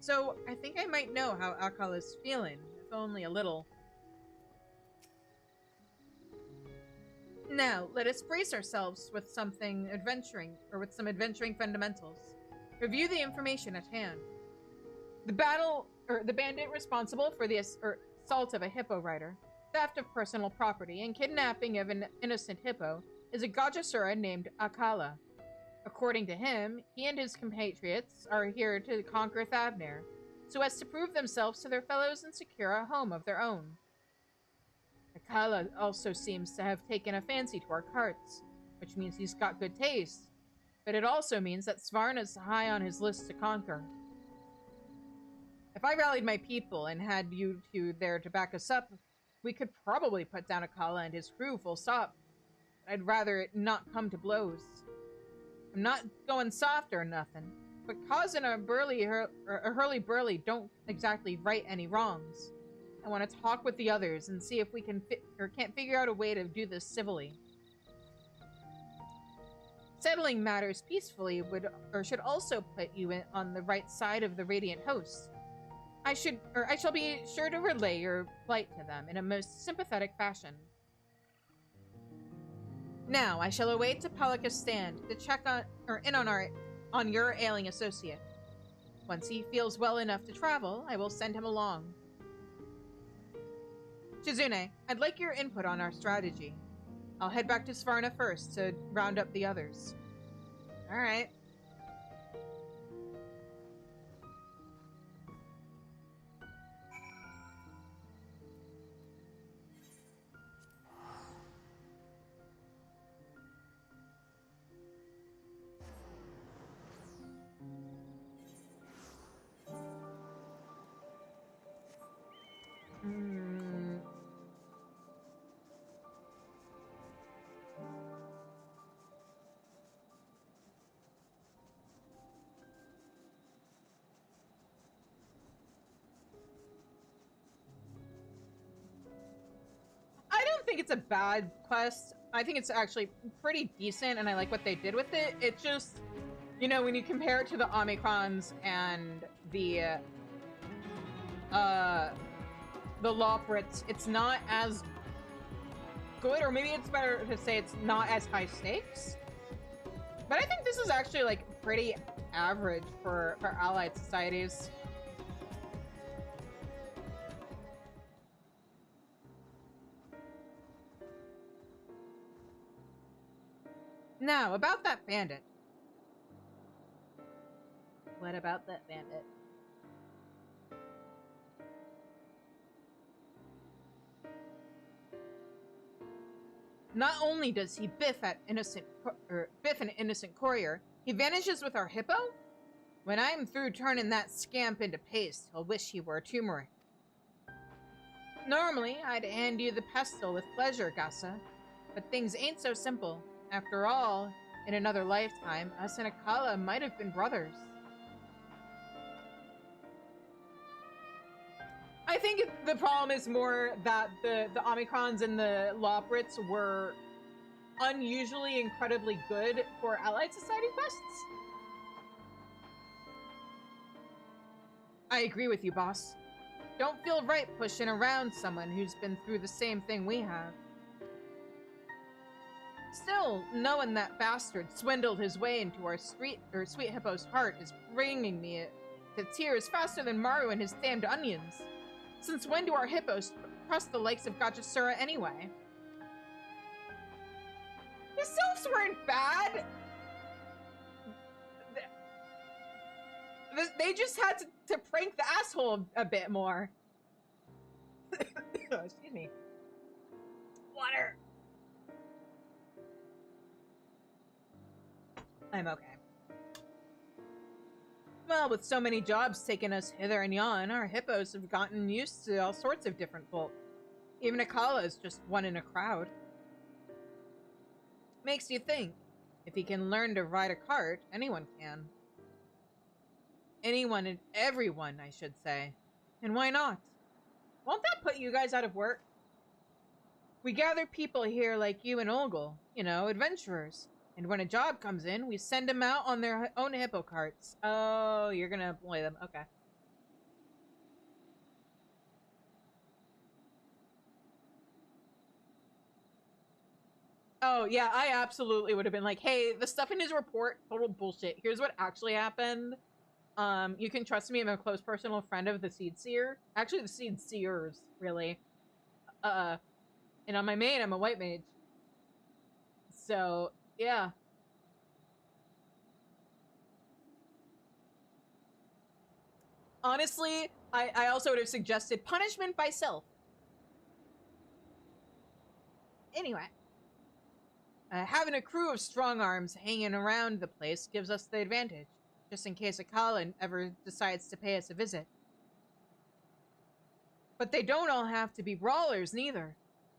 So I think I might know how Akal is feeling, if only a little. Now, let us brace ourselves with some adventuring fundamentals. Review the information at hand. The bandit responsible for the assault of a hippo rider, theft of personal property, and kidnapping of an innocent hippo is a Gajasura named Akala. According to him, he and his compatriots are here to conquer Thavner, so as to prove themselves to their fellows and secure a home of their own. Akala also seems to have taken a fancy to our carts, which means he's got good taste, but it also means that Svarna's high on his list to conquer. If I rallied my people and had you two there to back us up, we could probably put down Akala and his crew full stop. But I'd rather it not come to blows. I'm not going soft or nothing, but causing a hurly-burly don't exactly right any wrongs. I want to talk with the others and see if we can't figure out a way to do this civilly. Settling matters peacefully should also put you on the right side of the Radiant Host. I shall be sure to relay your plight to them in a most sympathetic fashion. Now, I shall await Topalika's stand to check on your ailing associate. Once he feels well enough to travel, I will send him along. Chizune, I'd like your input on our strategy. I'll head back to Svarna first to round up the others. Alright. I think it's a bad quest. I think it's actually pretty decent, and I like what they did with it. It just, you know, when you compare it to the Omicrons and the Loprits, it's not as good, or maybe it's better to say it's not as high stakes. But I think this is actually, like, pretty average for allied societies. Now, about that bandit. What about that bandit? Not only does he biff an innocent courier, he vanishes with our hippo? When I'm through turning that scamp into paste, he'll wish he were a turmeric. Normally, I'd hand you the pestle with pleasure, Gassa, but things ain't so simple. After all, in another lifetime, us and Akala might have been brothers. I think the problem is more that the Omicrons and the Loprits were unusually incredibly good for Allied Society quests. I agree with you, boss. Don't feel right pushing around someone who's been through the same thing we have. Still, knowing that bastard swindled his way into our sweet hippo's heart is bringing me to tears faster than Maru and his damned onions. Since when do our hippos trust the likes of Gajasura anyway? The sylphs weren't bad! They just had to prank the asshole a bit more. Excuse me. Water! I'm okay. Well, with so many jobs taking us hither and yon, our hippos have gotten used to all sorts of different folk. Even Akala is just one in a crowd. Makes you think, if he can learn to ride a cart, anyone can. Anyone and everyone, I should say. And why not? Won't that put you guys out of work? We gather people here like you and Olgol, you know, adventurers. And when a job comes in, we send them out on their own hippo carts. Oh, you're gonna employ them. Okay. Oh, yeah, I absolutely would have been like, hey, the stuff in his report, total bullshit. Here's what actually happened. You can trust me, I'm a close personal friend of the Seed Seer. Actually, the Seed Seers, really. And on my main, I'm a white mage. So, yeah. Honestly, I also would have suggested punishment by self. Anyway. Having a crew of strong arms hanging around the place gives us the advantage, just in case Akala ever decides to pay us a visit. But they don't all have to be brawlers, neither.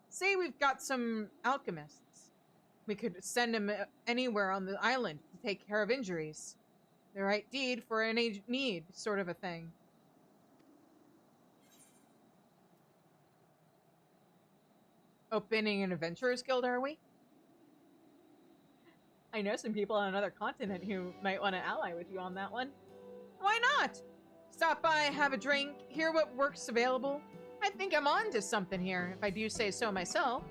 Say we've got some alchemists. We could send them anywhere on the island to take care of injuries. The right deed for any need, sort of a thing. Opening an adventurers guild, are we? I know some people on another continent who might want to ally with you on that one. Why not? Stop by, have a drink, hear what work's available. I think I'm on to something here, if I do say so myself.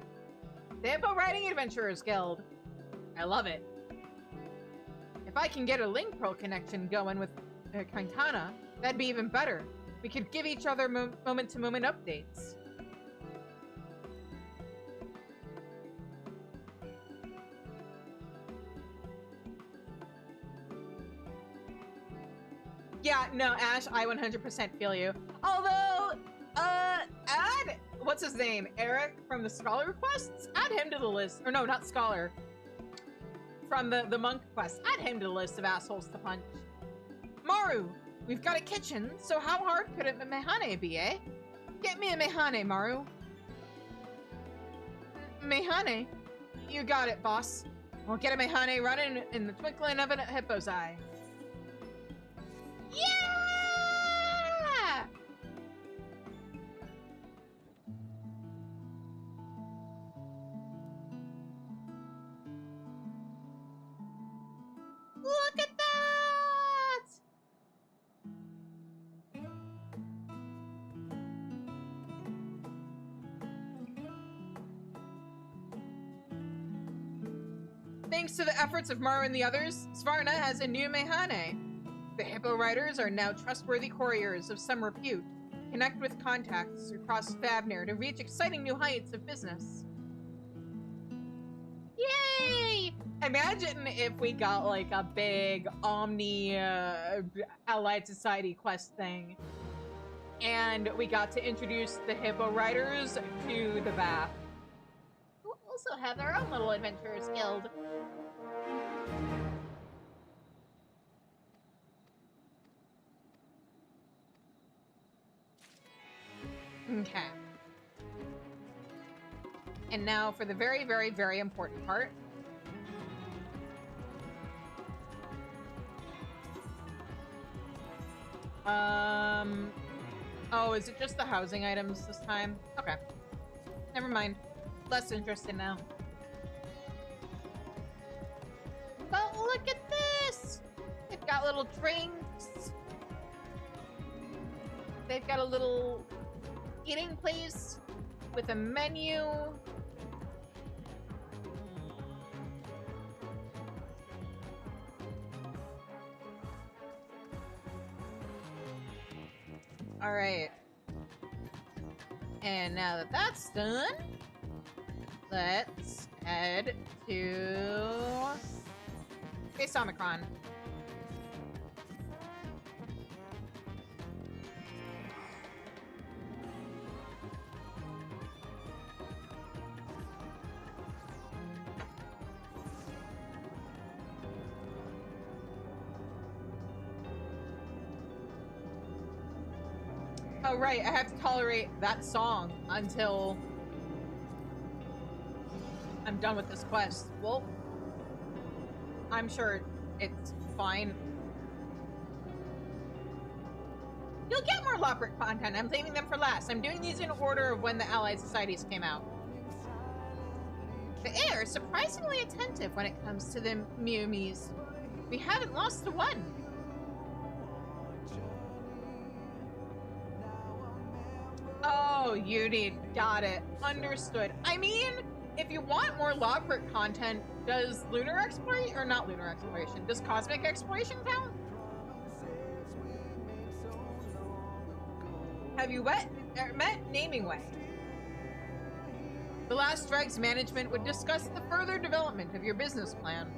The Hippo Riding Adventurers Guild. I love it. If I can get a link pearl connection going with Kankana, that'd be even better. We could give each other moment-to-moment updates. Yeah, no, Ash, I 100% feel you. Although, add, what's his name? Eric from the Scholar Requests? Add him to the list. Or no, not Scholar. From the Monk Quest. Add him to the list of assholes to punch. Maru, we've got a kitchen, so how hard could a mehane be, eh? Get me a mehane, Maru. Mehane? You got it, boss. We'll get a mehane running in the twinkling of a hippo's eye. Yeah! Look at that! Thanks to the efforts of Maru and the others, Svarna has a new mehane. The Hippo Riders are now trustworthy couriers of some repute. Connect with contacts across Favnir to reach exciting new heights of business. Yay! Imagine if we got like a big Omni Allied Society quest thing, and we got to introduce the Hippo Riders to the VAP. also have their own little adventurers guild. Okay. And now for the very, very, very important part. Oh, is it just the housing items this time? Okay. Never mind. Less interested now. But look at this! They've got little drinks. They've got a little eating place with a menu. All right. And now that that's done, let's head to Base Omicron. Oh, right, I have to tolerate that song until I'm done with this quest. Well, I'm sure it's fine. You'll get more Lockrick content. I'm saving them for last. I'm doing these in order of when the Allied Societies came out. The air is surprisingly attentive when it comes to the Miumis. We haven't lost a one. Oh, Yudi, got it. Understood. I mean, if you want more Lockrick content, does lunar exploration, or not lunar exploration, does cosmic exploration count? Have you met Namingway? The last Dregs management would discuss the further development of your business plan.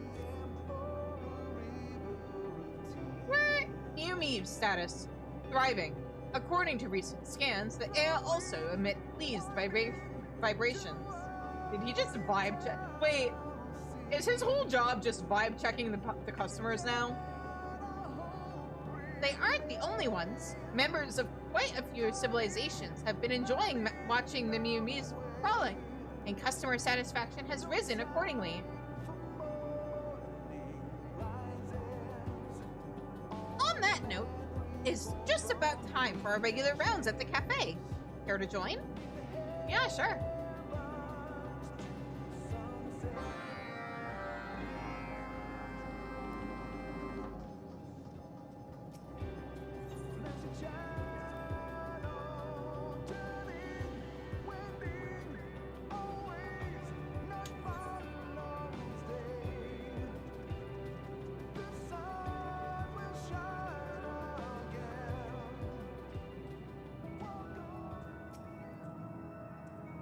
Miumi's status. Thriving. According to recent scans, the air also emit pleased vibrations. Did he just vibe check? Wait, is his whole job just vibe checking the customers now? They aren't the only ones. Members of quite a few civilizations have been enjoying watching the Miumis crawling, and customer satisfaction has risen accordingly. On that note, it's just about time for our regular rounds at the cafe. Care to join? Yeah, sure.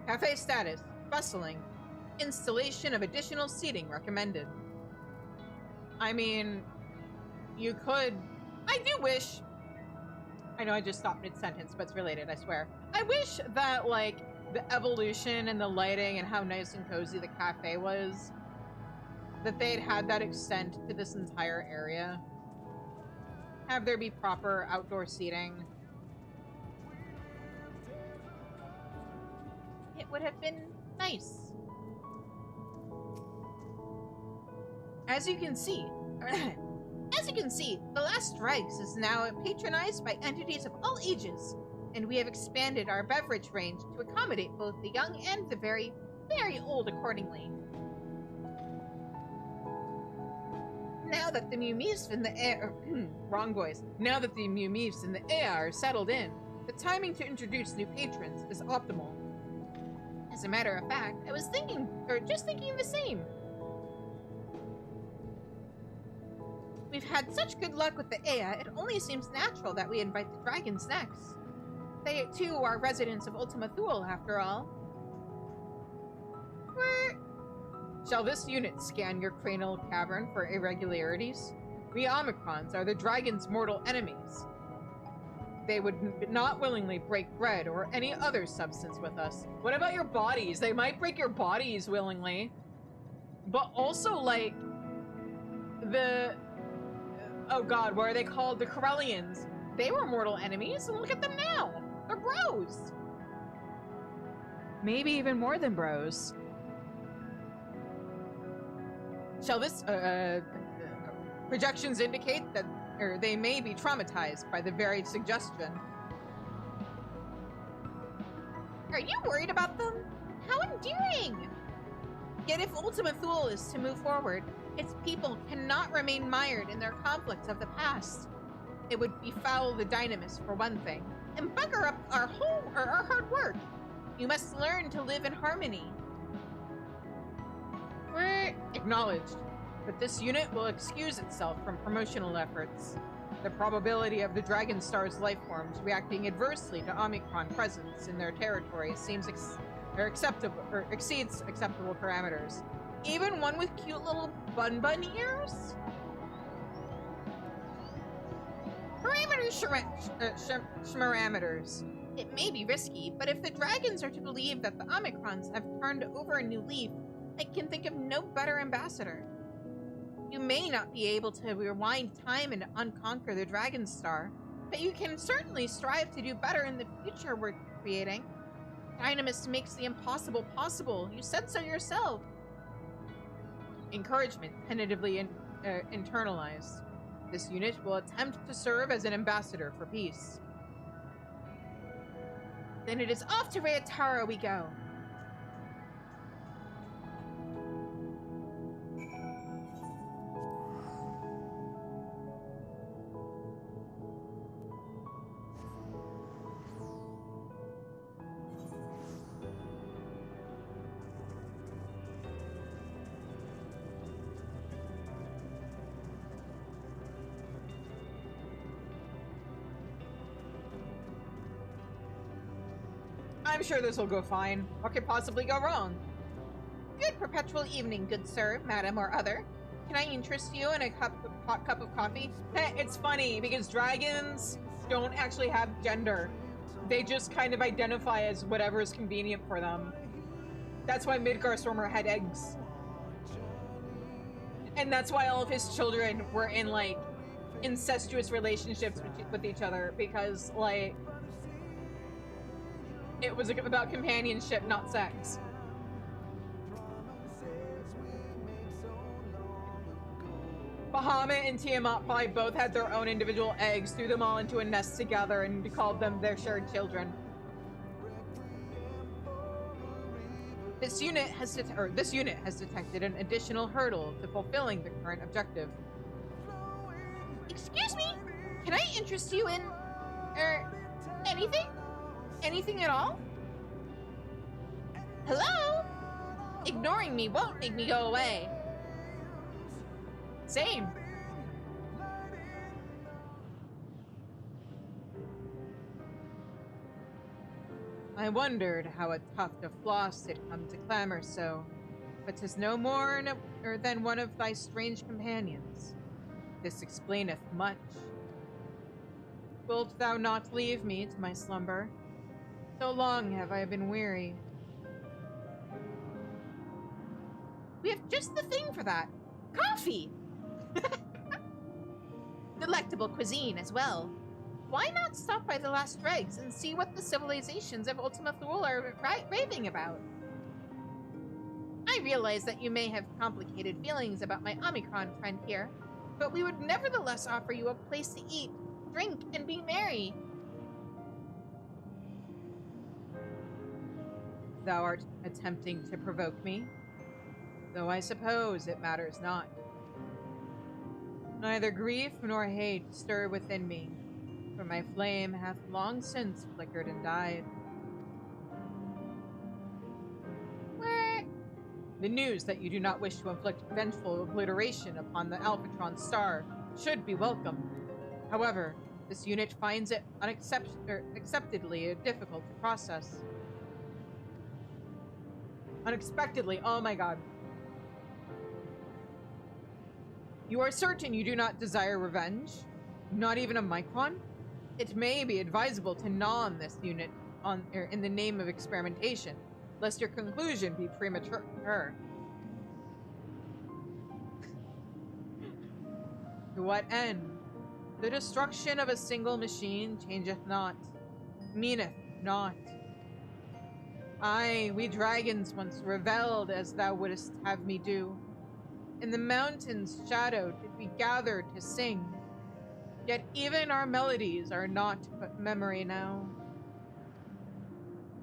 Cafe status, bustling. Installation of additional seating recommended. I mean, you could... I do wish... I know I just stopped mid-sentence, but it's related, I swear. I wish that, like, the evolution and the lighting and how nice and cozy the cafe was, that they'd had that extent to this entire area. Have there be proper outdoor seating. It would have been nice. As you can see, the Last Dregs is now patronized by entities of all ages, and we have expanded our beverage range to accommodate both the young and the very, very old accordingly. Now that the Miumis in the air, wrong voice. Now that the Miumis in the air are settled in, the timing to introduce new patrons is optimal. As a matter of fact, I was just thinking the same. We've had such good luck with the Ea, it only seems natural that we invite the dragons next. They, too, are residents of Ultima Thule, after all. Shall this unit scan your cranial cavern for irregularities? We Omicrons are the dragon's mortal enemies. they would not willingly break bread or any other substance with us. What about your bodies? They might break your bodies willingly. But also, like, oh god, what are they called? The Corellians. They were mortal enemies, and look at them now. They're bros. Maybe even more than bros. Shall this, projections indicate that they may be traumatized by the very suggestion. Are you worried about them? How endearing! Yet if Ultima Thule is to move forward, its people cannot remain mired in their conflicts of the past. It would befoul the dynamis, for one thing, and bugger up our hard work. You must learn to live in harmony. We're acknowledged, but this unit will excuse itself from promotional efforts. The probability of the Dragon Star's lifeforms reacting adversely to Omicron presence in their territory seems exceeds acceptable parameters. Even one with cute little bun ears? Parameters. It may be risky, but if the dragons are to believe that the Omicrons have turned over a new leaf, I can think of no better ambassador. You may not be able to rewind time and unconquer the Dragon Star, but you can certainly strive to do better in the future we're creating. Dynamis makes the impossible possible. You said so yourself. Encouragement tentatively internalized. This unit will attempt to serve as an ambassador for peace. Then it is off to Rayatara we go. I'm sure this will go fine. What could possibly go wrong? Good perpetual evening, good sir, madam, or other. Can I interest you in a hot cup of coffee? It's funny, because dragons don't actually have gender. They just kind of identify as whatever is convenient for them. That's why Midgarstormer had eggs. And that's why all of his children were in, like, incestuous relationships with each other, because, like, it was about companionship, not sex. Bahamut and Tiamat probably both had their own individual eggs, threw them all into a nest together, and called them their shared children. This unit has detected an additional hurdle to fulfilling the current objective. Excuse me? Can I interest you in, anything? Anything at all? Hello? Ignoring me won't make me go away. Same. I wondered how a tuft of floss had come to clamor so, but 'tis no more than one of thy strange companions. This explaineth much. Wilt thou not leave me to my slumber? So long have I been weary. We have just the thing for that. Coffee! Delectable cuisine as well. Why not stop by the last dregs and see what the civilizations of Ultima Thule are raving about? I realize that you may have complicated feelings about my Omicron friend here, but we would nevertheless offer you a place to eat, drink, and be merry. Thou art attempting to provoke me, though I suppose it matters not. Neither grief nor hate stir within me, for my flame hath long since flickered and died. The news that you do not wish to inflict vengeful obliteration upon the Alphatron star should be welcome. However, this unit finds it unacceptably difficult to process. Unexpectedly, oh my god. You are certain you do not desire revenge? Not even a micron? It may be advisable to gnaw on this unit in the name of experimentation, lest your conclusion be premature. To what end? The destruction of a single machine changeth not, meaneth not. Aye, we dragons once revelled as thou wouldst have me do. In the mountain's shadow did we gather to sing, yet even our melodies are naught but memory now.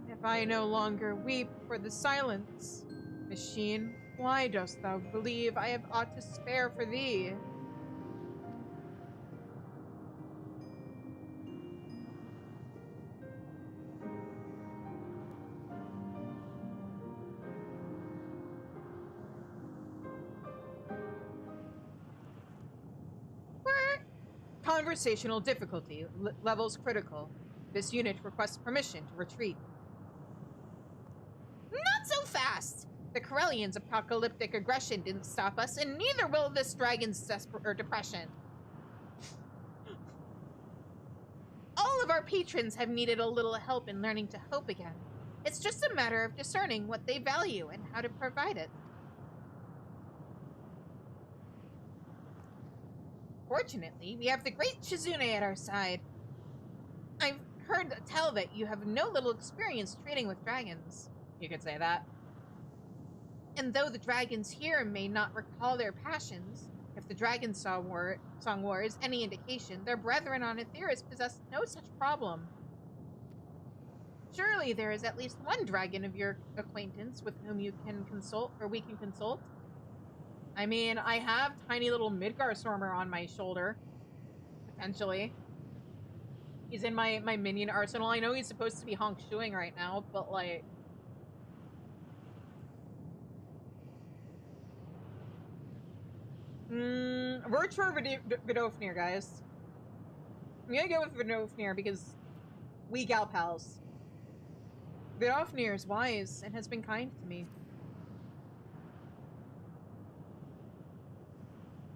If I no longer weep for the silence, machine, why dost thou believe I have aught to spare for thee? Conversational difficulty levels critical. This unit requests permission to retreat. Not so fast! The Corellians' apocalyptic aggression didn't stop us, and neither will this dragon's depression. All of our patrons have needed a little help in learning to hope again. It's just a matter of discerning what they value and how to provide it. Fortunately, we have the great Shizune at our side. I've heard tell that you have no little experience trading with dragons. You could say that. And though the dragons here may not recall their passions, if the Dragon Song War is any indication, their brethren on Aetheris possess no such problem. Surely there is at least one dragon of your acquaintance with whom you can consult, or we can consult. I mean, I have tiny little Midgar Stormer on my shoulder. Potentially. He's in my minion arsenal. I know he's supposed to be honk shooing right now, but like... Virtua Vidofnir, guys. I'm gonna go with Vidofnir because we gal pals. Vidofnir is wise and has been kind to me.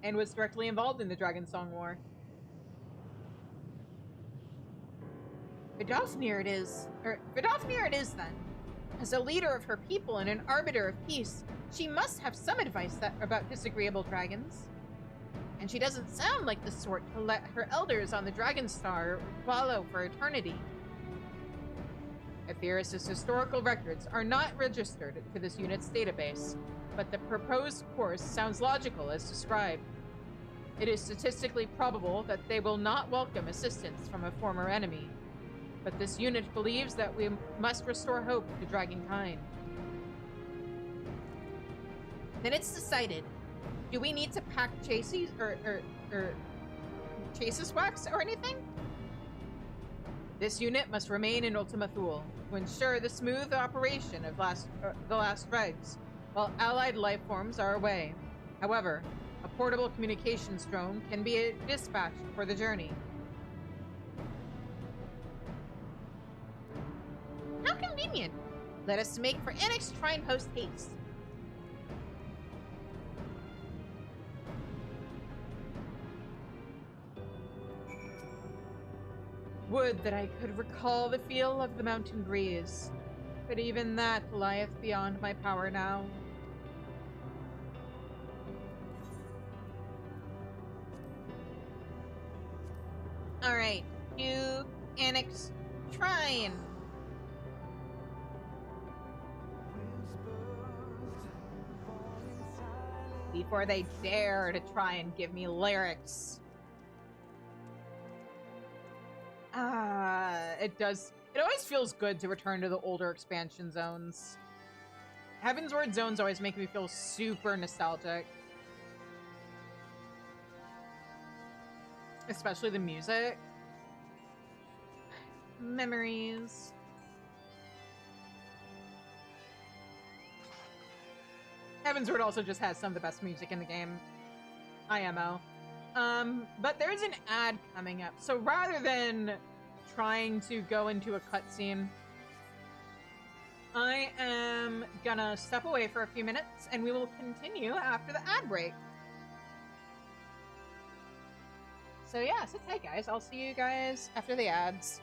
And was directly involved in the Dragon Song War. Vidofnir it is then. As a leader of her people and an arbiter of peace, she must have some advice about disagreeable dragons. And she doesn't sound like the sort to let her elders on the Dragon Star wallow for eternity. Aetheris' historical records are not registered to this unit's database, but the proposed course sounds logical as described. It is statistically probable that they will not welcome assistance from a former enemy, but this unit believes that we must restore hope to dragonkind. Then it's decided. Do we need to pack chases or chasis wax or anything? This unit must remain in Ultima Thule to ensure the smooth operation of the last dregs, while allied life forms are away. However, a portable communications drone can be dispatched for the journey. How convenient! Let us make for Annex Shrine post haste. Would that I could recall the feel of the mountain breeze, but even that lieth beyond my power now. Alright, to Annex Shrine. Before they dare to try and give me lyrics. It always feels good to return to the older expansion zones. Heavensward zones always make me feel super nostalgic. Especially the music. Memories. Heavensward also just has some of the best music in the game. IMO. But there's an ad coming up. So rather than trying to go into a cutscene, I am gonna step away for a few minutes and we will continue after the ad break. So yeah, sit tight, guys. I'll see you guys after the ads.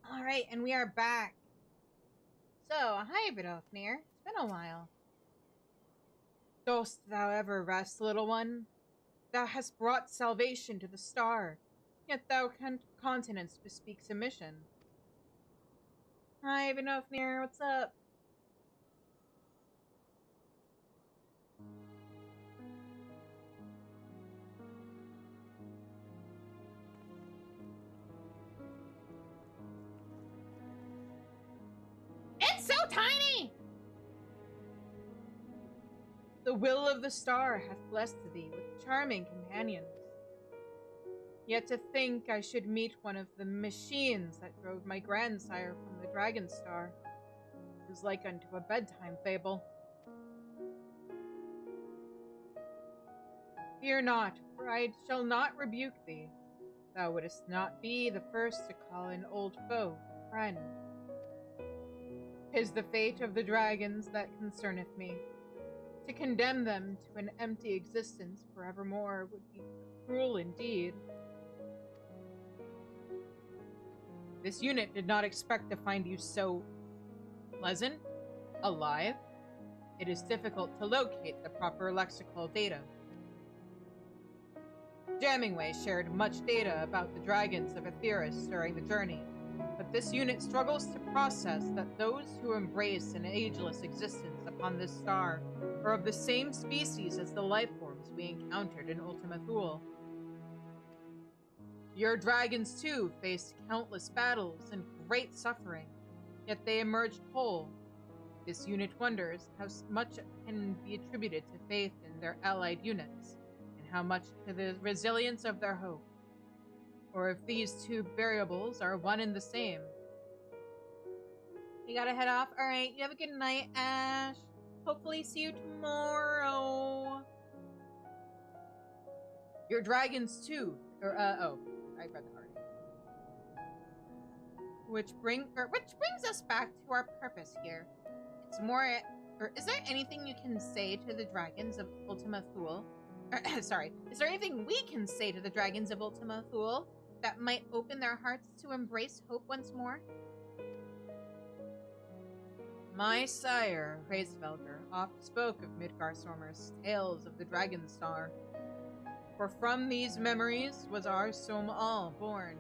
All right, and we are back. So, hi, Vidofnir. It's been a while. Dost thou ever rest, little one? Thou hast brought salvation to the star, yet thou continence bespeak submission. Hi, Vidofnir. What's up? It's so tiny! The will of the star hath blessed thee with charming companions. Yet to think I should meet one of the machines that drove my grandsire from the Dragon Star is like unto a bedtime fable. Fear not, for I shall not rebuke thee. Thou wouldst not be the first to call an old foe friend. 'Tis the fate of the dragons that concerneth me. To condemn them to an empty existence forevermore would be cruel indeed. This unit did not expect to find you so pleasant, alive. It is difficult to locate the proper lexical data. Jammingway shared much data about the dragons of Aetheris during the journey, but this unit struggles to process that those who embrace an ageless existence upon this star are of the same species as the life forms we encountered in Ultima Thule. Your dragons, too, faced countless battles and great suffering, yet they emerged whole. This unit wonders how much can be attributed to faith in their allied units, and how much to the resilience of their hope, or if these two variables are one and the same. You gotta head off. Alright, you have a good night, Ash. Hopefully see you tomorrow. Your dragon's tooth. I read that already. Which brings us back to our purpose here. It's more, or is there anything you can say to the dragons of Ultima Thule? Sorry, is there anything we can say to the dragons of Ultima Thule that might open their hearts to embrace hope once more? My sire, Hraesvelgr, oft spoke of Midgarstormer's tales of the Dragon Star. For from these memories was our Som-Al born.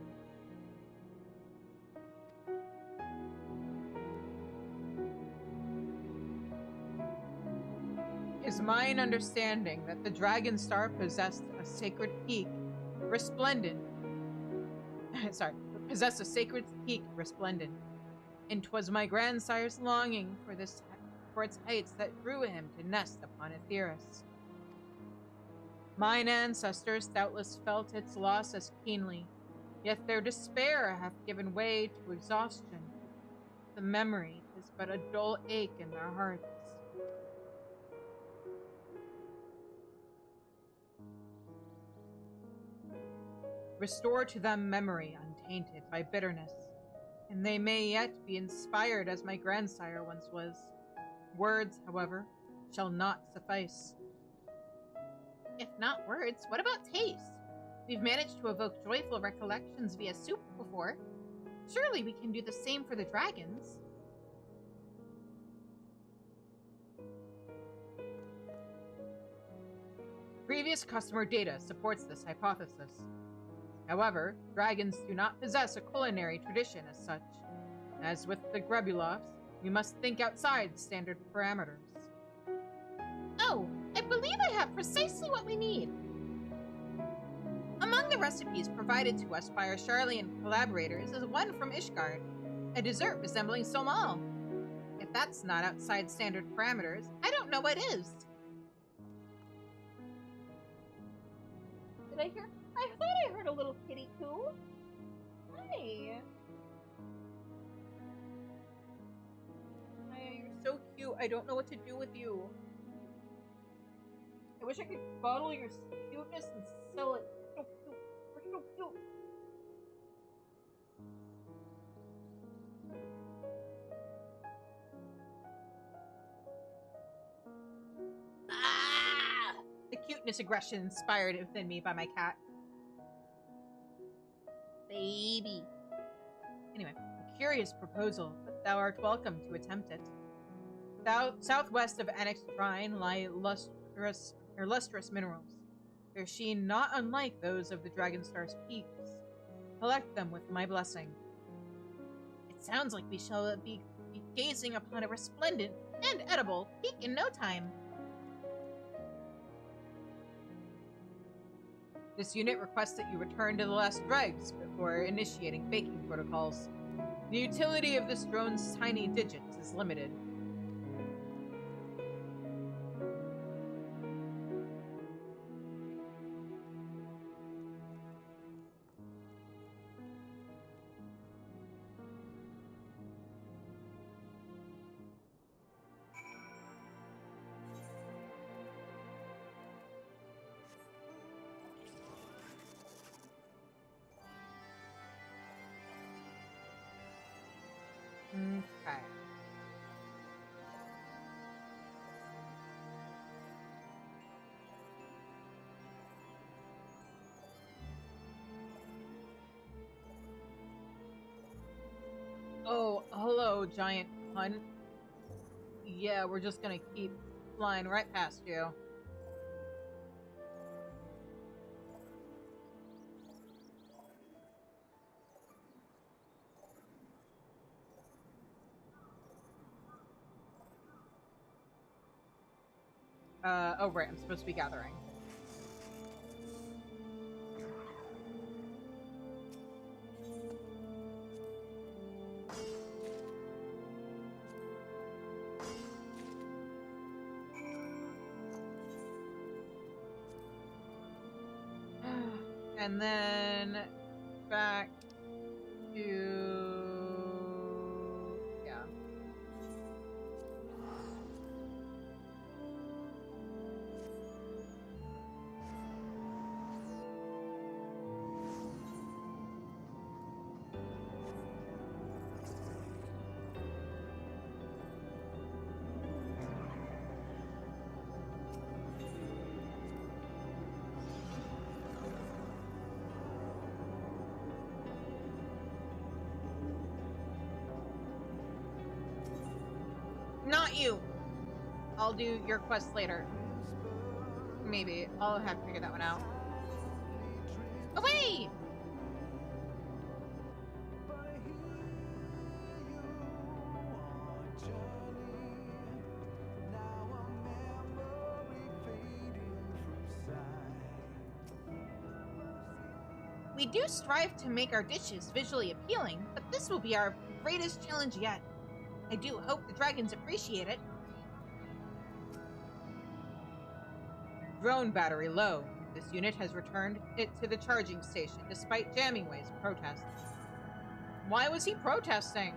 Is mine understanding that the Dragon Star possessed a sacred peak, resplendent. Possessed a sacred peak, resplendent. And 'twas my grandsire's longing for its heights that drew him to nest upon Aetheris. Mine ancestors doubtless felt its loss as keenly, yet their despair hath given way to exhaustion. The memory is but a dull ache in their hearts. Restore to them memory untainted by bitterness, and they may yet be inspired as my grandsire once was. Words, however, shall not suffice. If not words, what about taste? We've managed to evoke joyful recollections via soup before. Surely we can do the same for the dragons. Previous customer data supports this hypothesis. However, dragons do not possess a culinary tradition as such. As with the Grebulovs, we must think outside standard parameters. Oh, I believe I have precisely what we need. Among the recipes provided to us by our Charlian collaborators is one from Ishgard, a dessert resembling Som-Al. If that's not outside standard parameters, I don't know what is. Did I hear? I thought I heard a little kitty coo. Hi. Hi, you're so cute. I don't know what to do with you. I wish I could bottle your cuteness and sell it. You're so cute. You're so cute. Ah! The cuteness aggression inspired within me by my cat. Baby. Anyway, a curious proposal, but thou art welcome to attempt it. Southwest of Annexed Shrine lie lustrous minerals, their sheen not unlike those of the Dragonstar's peaks. Collect them with my blessing. It sounds like we shall be gazing upon a resplendent and edible peak in no time. This unit requests that you return to the last dregs before initiating baking protocols. The utility of this drone's tiny digits is limited. Okay. Oh, hello, giant cunt. Yeah, we're just gonna keep flying right past you. Oh right, I'm supposed to be gathering. And then back to... yeah. Not you. I'll do your quest later. Maybe. I'll have to figure that one out. Away! We do strive to make our dishes visually appealing, but this will be our greatest challenge yet. I do hope the dragons appreciate it. Drone battery low. This unit has returned it to the charging station despite Jammingway's protests. Why was he protesting?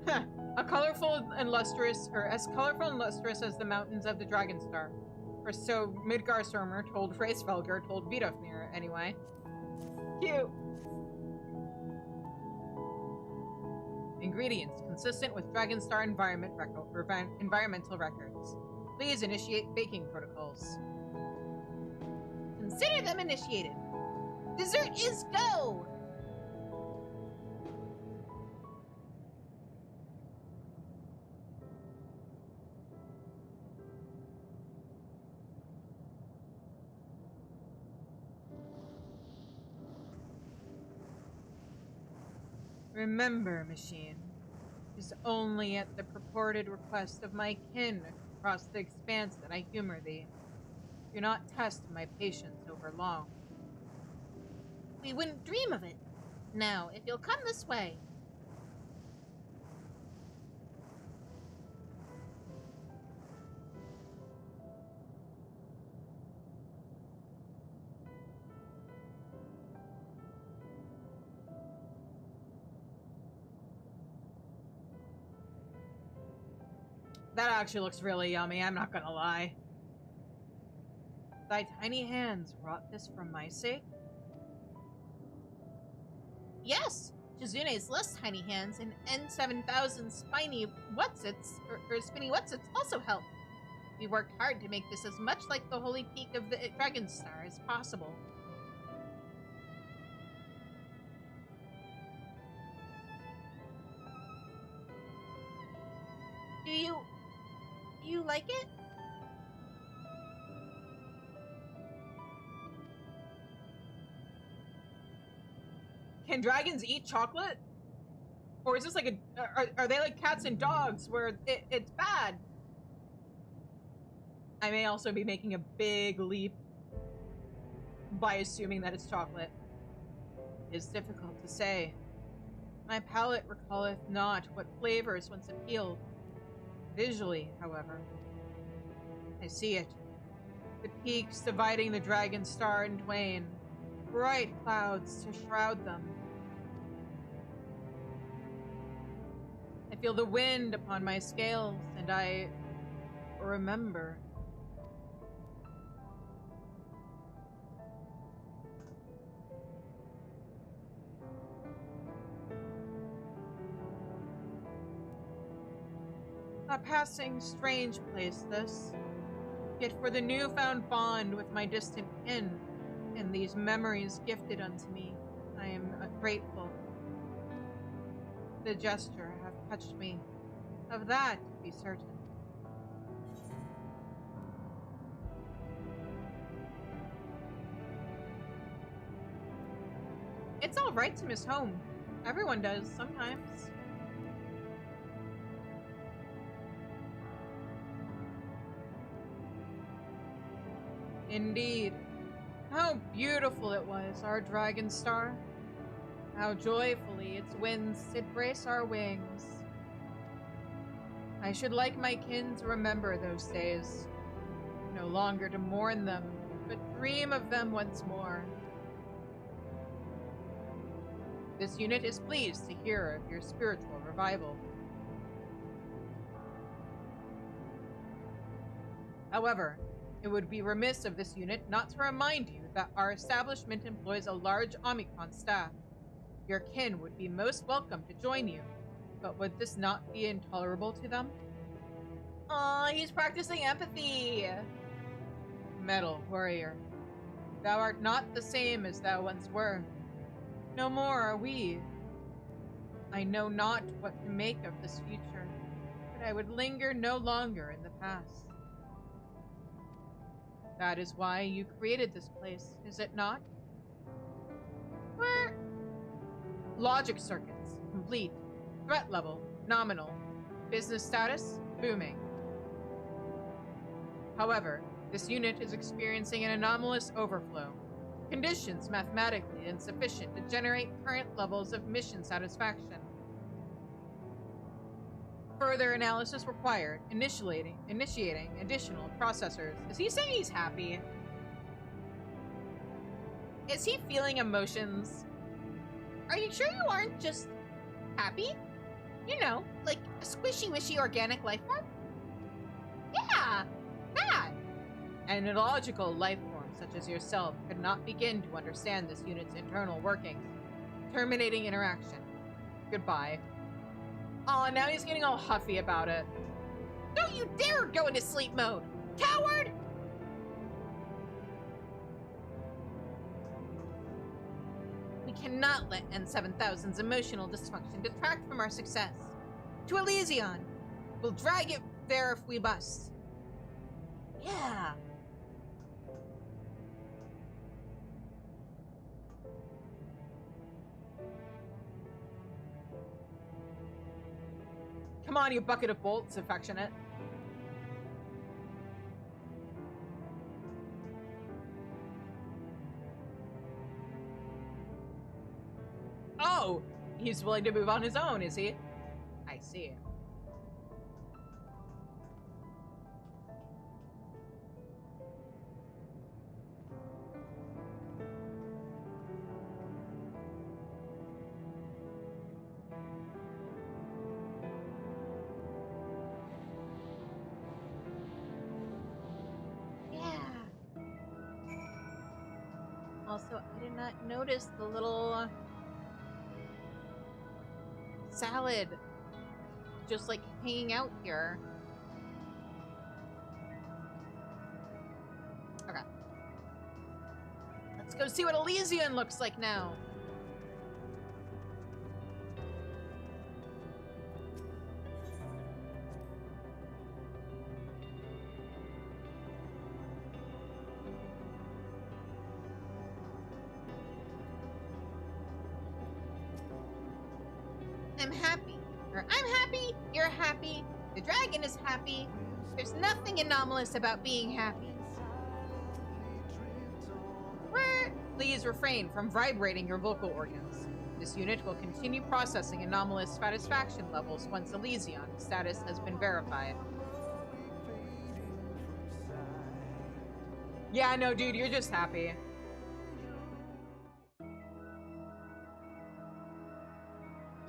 Huh. A colorful and lustrous, or as colorful and lustrous as the mountains of the Dragonstar. Or so Midgarsormer told Hraesvelgr told Vidofnir, anyway. Cute. Ingredients consistent with Dragonstar environmental records. Please initiate baking protocols. Consider them initiated. Dessert is go! Remember, machine, it is only at the purported request of my kin across the expanse that I humor thee. Do not test my patience over long. We wouldn't dream of it. Now, if you'll come this way. That actually looks really yummy, I'm not gonna lie. Thy tiny hands wrought this for my sake? Yes! Chizune's less tiny hands and N7000's spiny whatsits, or spinny whatsits also help. We worked hard to make this as much like the holy peak of the Dragonstar as possible. Do you like it? Can dragons eat chocolate? Or is this like are they like cats and dogs where it's bad? I may also be making a big leap by assuming that it's chocolate. It is difficult to say. My palate recalleth not what flavors once appealed. Visually, however, I see it. The peaks dividing the Dragonstar in twain. Bright clouds to shroud them. I feel the wind upon my scales, and I remember. A passing strange place, this. Yet for the newfound bond with my distant kin, and these memories gifted unto me, I am grateful. The gesture hath touched me, of that be certain. It's all right to miss home. Everyone does, sometimes. Indeed. How beautiful it was, our Dragonstar. How joyfully its winds did brace our wings. I should like my kin to remember those days, no longer to mourn them but dream of them once more. This unit is pleased to hear of your spiritual revival. However, it would be remiss of this unit not to remind you that our establishment employs a large Omicron staff. Your kin would be most welcome to join you, but would this not be intolerable to them? Aw, he's practicing empathy. Metal warrior, thou art not the same as thou once were. No more are we. I know not what to make of this future, but I would linger no longer in the past. That is why you created this place, is it not? Where? Logic circuits, complete. Threat level, nominal. Business status, booming. However, this unit is experiencing an anomalous overflow. Conditions mathematically insufficient to generate current levels of mission satisfaction. Further analysis required, initiating additional processors. Is he saying he's happy? Is he feeling emotions? Are you sure you aren't just happy? You know, like a squishy-wishy organic life form? Yeah, that. An illogical life form such as yourself could not begin to understand this unit's internal workings. Terminating interaction. Goodbye. Aw, now he's getting all huffy about it. Don't you dare go into sleep mode, coward! We cannot let N7000's emotional dysfunction detract from our success. To Elysion! We'll drag it there if we must. Yeah. Come on, you bucket of bolts, affectionate. Oh, he's willing to move on his own, is he? I see. Also, I did not notice the little salad just like hanging out here. Okay. Let's go see what Elysion looks like now. I'm happy. Or I'm happy, you're happy, the dragon is happy. There's nothing anomalous about being happy. Please refrain from vibrating your vocal organs. This unit will continue processing anomalous satisfaction levels once Elysion status has been verified. Yeah, no, dude, you're just happy.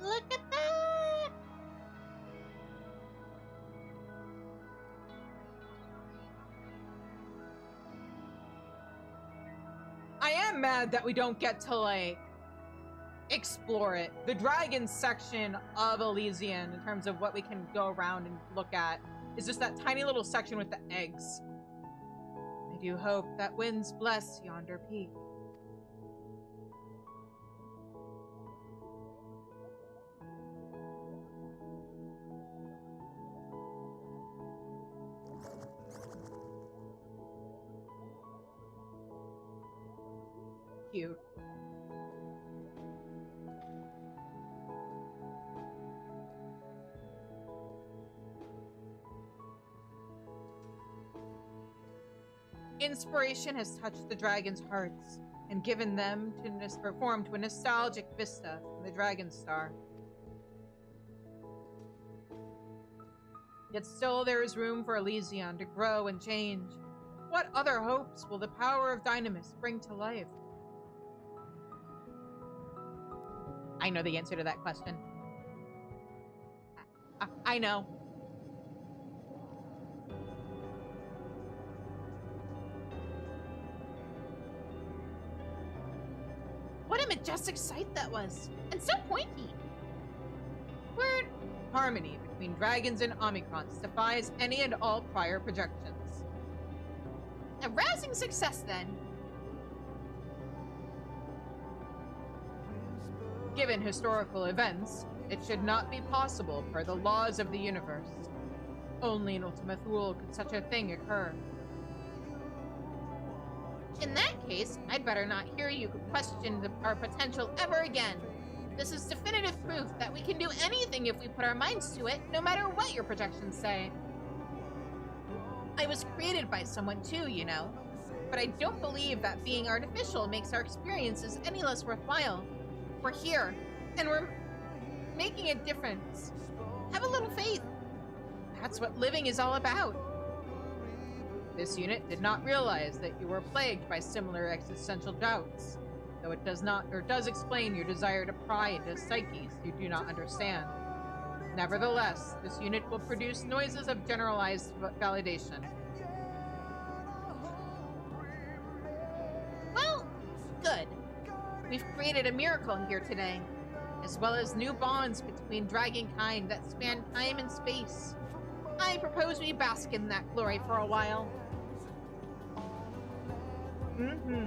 Look at that! I am mad that we don't get to, like, explore it. The dragon section of Elysion, in terms of what we can go around and look at, is just that tiny little section with the eggs. I do hope that winds bless yonder peak. Cute. Inspiration has touched the dragon's hearts and given them to perform to a nostalgic vista from the Dragon Star. Yet still there is room for Elysion to grow and change. What other hopes will the power of Dynamis bring to life? I know the answer to that question. I know. What a majestic sight that was, and so pointy. Word. Harmony between dragons and Omicrons defies any and all prior projections. A rousing success, then. Given historical events, it should not be possible per the laws of the universe. Only in Ultima Thule could such a thing occur. In that case, I'd better not hear you question our potential ever again. This is definitive proof that we can do anything if we put our minds to it, no matter what your projections say. I was created by someone too, you know. But I don't believe that being artificial makes our experiences any less worthwhile. We're here, and we're making a difference. Have a little faith. That's what living is all about. This unit did not realize that you were plagued by similar existential doubts, though it does explain your desire to pry into psyches you do not understand. Nevertheless, this unit will produce noises of generalized validation. Well, good. We've created a miracle here today, as well as new bonds between dragonkind that span time and space. I propose we bask in that glory for a while. Mm-hmm.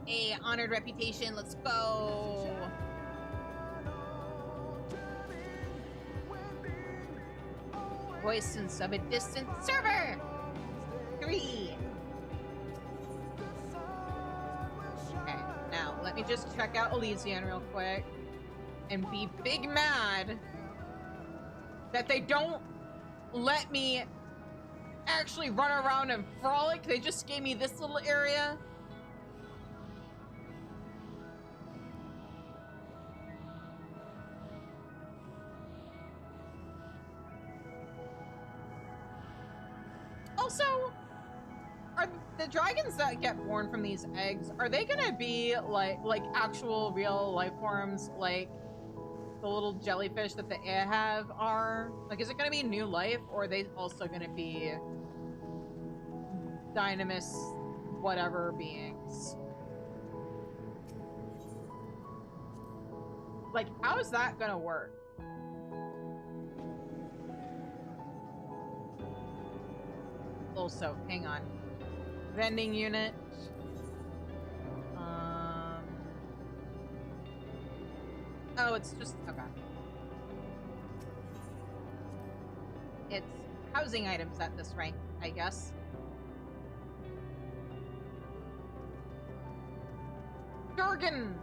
A honored reputation, let's go. Voices of a distant server. 3. Okay, now let me just check out Elysian real quick and be big mad that they don't let me actually run around and frolic. They just gave me this little area. Also, are the dragons that get born from these eggs, are they gonna be like actual real life forms, like the little jellyfish that the Ahab are? Like, is it gonna be new life, or are they also gonna be Dynamis whatever beings? Like, how is that gonna work? Also, hang on. Vending unit. Oh, it's just, okay. It's housing items at this rank, I guess. Durgan!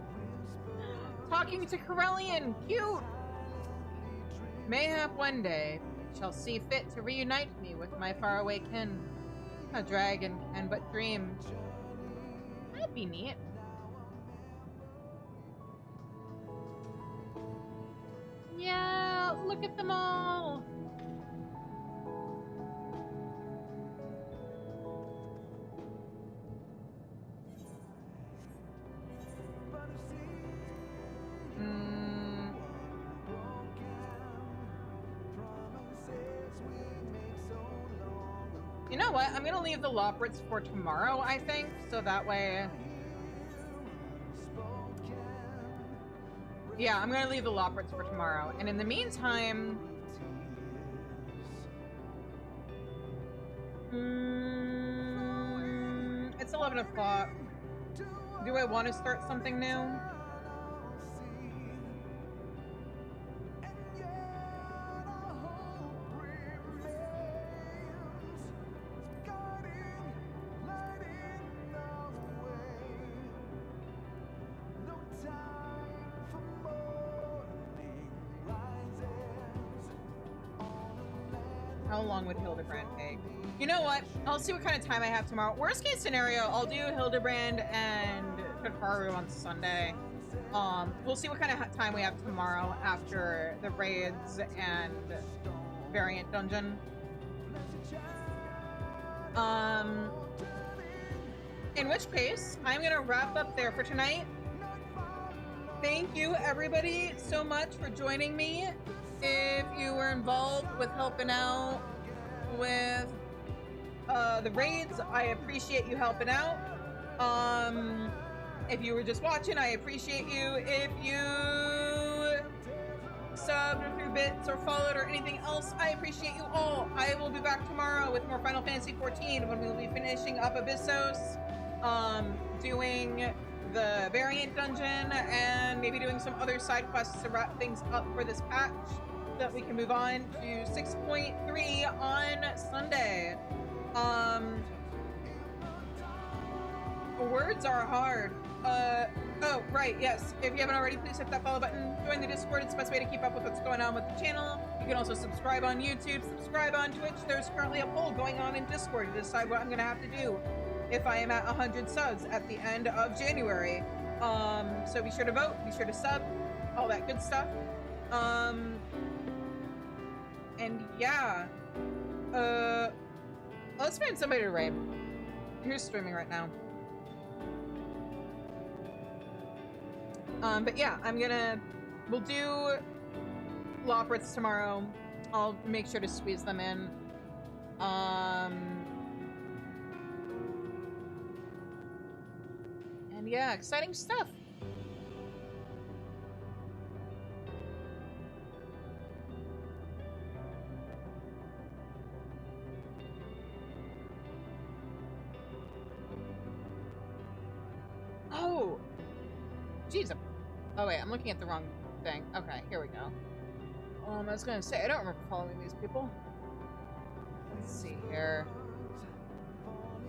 Talking to Corellian! Cute! Mayhap one day shall see fit to reunite me with my faraway kin. A dragon can but dream. That'd be neat. Yeah, look at them all. You know what? I'm gonna leave the Loprits for tomorrow, I think, so that way... Yeah, I'm gonna leave the Loprits for tomorrow, and in the meantime... It's 11 o'clock. Do I want to start something new? long would Hildebrand take? You know what? I'll see what kind of time I have tomorrow. Worst case scenario, I'll do Hildebrand and Kakaru on Sunday. We'll see what kind of time we have tomorrow after the raids and variant dungeon. In which case, I'm gonna wrap up there for tonight. Thank you everybody so much for joining me. If you were involved with helping out with the raids, I appreciate you helping out. If you were just watching, I appreciate you. If you subbed through bits or followed or anything else, I appreciate you all. I will be back tomorrow with more Final Fantasy XIV when we will be finishing up Abyssos, doing the variant dungeon, and maybe doing some other side quests to wrap things up for this patch so that we can move on to 6.3 on Sunday. Words are hard. Oh, right, yes. If you haven't already, please hit that follow button. Join the Discord. It's the best way to keep up with what's going on with the channel. You can also subscribe on YouTube, subscribe on Twitch. There's currently a poll going on in Discord to decide what I'm going to have to do if I am at 100 subs at the end of January. So be sure to vote, be sure to sub, all that good stuff. And yeah. Let's find somebody to raid. Who's streaming right now? But yeah, we'll do Loprits tomorrow. I'll make sure to squeeze them in. And yeah, exciting stuff. Oh, jeez. Oh wait, I'm looking at the wrong thing. Okay, here we go. I was gonna say, I don't remember following these people. Let's see here.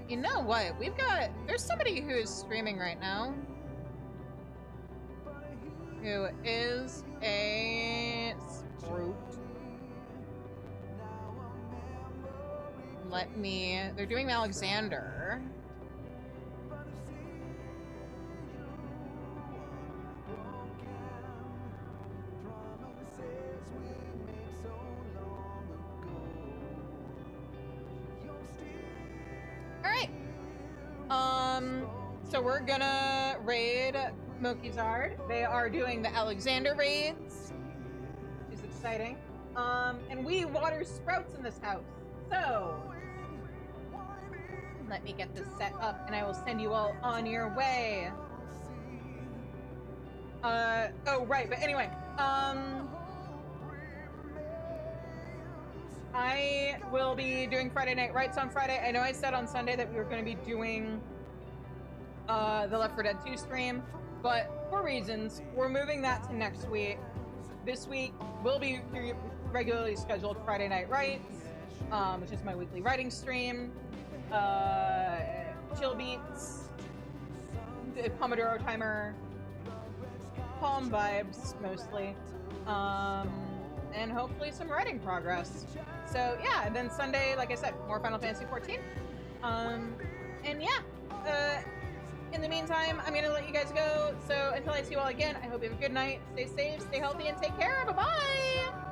You know what? There's somebody who is streaming right now. Who is a Sprout. They're doing Alexander. So we're gonna raid Mokizard. They are doing the Alexander raids, which is exciting. And we water sprouts in this house. So let me get this set up and I will send you all on your way. Oh right, but anyway, I will be doing Friday Night Rights on Friday. I know I said on Sunday that we were going to be doing the Left 4 Dead 2 stream, but for reasons, we're moving that to next week. This week will be regularly scheduled Friday Night Rights, which is my weekly writing stream, chill beats, the Pomodoro timer, calm vibes mostly, and hopefully some writing progress. So yeah, and then Sunday, like I said, more Final Fantasy XIV. And yeah, in the meantime, I'm gonna let you guys go. So until I see you all again, I hope you have a good night, stay safe, stay healthy, and take care. Bye-bye!